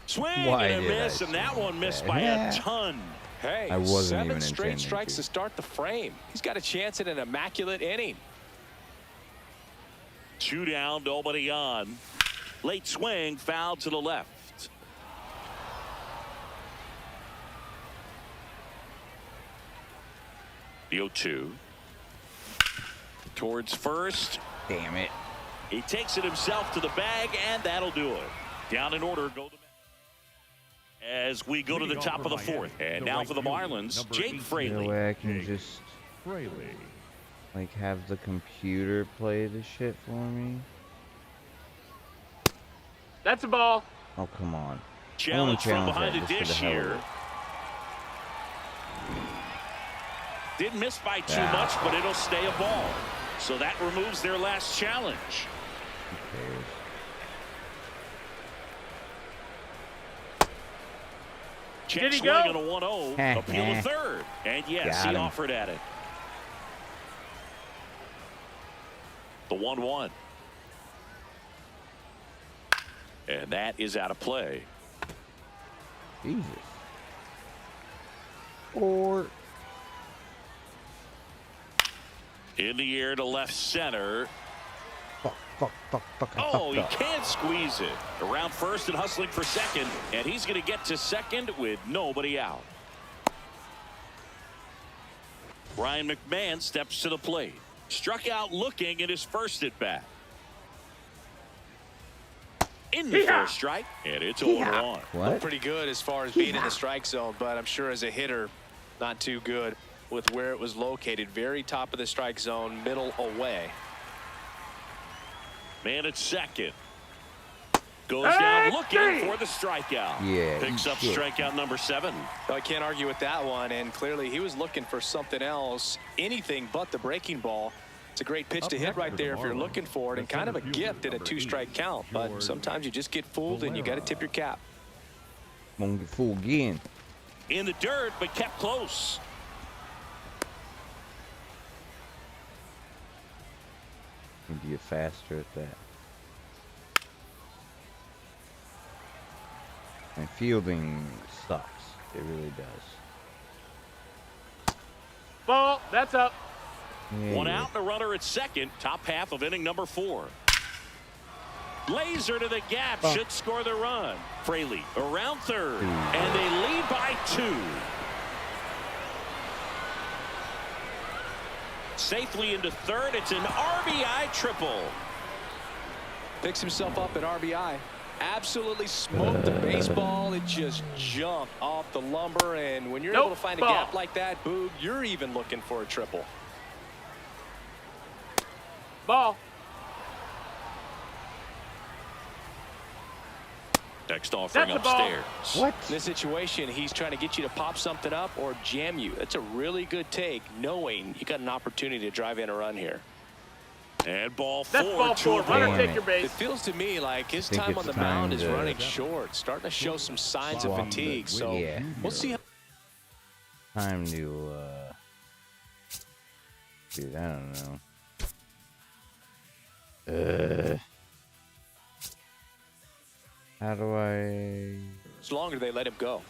Swing and a miss, and that one missed by a ton. Hey, I wasn't 7 straight strikes to start the frame. He's got a chance at an immaculate inning. 2 down, nobody on. Late swing, foul to the left. The 0-2. Towards first. Damn it. He takes it himself to the bag, and that'll do it. Down in order, go the Mets. As we go to the top of the 4th. And now for the Marlins, Jake Fraley. No way I can just like have the computer play the shit for me. That's a ball. Oh, come on. Challenge from behind the dish here. Didn't miss by too much, but it'll stay a ball. So that removes their last challenge. Check swing on a 1-0. Appeal to third. And yes, he offered at it. The 1-1. And that is out of play. Jesus. Or in the air to left center. Fuck. Oh, he can't squeeze it. Around first and hustling for second. And he's going to get to second with nobody out. Ryan McMahon steps to the plate. Struck out looking at his first at bat. In the first strike, and it's 0-1. Looked pretty good as far as being in the strike zone, but I'm sure as a hitter, not too good with where it was located. Very top of the strike zone, middle away. Man at second. Goes down looking for the strikeout. Yeah, Picks up strikeout number 7. I can't argue with that one, and clearly he was looking for something else, anything but the breaking ball. It's a great pitch to hit right there if you're looking for it, and kind of a gift at a 2-strike count. But sometimes you just get fooled, and you got to tip your cap. Won't get fooled again. In the dirt, but kept close. Need to get faster at that. And fielding sucks. It really does. Ball. That's up. Yeah. One out, and a runner at second. Top half of inning number 4. Laser to the gap. Should score the run. Fraley around third. And they lead by 2. Safely into third. It's an RBI triple. Picks himself up at RBI. Absolutely smoked the baseball. It just jumped off the lumber. And when you're able to find a gap like that, Boog, you're even looking for a triple. Ball. Next offering upstairs. What? In this situation, he's trying to get you to pop something up or jam you. That's a really good take, knowing you got an opportunity to drive in a run here. And ball 4. That's ball 4. Runner, take your base. It feels to me like his time on the mound is running short, starting to show some signs of fatigue. So we'll see how. Time to, dude, I don't know. How do I? It's longer they let him go.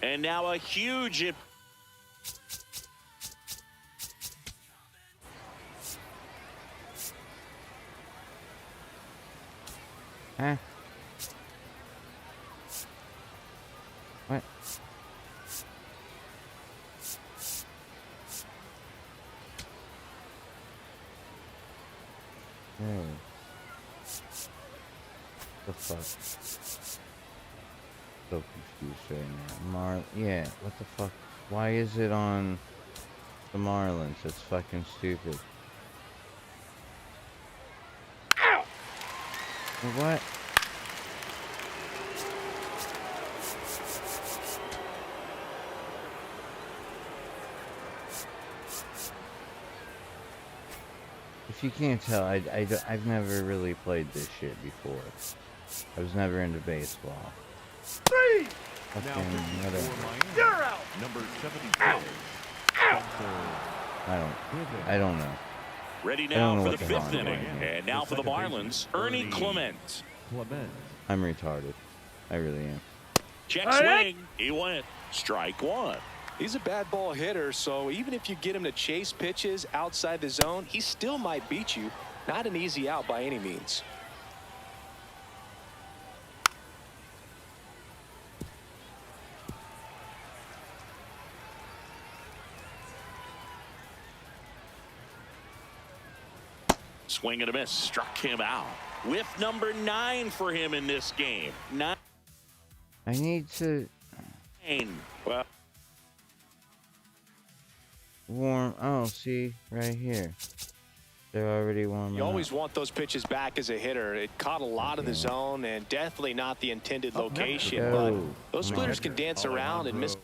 And now a huge. Huh? What? Hey. The fuck? So confused right now. Yeah, what the fuck? Why is it on the Marlins? It's fucking stupid. Ow! What? If you can't tell, I've never really played this shit before. I was never into baseball. 3. Fucking whatever. You're out. Number 74. I don't know. Ready now for the 5th inning. And now for the Marlins, Ernie Clement. I'm retarded. I really am. Check swing. He went. Strike 1. He's a bad ball hitter, so even if you get him to chase pitches outside the zone, he still might beat you. Not an easy out by any means. Swing and a miss. Struck him out. Whiff number 9 for him in this game. 9. I need to Well, warm. Oh, see right here. They're already warming. You always want those pitches back as a hitter. It caught a lot of the zone and definitely not the intended location. But those splitters can dance around and miss.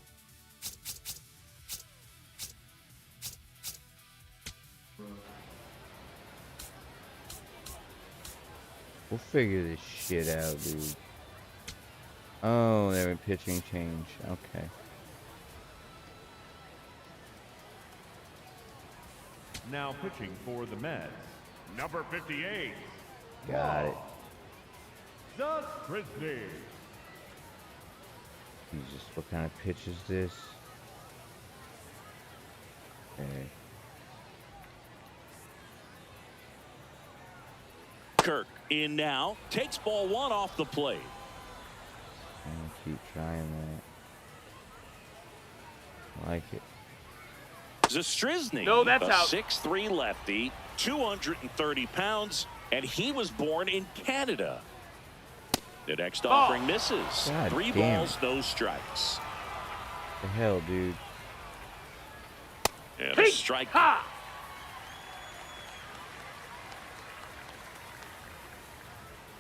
We'll figure this shit out, dude. Oh, they're pitching change. Okay. Now pitching for the Mets, number 58. Got it. The Frisbee. Jesus, what kind of pitch is this? Okay. Kirk in now. Takes ball 1 off the plate. I'm gonna keep trying that. I like it. Zastryzny, No, that's a out. 6'3" lefty, 230 pounds, and he was born in Canada. The next offering misses. God 3 damn balls, no strikes. The hell, dude. And a strike.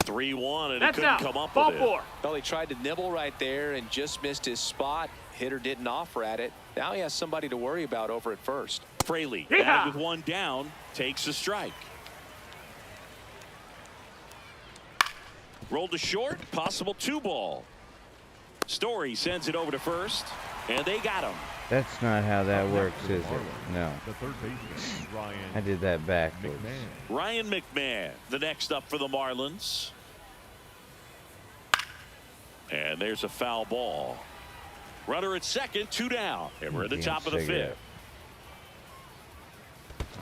3-1, and he That's couldn't out. come up Ball with four. it. Well, he tried to nibble right there and just missed his spot. Hitter didn't offer at it. Now he has somebody to worry about over at first. Fraley, Yeehaw! with one down, takes a strike. Rolled to short, possible 2-ball. Story sends it over to first, and they got him. That's not how that works, is it? No. The third baseman, Ryan. I did that backwards. Ryan McMahon, the next up for the Marlins. And there's a foul ball. Runner at second, 2 down. And we're at the top of the fifth.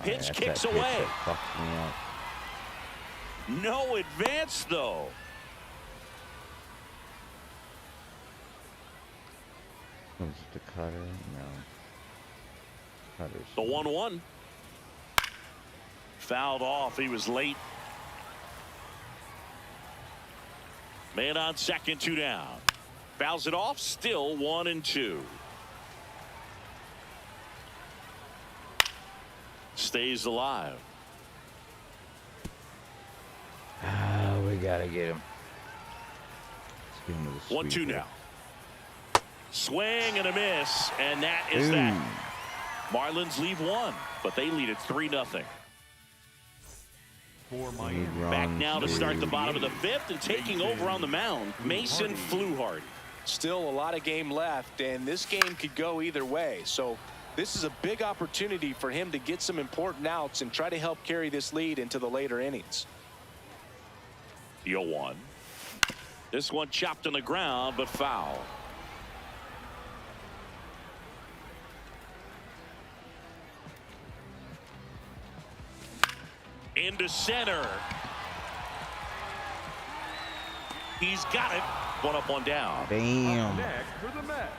Pitch kicks away. Fucked me up. No advance, though. Was it the cutter? No. Cutter's. The 1-1. Fouled off. He was late. Man on second, 2 down. Fouls it off. Still 1-2. Stays alive. We gotta get him. Let's give him the 1-2 now. Swing and a miss, and that is that. Marlins leave 1, but they lead it 3-0. Back now to start the bottom of the 5th, and taking over on the mound, Mason Fluharty. Still a lot of game left, and this game could go either way. So this is a big opportunity for him to get some important outs and try to help carry this lead into the later innings. 0-1. This one chopped on the ground, but foul. Into center. He's got it. 1 up, 1 down. Damn.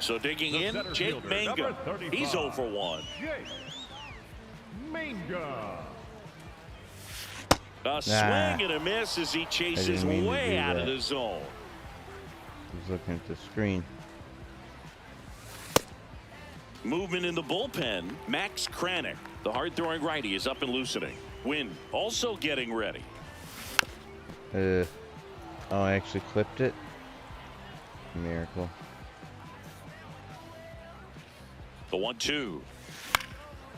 So digging in, Jake Manga. He's 0 for 1. Jake Manga. A swing and a miss as he chases way out of the zone. He's looking at the screen. Movement in the bullpen. Max Kranick, the hard-throwing righty, is up and loosening. Wynn also getting ready. Oh, I actually clipped it. Miracle. The 1-2.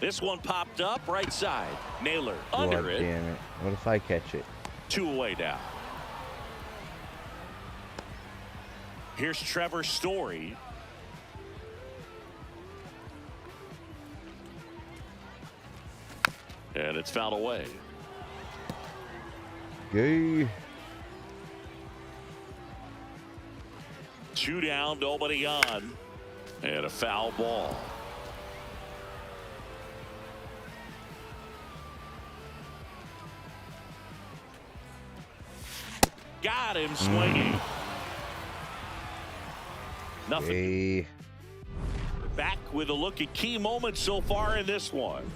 This one popped up right side. Naylor under it. Damn it. What if I catch it? 2 away now. Here's Trevor Story. And it's fouled away. Gay. 2 down, nobody on. And a foul ball. Got him swinging. Nothing. Gay. Back with a look at key moments so far in this one.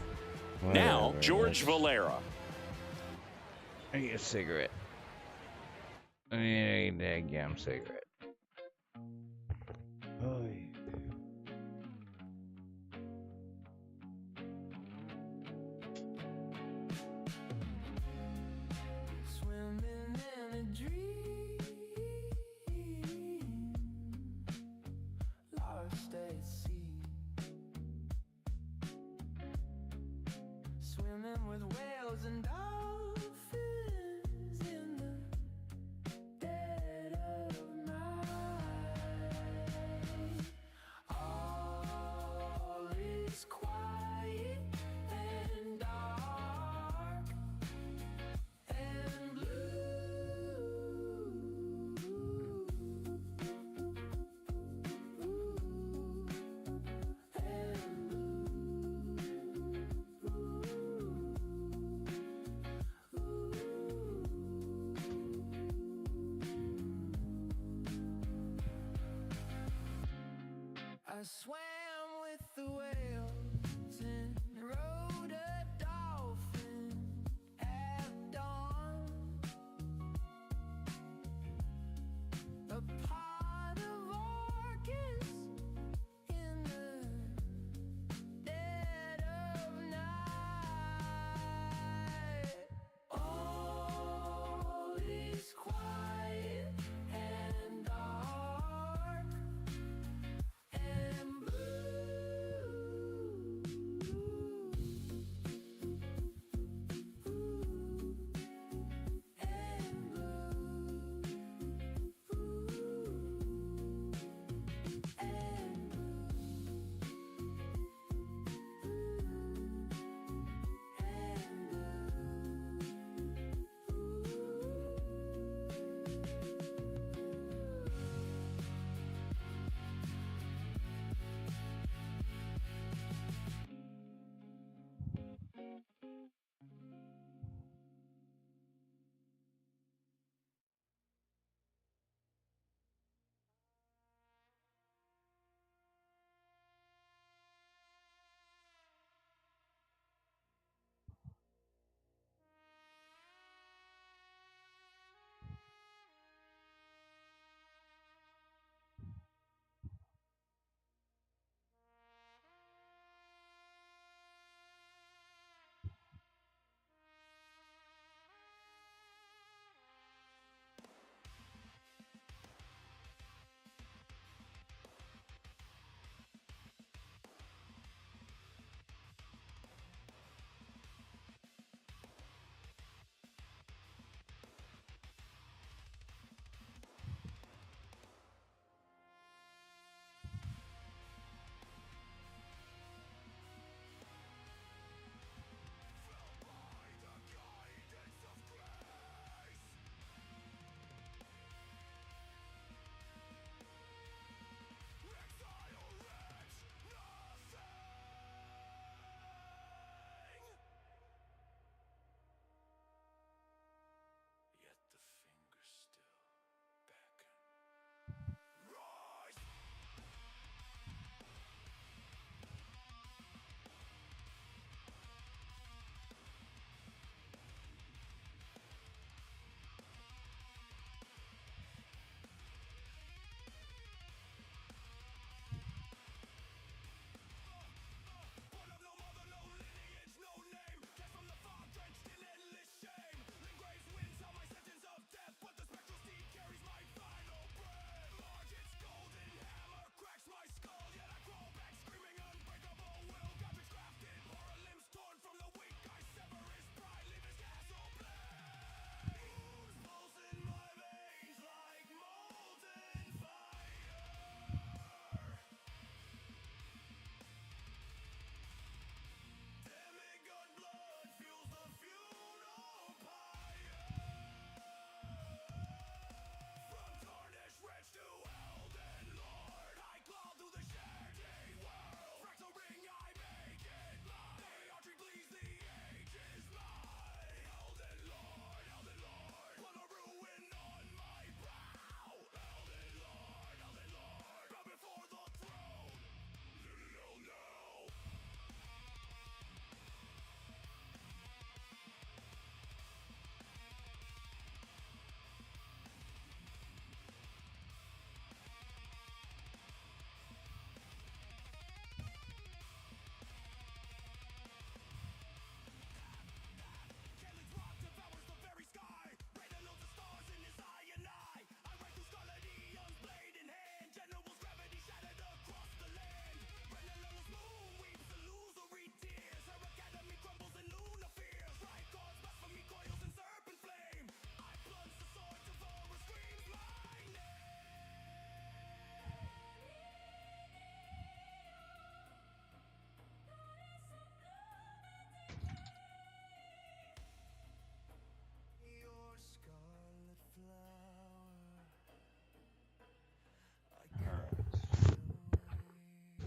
Now, George Valera. I need a cigarette. I need a damn cigarette. Oh, yeah. Swimming in a dream, lost at sea, swimming with whales and dolphins in the dead of night. All is quiet and dark and I swam with the whales and rode a dolphin at dawn. A pot of orcas in the dead of night. All is quiet.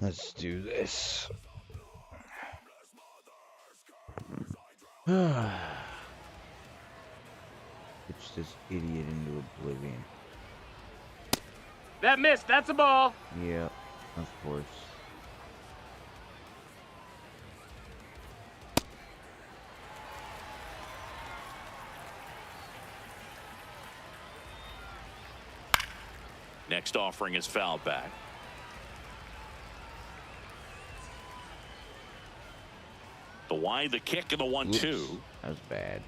Let's do this. Pitch this idiot into oblivion. That missed. That's a ball. Yep, of course. Next offering is fouled back. The wide, the kick, and the 1-2. That was bad.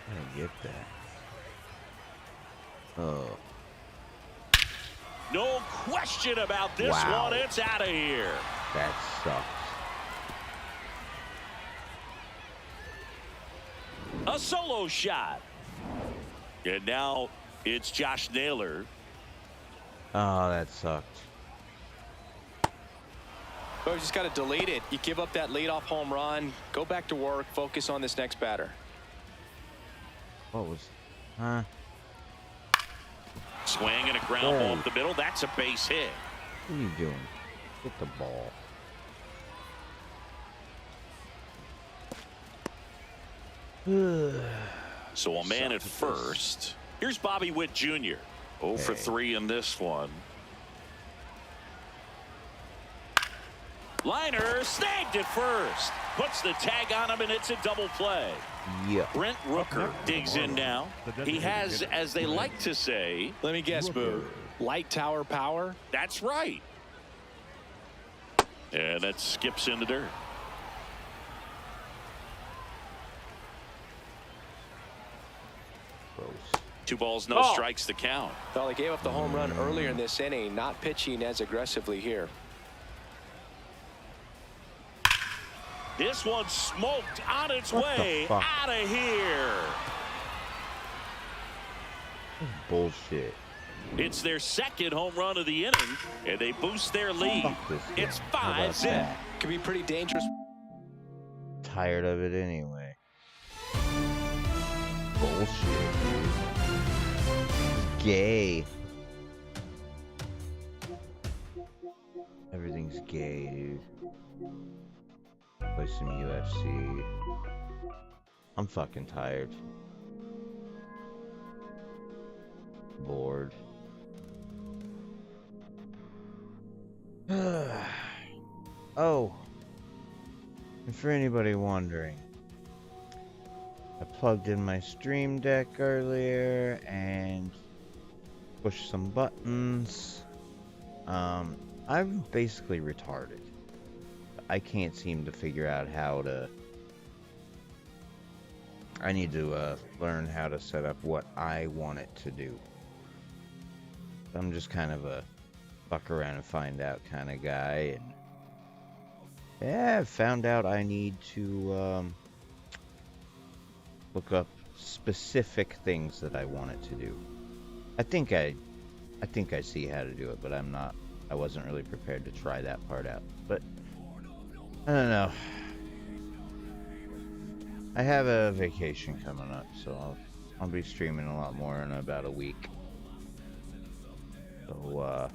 I didn't get that. Oh. No question about this Wow. one. It's out of here. That sucks. A solo shot. And now it's Josh Naylor. Oh, that sucked. Oh, you just got to delete it. You give up that leadoff home run. Go back to work. Focus on this next batter. What was... Huh? Swing and a ground ball up the middle. That's a base hit. What are you doing? Get the ball. So a man at first. Here's Bobby Witt Jr. 0 for 3 in this one. Liner snagged at first. Puts the tag on him, and it's a double play. Yeah. Brent Rooker digs in now. He has, as they like to say, let me guess, Boo. Light tower power? That's right. And that skips in the dirt. Gross. 2 balls, no strikes, the count. Well, he gave up the home run earlier in this inning, not pitching as aggressively here. This one smoked on its way out of here. Bullshit. It's their second home run of the inning, and they boost their lead. It's 5-0. Could be pretty dangerous. Tired of it anyway. Bullshit, dude. It's gay. Everything's gay, dude. Play some UFC. I'm fucking tired. Bored. Oh. And for anybody wondering, I plugged in my Stream Deck earlier and pushed some buttons. I'm basically retarded. I can't seem to figure out how to... I need to learn how to set up what I want it to do. I'm just kind of a fuck around and find out kind of guy. And yeah, I found out I need to look up specific things that I want it to do. I think I see how to do it, but I wasn't really prepared to try that part out. But I don't know. I have a vacation coming up, so I'll be streaming a lot more in about a week. So